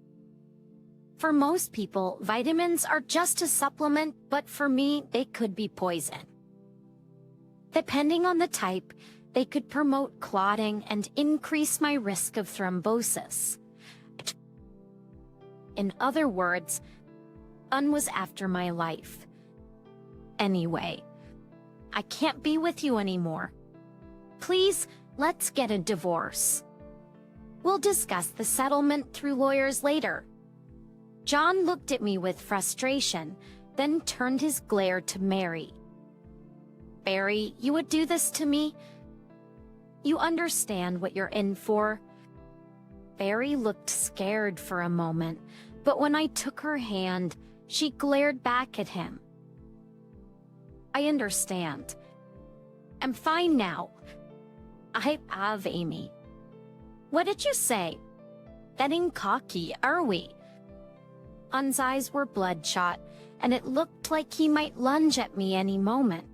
For most people, vitamins are just a supplement, but for me, they could be poison. Depending on the type, they could promote clotting and increase my risk of thrombosis. In other words, Un was after my life. anyway. I can't be with you anymore. Please, let's get a divorce. We'll discuss the settlement through lawyers later." John looked at me with frustration, then turned his glare to Mary. "Barry, you would do this to me? You understand what you're in for?" Barry looked scared for a moment, but when I took her hand, she glared back at him. "I understand. I'm fine now. I have Amy." "What did you say? Getting cocky, are we?" John's eyes were bloodshot, and it looked like he might lunge at me any moment.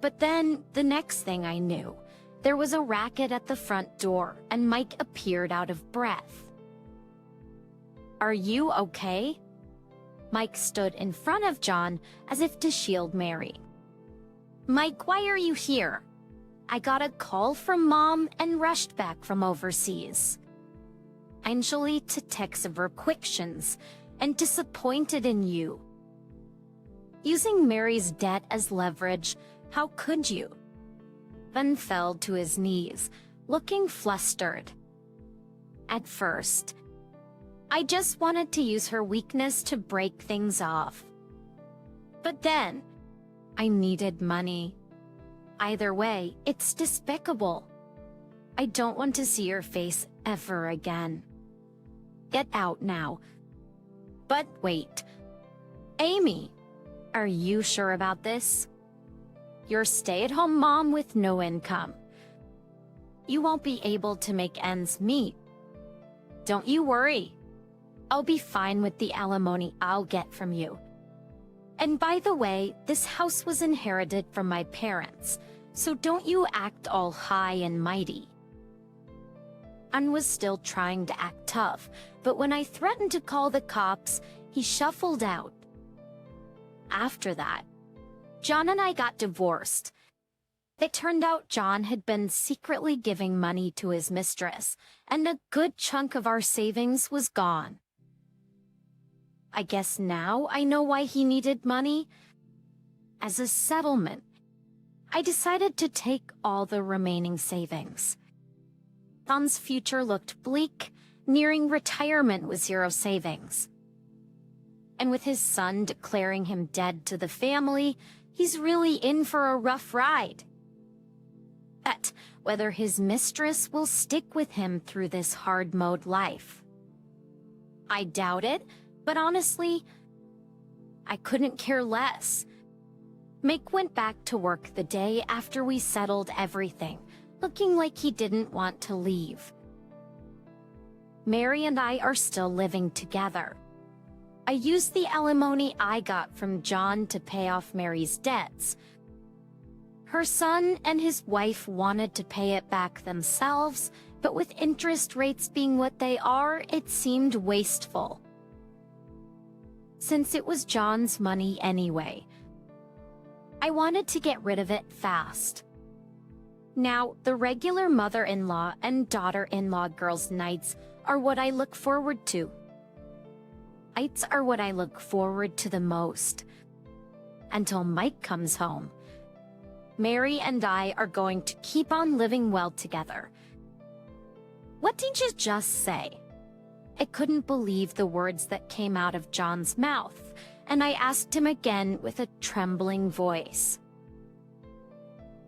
But then, the next thing I knew, there was a racket at the front door, and Mike appeared out of breath. "Are you okay?" Mike stood in front of John as if to shield Mary. "Mike, why are you here? I got a call from Mom and rushed back from overseas. Anjali to text of her questions and disappointed in you. Using Mary's debt as leverage, how could you?" Ben fell to his knees, looking flustered. "At first, I just wanted to use her weakness to break things off. But then, I needed money. Either way, it's despicable. I don't want to see your face ever again. Get out now." "But wait. Amy, are you sure about this? You're a stay-at-home mom with no income. You won't be able to make ends meet. Don't you worry. I'll be fine with the alimony I'll get from you. And by the way, this house was inherited from my parents, so don't you act all high and mighty." Ann was still trying to act tough, but when I threatened to call the cops, he shuffled out. After that, John and I got divorced. It turned out John had been secretly giving money to his mistress, and a good chunk of our savings was gone. I guess now I know why he needed money. As a settlement, I decided to take all the remaining savings. John's future looked bleak, nearing retirement with zero savings. And with his son declaring him dead to the family, he's really in for a rough ride. But whether his mistress will stick with him through this hard-mode life, I doubt it, but honestly, I couldn't care less. Mick went back to work the day after we settled everything, looking like he didn't want to leave. Mary and I are still living together. I used the alimony I got from John to pay off Mary's debts. Her son and his wife wanted to pay it back themselves, but with interest rates being what they are, it seemed wasteful. Since it was John's money anyway, I wanted to get rid of it fast. Now, the regular mother-in-law and daughter-in-law girls' nights are what I look forward to. Nights are what I look forward to the most. Until Mike comes home. Mary and I are going to keep on living well together. What did you just say? I couldn't believe the words that came out of John's mouth, and I asked him again with a trembling voice.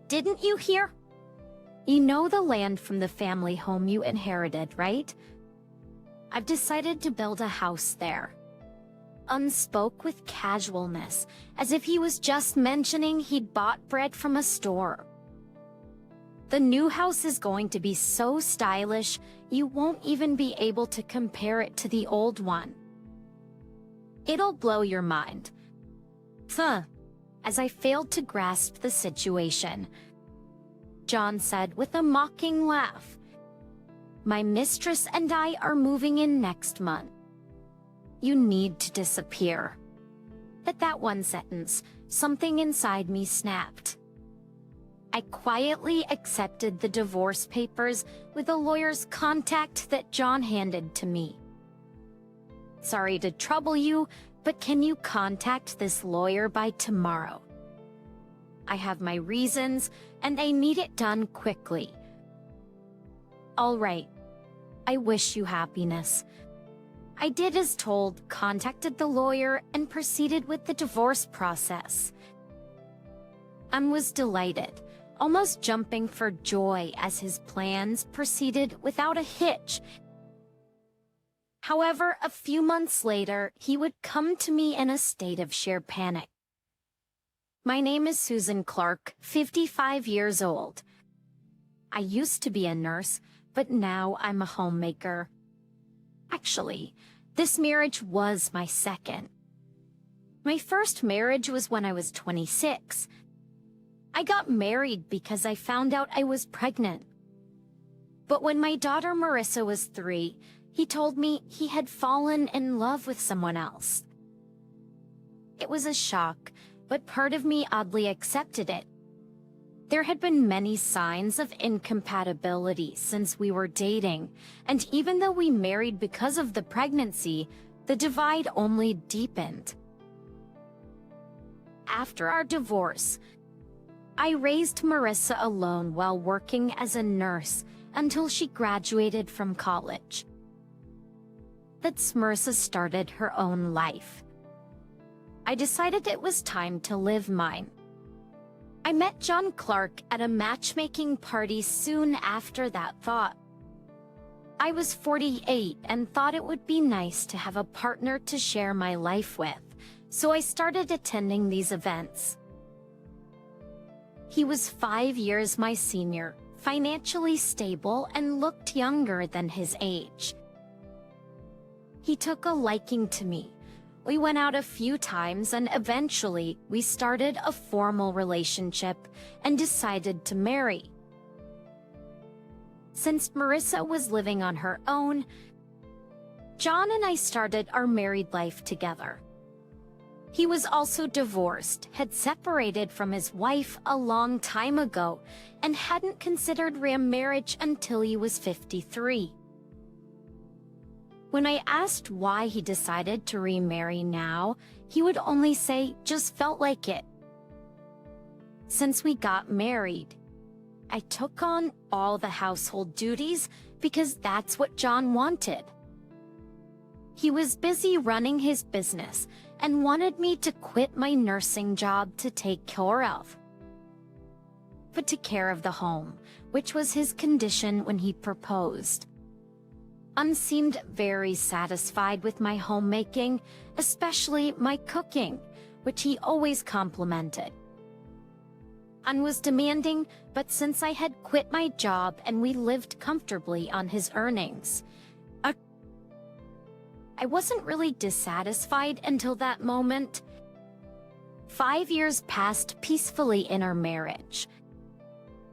Didn't you hear? You know the land from the family home you inherited, right? I've decided to build a house there. Spoke with casualness, as if he was just mentioning he'd bought bread from a store. The new house is going to be so stylish, you won't even be able to compare it to the old one. It'll blow your mind. As I failed to grasp the situation, John said with a mocking laugh, My mistress and I are moving in next month. You need to disappear. At that one sentence, something inside me snapped. I quietly accepted the divorce papers with a lawyer's contact that John handed to me. Sorry to trouble you, but can you contact this lawyer by tomorrow? I have my reasons, and I need it done quickly. All right. I wish you happiness. I did as told, contacted the lawyer, and proceeded with the divorce process. I was delighted, almost jumping for joy as his plans proceeded without a hitch. However, a few months later, he would come to me in a state of sheer panic. My name is Susan Clark, 55 years old. I used to be a nurse, but now I'm a homemaker. Actually, this marriage was my second. My first marriage was when I was 26. I got married because I found out I was pregnant. But when my daughter Marissa was 3, he told me he had fallen in love with someone else. It was a shock, but part of me oddly accepted it. There had been many signs of incompatibility since we were dating, and even though we married because of the pregnancy, the divide only deepened. After our divorce, I raised Marissa alone while working as a nurse until she graduated from college. That's Marissa started her own life. I decided it was time to live mine. I met John Clark at a matchmaking party soon after that thought. I was 48 and thought it would be nice to have a partner to share my life with, so I started attending these events. He was 5 years my senior, financially stable, and looked younger than his age. He took a liking to me. We went out a few times and eventually we started a formal relationship and decided to marry. Since Marissa was living on her own, John and I started our married life together. He was also divorced, had separated from his wife a long time ago, and hadn't considered remarriage until he was 53. When I asked why he decided to remarry now, he would only say, "Just felt like it." Since we got married, I took on all the household duties because that's what John wanted. He was busy running his business and wanted me to quit my nursing job to take care of the home, which was his condition when he proposed. Seemed very satisfied with my homemaking, especially my cooking, which he always complimented. Was demanding, but since I had quit my job and we lived comfortably on his earnings, I wasn't really dissatisfied until that moment. 5 years passed peacefully in our marriage.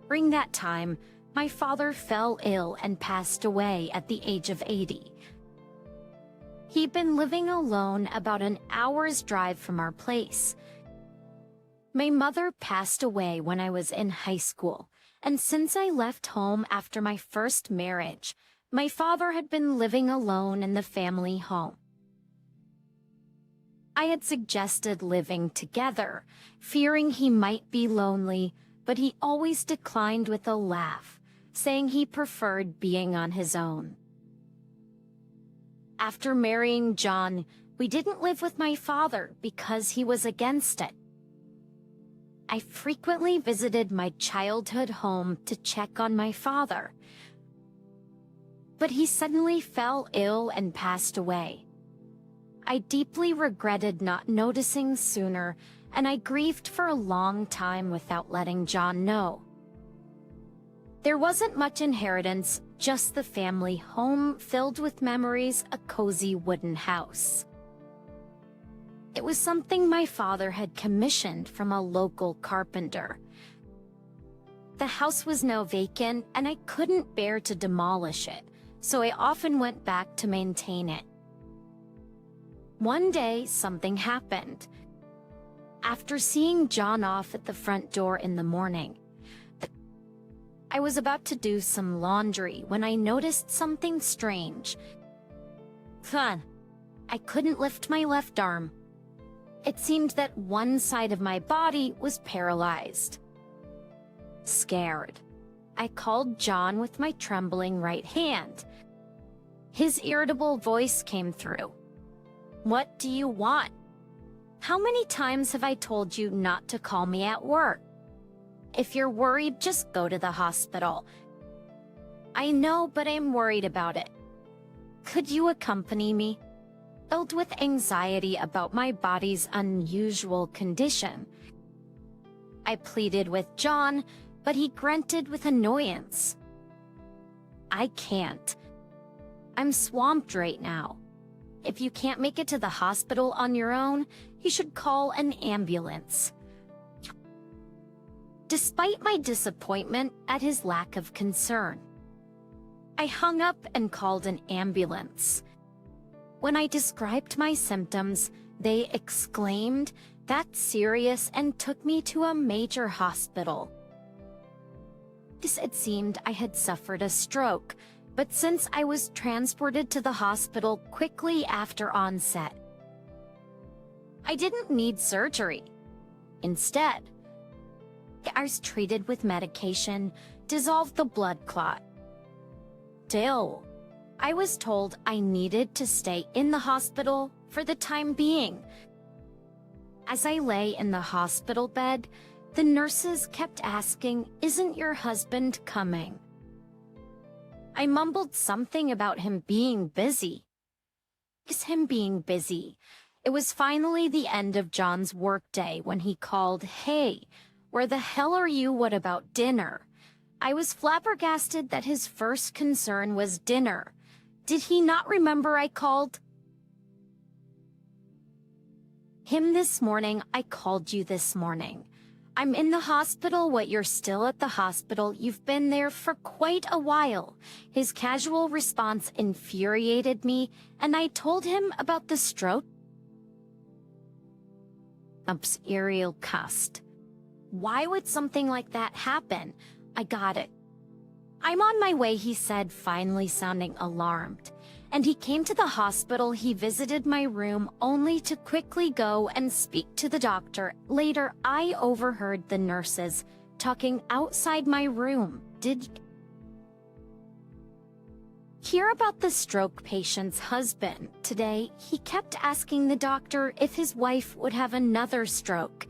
During that time, my father fell ill and passed away at the age of 80. He'd been living alone about an hour's drive from our place. My mother passed away when I was in high school, and since I left home after my first marriage, my father had been living alone in the family home. I had suggested living together, fearing he might be lonely, but he always declined with a laugh, saying he preferred being on his own. After marrying John, we didn't live with my father because he was against it. I frequently visited my childhood home to check on my father, but he suddenly fell ill and passed away. I deeply regretted not noticing sooner, and I grieved for a long time without letting John know. There wasn't much inheritance, just the family home filled with memories, a cozy wooden house. It was something my father had commissioned from a local carpenter. The house was now vacant, and I couldn't bear to demolish it, so I often went back to maintain it. One day, something happened. After seeing John off at the front door in the morning, I was about to do some laundry when I noticed something strange. I couldn't lift my left arm. It seemed that one side of my body was paralyzed. Scared, I called John with my trembling right hand. His irritable voice came through. "What do you want? How many times have I told you not to call me at work? If you're worried, just go to the hospital." "I know, but I'm worried about it. Could you accompany me?" Filled with anxiety about my body's unusual condition, I pleaded with John, but he grunted with annoyance. "I can't. I'm swamped right now. If you can't make it to the hospital on your own, you should call an ambulance." Despite my disappointment at his lack of concern, I hung up and called an ambulance. When I described my symptoms, they exclaimed, "That's serious," and took me to a major hospital. It seemed I had suffered a stroke, but since I was transported to the hospital quickly after onset, I didn't need surgery. Instead, I was treated with medication, dissolved the blood clot. Still, I was told I needed to stay in the hospital for the time being. As I lay in the hospital bed, the nurses kept asking, "Isn't your husband coming?" I mumbled something about him being busy. Is him being busy? It was finally the end of John's workday when he called, "Hey, where the hell are you? What about dinner?" I was flabbergasted that his first concern was dinner. Did he not remember I called him this morning? "I called you this morning. I'm in the hospital." "What, you're still at the hospital? You've been there for quite a while." His casual response infuriated me, and I told him about the stroke. Ariel cussed. Why would something like that happen? "I got it. I'm on my way," he said, finally sounding alarmed. And he came to the hospital. He visited my room only to quickly go and speak to the doctor. Later, I overheard the nurses talking outside my room. "Did you hear about the stroke patient's husband today? He kept asking the doctor if his wife would have another stroke.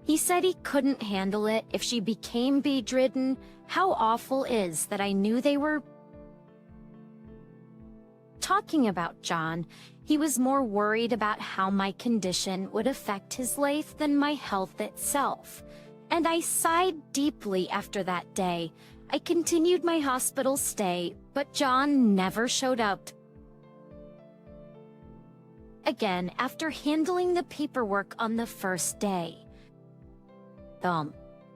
He said he couldn't handle it if she became bedridden." How awful is that I knew they were talking about John. He was more worried about how my condition would affect his life than my health itself. And I sighed deeply after that day. I continued my hospital stay, but John never showed up again after handling the paperwork on the first day.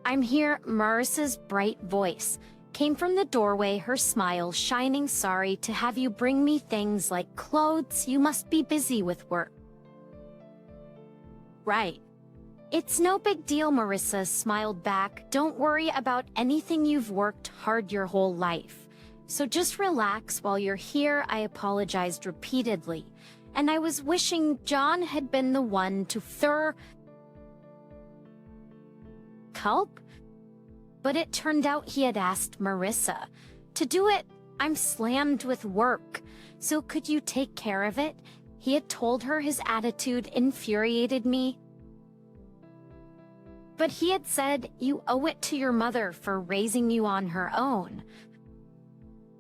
"I'm here." Marissa's bright voice came from the doorway, her smile shining. "Sorry to have you bring me things like clothes. You must be busy with work." "Right. It's no big deal," Marissa smiled back. "Don't worry about anything. You've worked hard your whole life. So just relax while you're here." I apologized repeatedly, and I was wishing John had been the one to help, but it turned out he had asked Marissa to do it. "I'm slammed with work, so could you take care of it?" He had told her. His attitude infuriated me. But he had said, "You owe it to your mother for raising you on her own.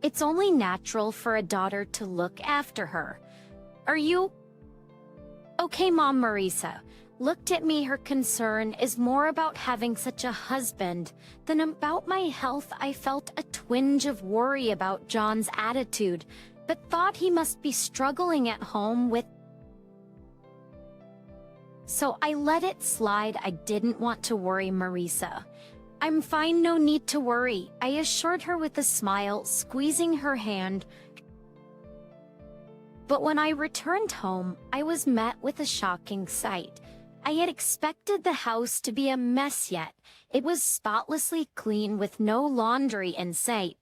It's only natural for a daughter to look after her. Are you okay, Mom?" Marissa looked at me. Her concern is more about having such a husband than about my health. I felt a twinge of worry about John's attitude, but thought he must be struggling at home with. So I let it slide. I didn't want to worry Marissa. "I'm fine, no need to worry," I assured her with a smile, squeezing her hand. But when I returned home, I was met with a shocking sight. I had expected the house to be a mess, yet it was spotlessly clean with no laundry in sight.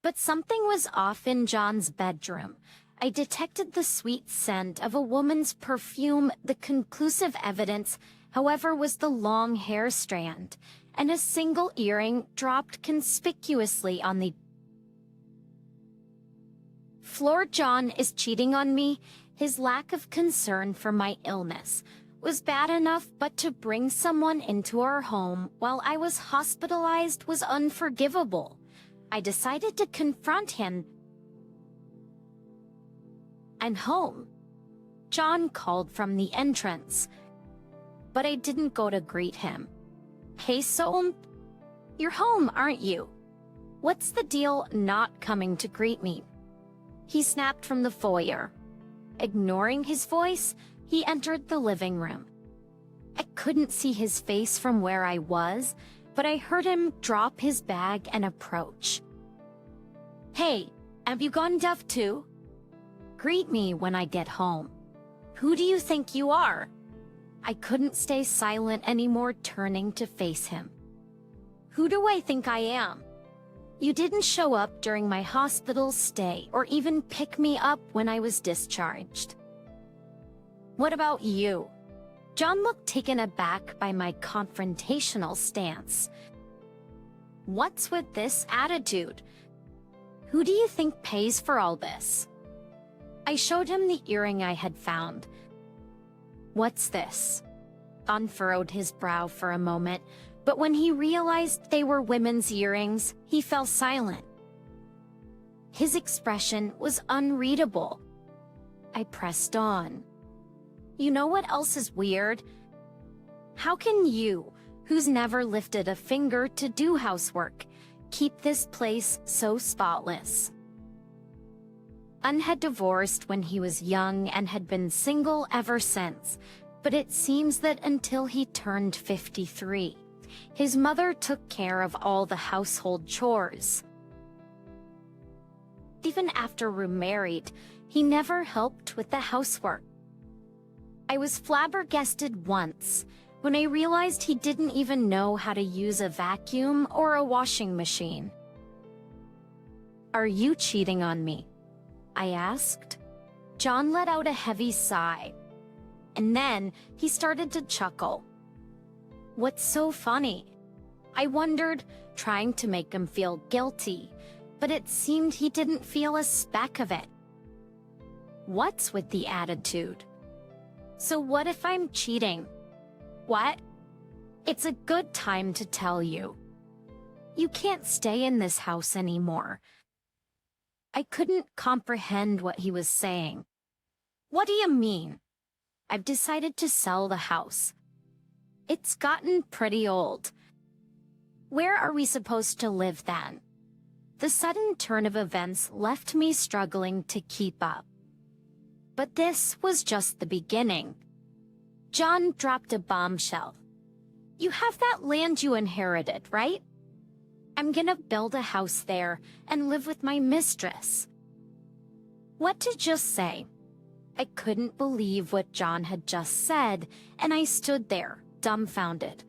But something was off in John's bedroom. I detected the sweet scent of a woman's perfume. The conclusive evidence, however, was the long hair strand, and a single earring dropped conspicuously on the floor. John is cheating on me. His lack of concern for my illness was bad enough, but to bring someone into our home while I was hospitalized was unforgivable. I decided to confront him. And home. John called from the entrance, but I didn't go to greet him. Hey, so, you're home, aren't you? What's the deal not coming to greet me? He snapped from the foyer. Ignoring his voice, he entered the living room. I couldn't see his face from where I was, but I heard him drop his bag and approach. Hey, have you gone deaf too? Greet me when I get home. Who do you think you are? I couldn't stay silent anymore, turning to face him. Who do I think I am? You didn't show up during my hospital stay or even pick me up when I was discharged. What about you? John looked taken aback by my confrontational stance. What's with this attitude? Who do you think pays for all this? I showed him the earring I had found. What's this? John furrowed his brow for a moment, but when he realized they were women's earrings, he fell silent. His expression was unreadable. I pressed on. You know what else is weird? How can you, who's never lifted a finger to do housework, keep this place so spotless? John had divorced when he was young and had been single ever since, but it seems that until he turned 53, his mother took care of all the household chores. Even after remarried, he never helped with the housework. I was flabbergasted once when I realized he didn't even know how to use a vacuum or a washing machine. Are you cheating on me? I asked. John let out a heavy sigh, and then he started to chuckle. What's so funny? I wondered, trying to make him feel guilty, but it seemed he didn't feel a speck of it. What's with the attitude? So what if I'm cheating? What? It's a good time to tell you. You can't stay in this house anymore. I couldn't comprehend what he was saying. What do you mean? I've decided to sell the house. It's gotten pretty old. Where are we supposed to live then? The sudden turn of events left me struggling to keep up. But this was just the beginning. John dropped a bombshell. You have that land you inherited, right? I'm gonna build a house there and live with my mistress. What did you say? I couldn't believe what John had just said, and I stood there, dumbfounded,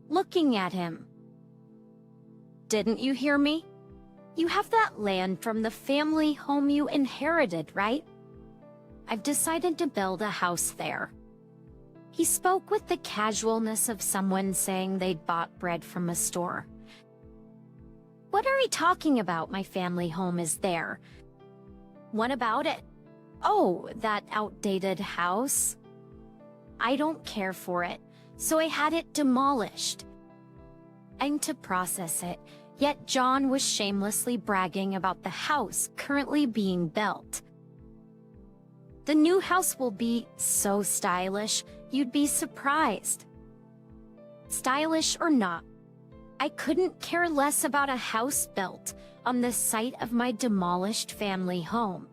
looking at him. Didn't you hear me? You have that land from the family home you inherited, right? I've decided to build a house there. He spoke with the casualness of someone saying they'd bought bread from a store. What are we talking about? My family home is there. What about it? Oh, that outdated house? I don't care for it, so I had it demolished. And to process it, yet John was shamelessly bragging about the house currently being built. The new house will be so stylish, you'd be surprised. Stylish or not, I couldn't care less about a house built on the site of my demolished family home.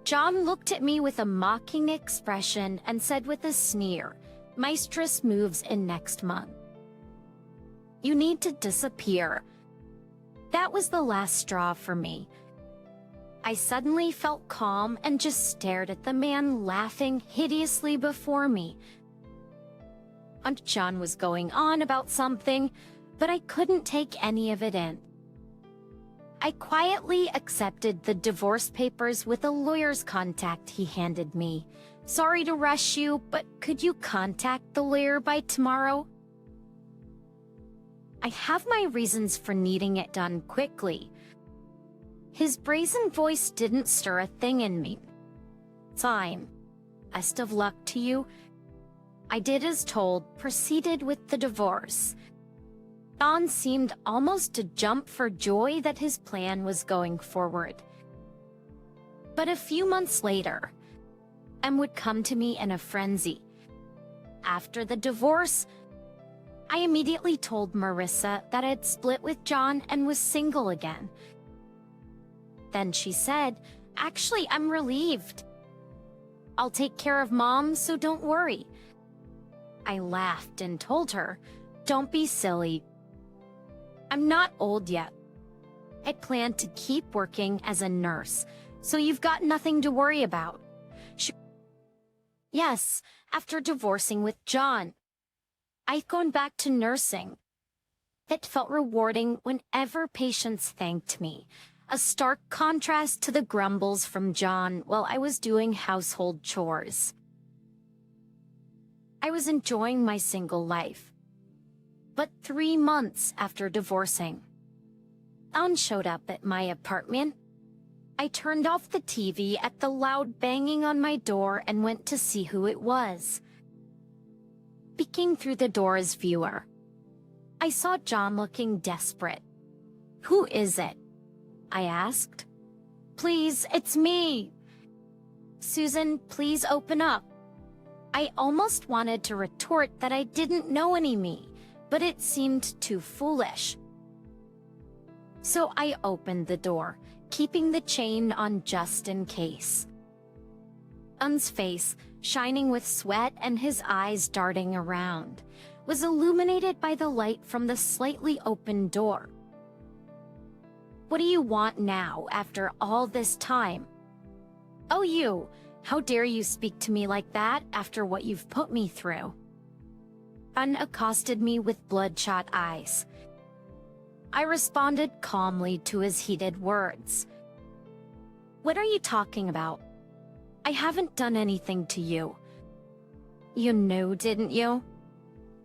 John looked at me with a mocking expression and said with a sneer, "Mistress moves in next month. You need to disappear." That was the last straw for me. I suddenly felt calm and just stared at the man laughing hideously before me. Aunt John was going on about something, but I couldn't take any of it in. I quietly accepted the divorce papers with a lawyer's contact he handed me. Sorry to rush you, but could you contact the lawyer by tomorrow? I have my reasons for needing it done quickly. His brazen voice didn't stir a thing in me. Fine. Best of luck to you. I did as told, proceeded with the divorce. John seemed almost to jump for joy that his plan was going forward. But a few months later, Em would come to me in a frenzy. After the divorce, I immediately told Marissa that I'd split with John and was single again. Then she said, "Actually, I'm relieved. I'll take care of Mom, so don't worry." I laughed and told her, "Don't be silly. I'm not old yet. I plan to keep working as a nurse, so you've got nothing to worry about." Yes, after divorcing with John, I'd gone back to nursing. It felt rewarding whenever patients thanked me, a stark contrast to the grumbles from John while I was doing household chores. I was enjoying my single life. But 3 months after divorcing, John showed up at my apartment. I turned off the TV at the loud banging on my door and went to see who it was. Peeking through the door as viewer, I saw John looking desperate. "Who is it?" I asked. "Please, it's me." "Susan, please open up." I almost wanted to retort that I didn't know any me, but it seemed too foolish. So I opened the door, keeping the chain on just in case. John's face, shining with sweat and his eyes darting around, was illuminated by the light from the slightly open door. "What do you want now, after all this time?" "Oh, you! How dare you speak to me like that after what you've put me through?" John accosted me with bloodshot eyes. I responded calmly to his heated words. "What are you talking about? I haven't done anything to you. You knew, didn't you,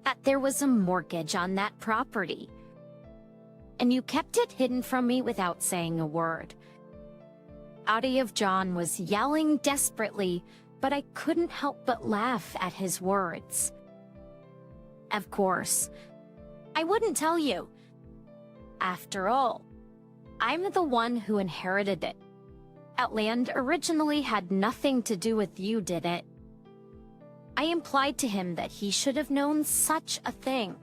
that there was a mortgage on that property? And you kept it hidden from me without saying a word." Body of John was yelling desperately, but I couldn't help but laugh at his words. "Of course, I wouldn't tell you. After all, I'm the one who inherited it. That land originally had nothing to do with you, did it?" I implied to him that he should have known such a thing.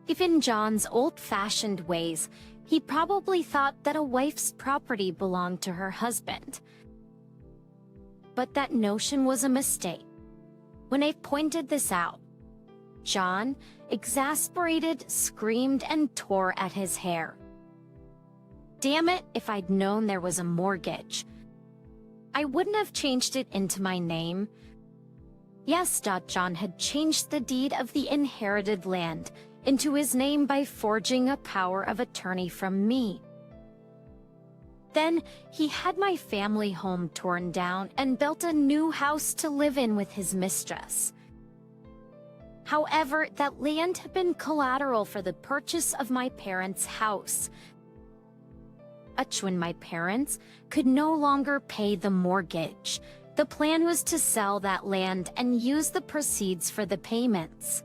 Given John's old-fashioned ways, he probably thought that a wife's property belonged to her husband. But that notion was a mistake. When I pointed this out, John, exasperated, screamed and tore at his hair. Damn it, if I'd known there was a mortgage, I wouldn't have changed it into my name. Yes, John had changed the deed of the inherited land into his name by forging a power of attorney from me. Then he had my family home torn down and built a new house to live in with his mistress. However, that land had been collateral for the purchase of my parents' house. When my parents could no longer pay the mortgage, the plan was to sell that land and use the proceeds for the payments.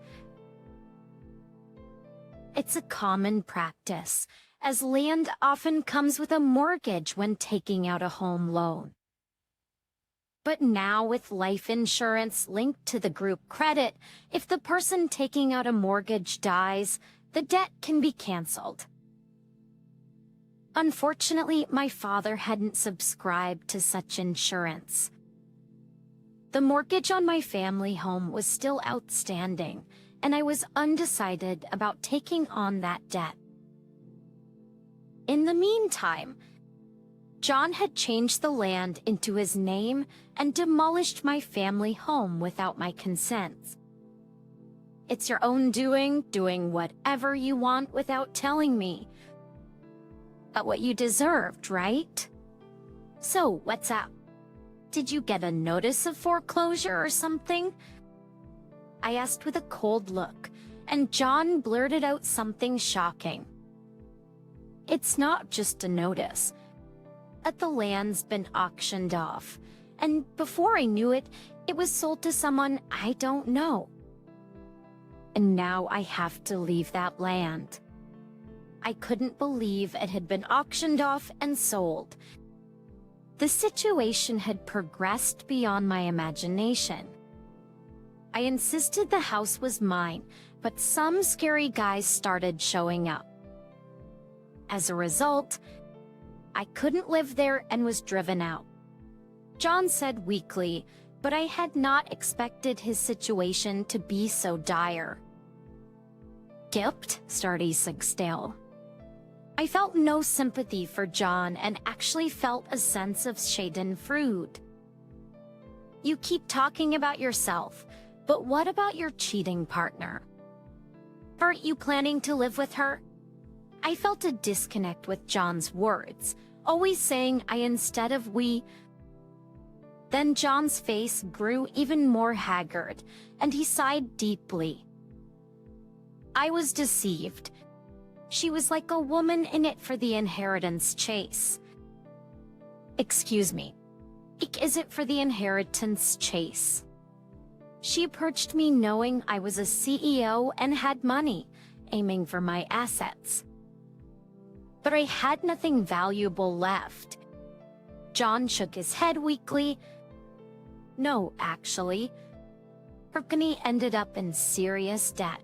It's a common practice, as land often comes with a mortgage when taking out a home loan. But now with life insurance linked to the group credit, if the person taking out a mortgage dies, the debt can be canceled. Unfortunately, my father hadn't subscribed to such insurance. The mortgage on my family home was still outstanding, and I was undecided about taking on that debt. In the meantime, John had changed the land into his name and demolished my family home without my consent. It's your own doing whatever you want without telling me. Got what you deserved, right? So, what's up? Did you get a notice of foreclosure or something? I asked with a cold look, and John blurted out something shocking. It's not just a notice. The land's been auctioned off, and before I knew it, it was sold to someone I don't know. And now I have to leave that land. I couldn't believe it had been auctioned off and sold. The situation had progressed beyond my imagination. I insisted the house was mine, but some scary guys started showing up. As a result, I couldn't live there and was driven out. John said weakly, but I had not expected his situation to be so dire. Gipt, starty still. I felt no sympathy for John and actually felt a sense of schadenfreude. You keep talking about yourself, but what about your cheating partner? Aren't you planning to live with her? I felt a disconnect with John's words, always saying I instead of we. Then John's face grew even more haggard, and he sighed deeply. I was deceived. She was like a woman in it for the inheritance chase. Excuse me. Is it for the inheritance chase? She approached me knowing I was a CEO and had money, aiming for my assets. But I had nothing valuable left. John shook his head weakly. No, actually. Her company ended up in serious debt.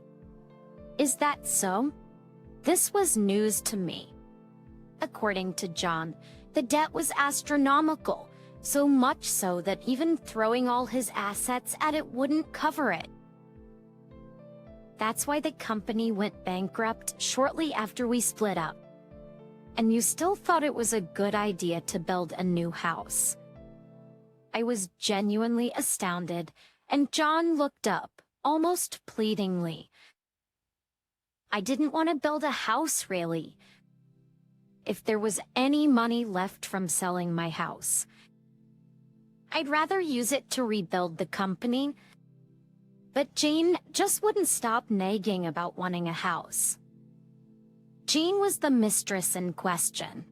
Is that so? This was news to me. According to John, the debt was astronomical, so much so that even throwing all his assets at it wouldn't cover it. That's why the company went bankrupt shortly after we split up. And you still thought it was a good idea to build a new house. I was genuinely astounded, and John looked up, almost pleadingly. I didn't want to build a house, really. If there was any money left from selling my house, I'd rather use it to rebuild the company. But Jane just wouldn't stop nagging about wanting a house. Jane was the mistress in question.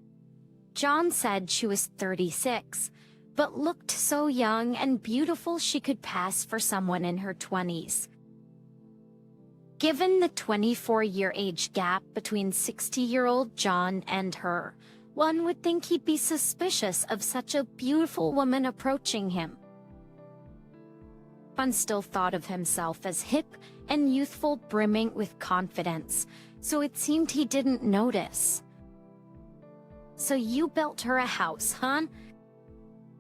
John said she was 36, but looked so young and beautiful she could pass for someone in her 20s. Given the 24-year age gap between 60-year-old John and her, one would think he'd be suspicious of such a beautiful woman approaching him. John still thought of himself as hip and youthful, brimming with confidence, so it seemed he didn't notice. So you built her a house, huh?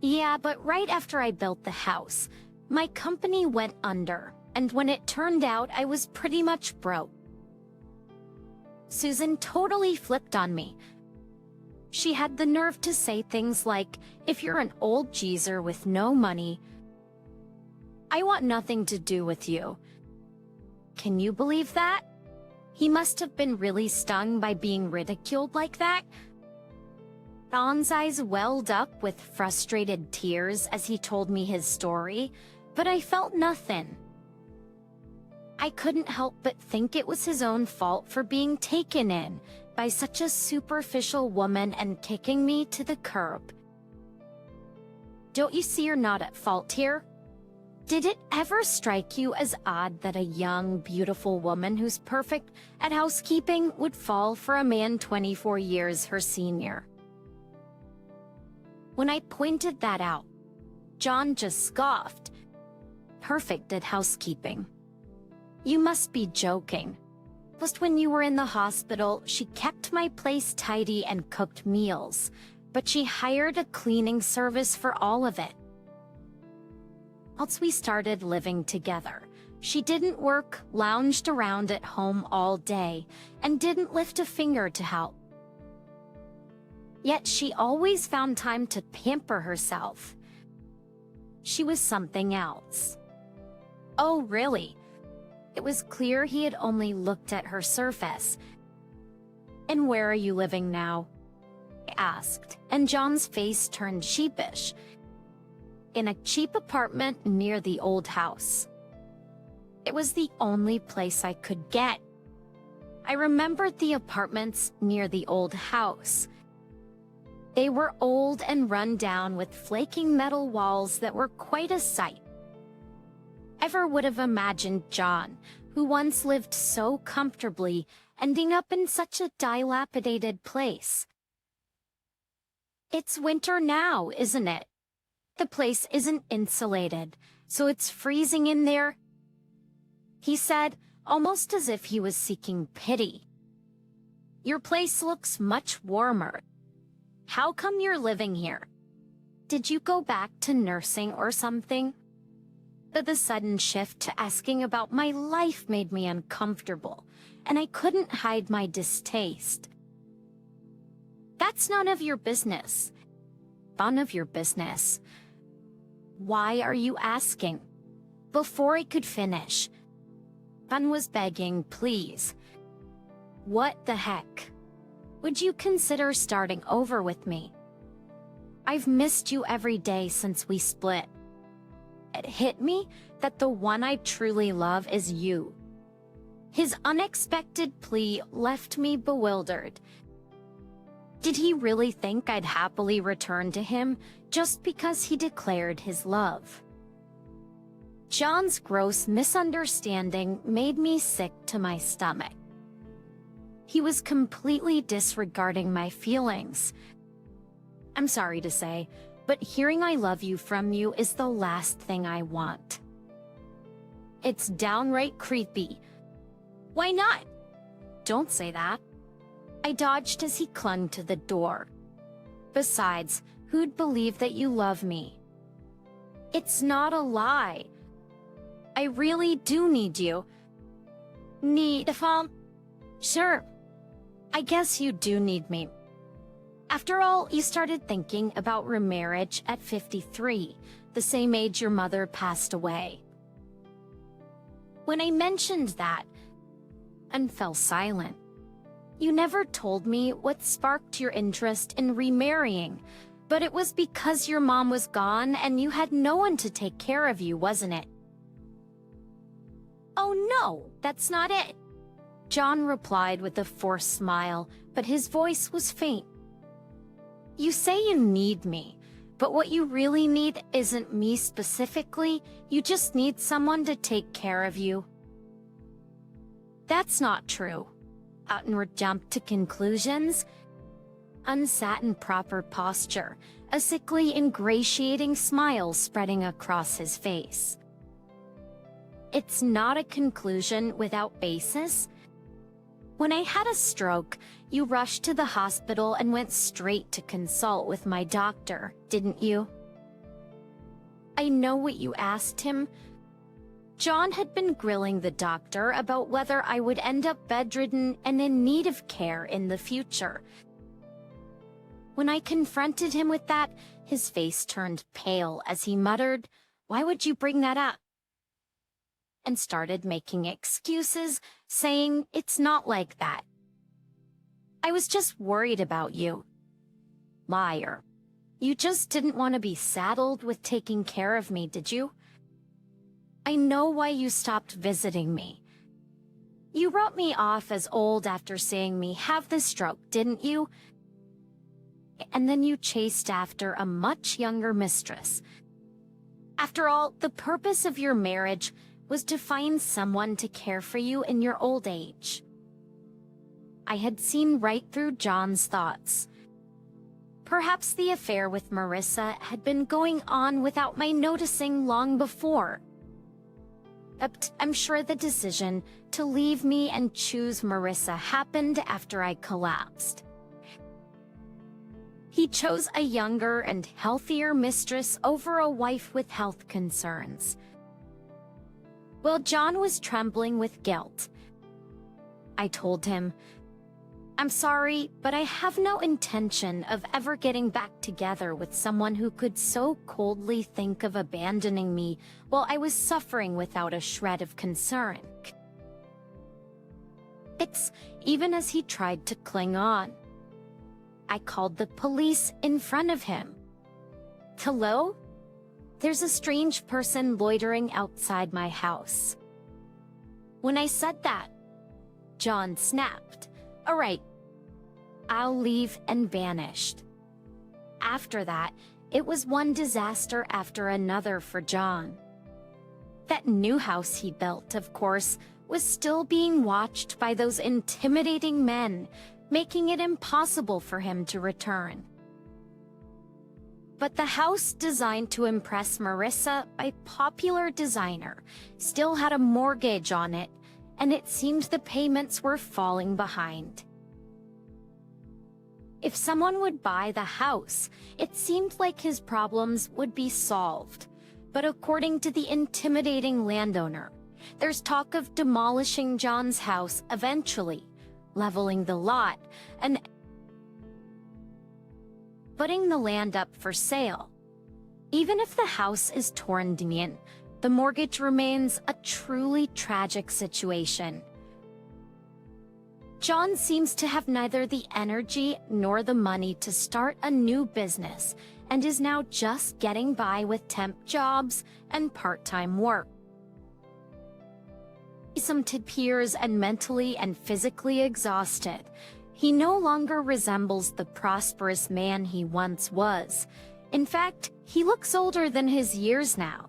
Yeah, but right after I built the house, my company went under, and when it turned out, I was pretty much broke. Susan totally flipped on me. She had the nerve to say things like, if you're an old geezer with no money, I want nothing to do with you. Can you believe that? He must have been really stung by being ridiculed like that. John's eyes welled up with frustrated tears as he told me his story, but I felt nothing. I couldn't help but think it was his own fault for being taken in by such a superficial woman and kicking me to the curb. Don't you see you're not at fault here? Did it ever strike you as odd that a young, beautiful woman who's perfect at housekeeping would fall for a man 24 years her senior? When I pointed that out, John just scoffed. Perfect at housekeeping. You must be joking. Just when you were in the hospital, she kept my place tidy and cooked meals, but she hired a cleaning service for all of it. Once we started living together, she didn't work, lounged around at home all day, and didn't lift a finger to help. Yet she always found time to pamper herself. She was something else. Oh, really? It was clear he had only looked at her surface. And where are you living now? I asked, and John's face turned sheepish. In a cheap apartment near the old house. It was the only place I could get. I remembered the apartments near the old house. They were old and run down with flaking metal walls that were quite a sight. Ever would have imagined John, who once lived so comfortably, ending up in such a dilapidated place. It's winter now, isn't it? The place isn't insulated, so it's freezing in there, he said, almost as if he was seeking pity. Your place looks much warmer. How come you're living here? Did you go back to nursing or something? The sudden shift to asking about my life made me uncomfortable, and I couldn't hide my distaste. That's none of your business. None of your business. Why are you asking? Before I could finish, Fun was begging, please. What the heck? Would you consider starting over with me? I've missed you every day since we split. It hit me that the one I truly love is you. His unexpected plea left me bewildered. Did he really think I'd happily return to him just because he declared his love? John's gross misunderstanding made me sick to my stomach. He was completely disregarding my feelings. I'm sorry to say, but hearing I love you from you is the last thing I want. It's downright creepy. Why not? Don't say that. I dodged as he clung to the door. Besides, who'd believe that you love me? It's not a lie. I really do need you. Sure. I guess you do need me. After all, you started thinking about remarriage at 53, the same age your mother passed away. When I mentioned that, and fell silent, you never told me what sparked your interest in remarrying, but it was because your mom was gone and you had no one to take care of you, wasn't it? Oh no, that's not it. John replied with a forced smile, but his voice was faint. You say you need me, but what you really need isn't me specifically, you just need someone to take care of you. That's not true. Outward jumped to conclusions. Unsat in proper posture, a sickly, ingratiating smile spreading across his face. It's not a conclusion without basis. When I had a stroke, you rushed to the hospital and went straight to consult with my doctor, didn't you? I know what you asked him. John had been grilling the doctor about whether I would end up bedridden and in need of care in the future. When I confronted him with that, his face turned pale as he muttered, "Why would you bring that up?" and started making excuses, saying it's not like that. I was just worried about you. Liar. You just didn't want to be saddled with taking care of me, did you? I know why you stopped visiting me. You wrote me off as old after seeing me have the stroke, didn't you? And then you chased after a much younger mistress. After all, the purpose of your marriage was to find someone to care for you in your old age. I had seen right through John's thoughts. Perhaps the affair with Marissa had been going on without my noticing long before. I'm sure the decision to leave me and choose Marissa happened after I collapsed. He chose a younger and healthier mistress over a wife with health concerns. Well, John was trembling with guilt. I told him, I'm sorry, but I have no intention of ever getting back together with someone who could so coldly think of abandoning me while I was suffering without a shred of concern. It's even as he tried to cling on. I called the police in front of him. Hello? There's a strange person loitering outside my house. When I said that, John snapped. All right, I'll leave, and vanished. After that, it was one disaster after another for John. That new house he built, of course, was still being watched by those intimidating men, making it impossible for him to return. But the house designed to impress Marissa by popular designer still had a mortgage on it, and it seemed the payments were falling behind. If someone would buy the house, it seemed like his problems would be solved. But according to the intimidating landowner, there's talk of demolishing John's house eventually, leveling the lot, and putting the land up for sale. Even if the house is torn down, the mortgage remains a truly tragic situation. John seems to have neither the energy nor the money to start a new business and is now just getting by with temp jobs and part-time work. Some to peers and mentally and physically exhausted, he no longer resembles the prosperous man he once was. In fact, he looks older than his years now.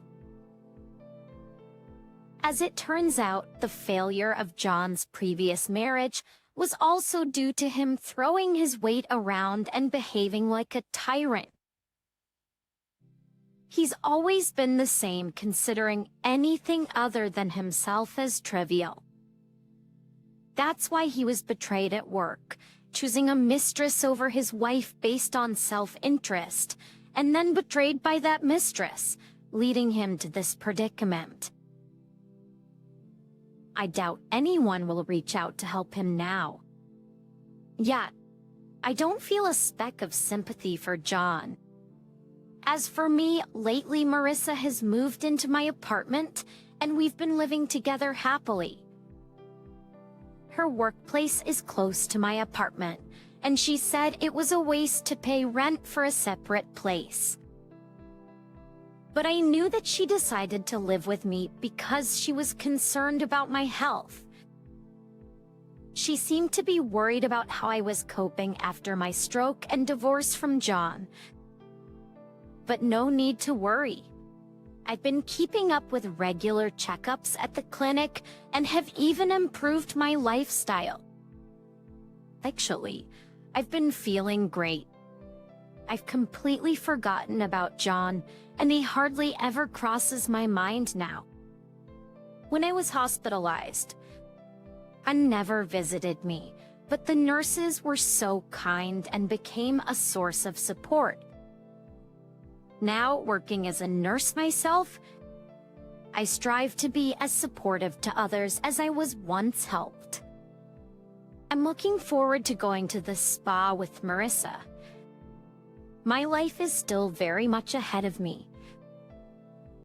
As it turns out, the failure of John's previous marriage was also due to him throwing his weight around and behaving like a tyrant. He's always been the same, considering anything other than himself as trivial. That's why he was betrayed at work, choosing a mistress over his wife based on self-interest, and then betrayed by that mistress, leading him to this predicament. I doubt anyone will reach out to help him now. Yet, I don't feel a speck of sympathy for John. As for me, lately Marissa has moved into my apartment, and we've been living together happily. Her workplace is close to my apartment, and she said it was a waste to pay rent for a separate place. But I knew that she decided to live with me because she was concerned about my health. She seemed to be worried about how I was coping after my stroke and divorce from John. But no need to worry. I've been keeping up with regular checkups at the clinic and have even improved my lifestyle. Actually, I've been feeling great. I've completely forgotten about John, and he hardly ever crosses my mind now. When I was hospitalized, Anne never visited me, but the nurses were so kind and became a source of support. Now, working as a nurse myself, I strive to be as supportive to others as I was once helped. I'm looking forward to going to the spa with Marissa. My life is still very much ahead of me,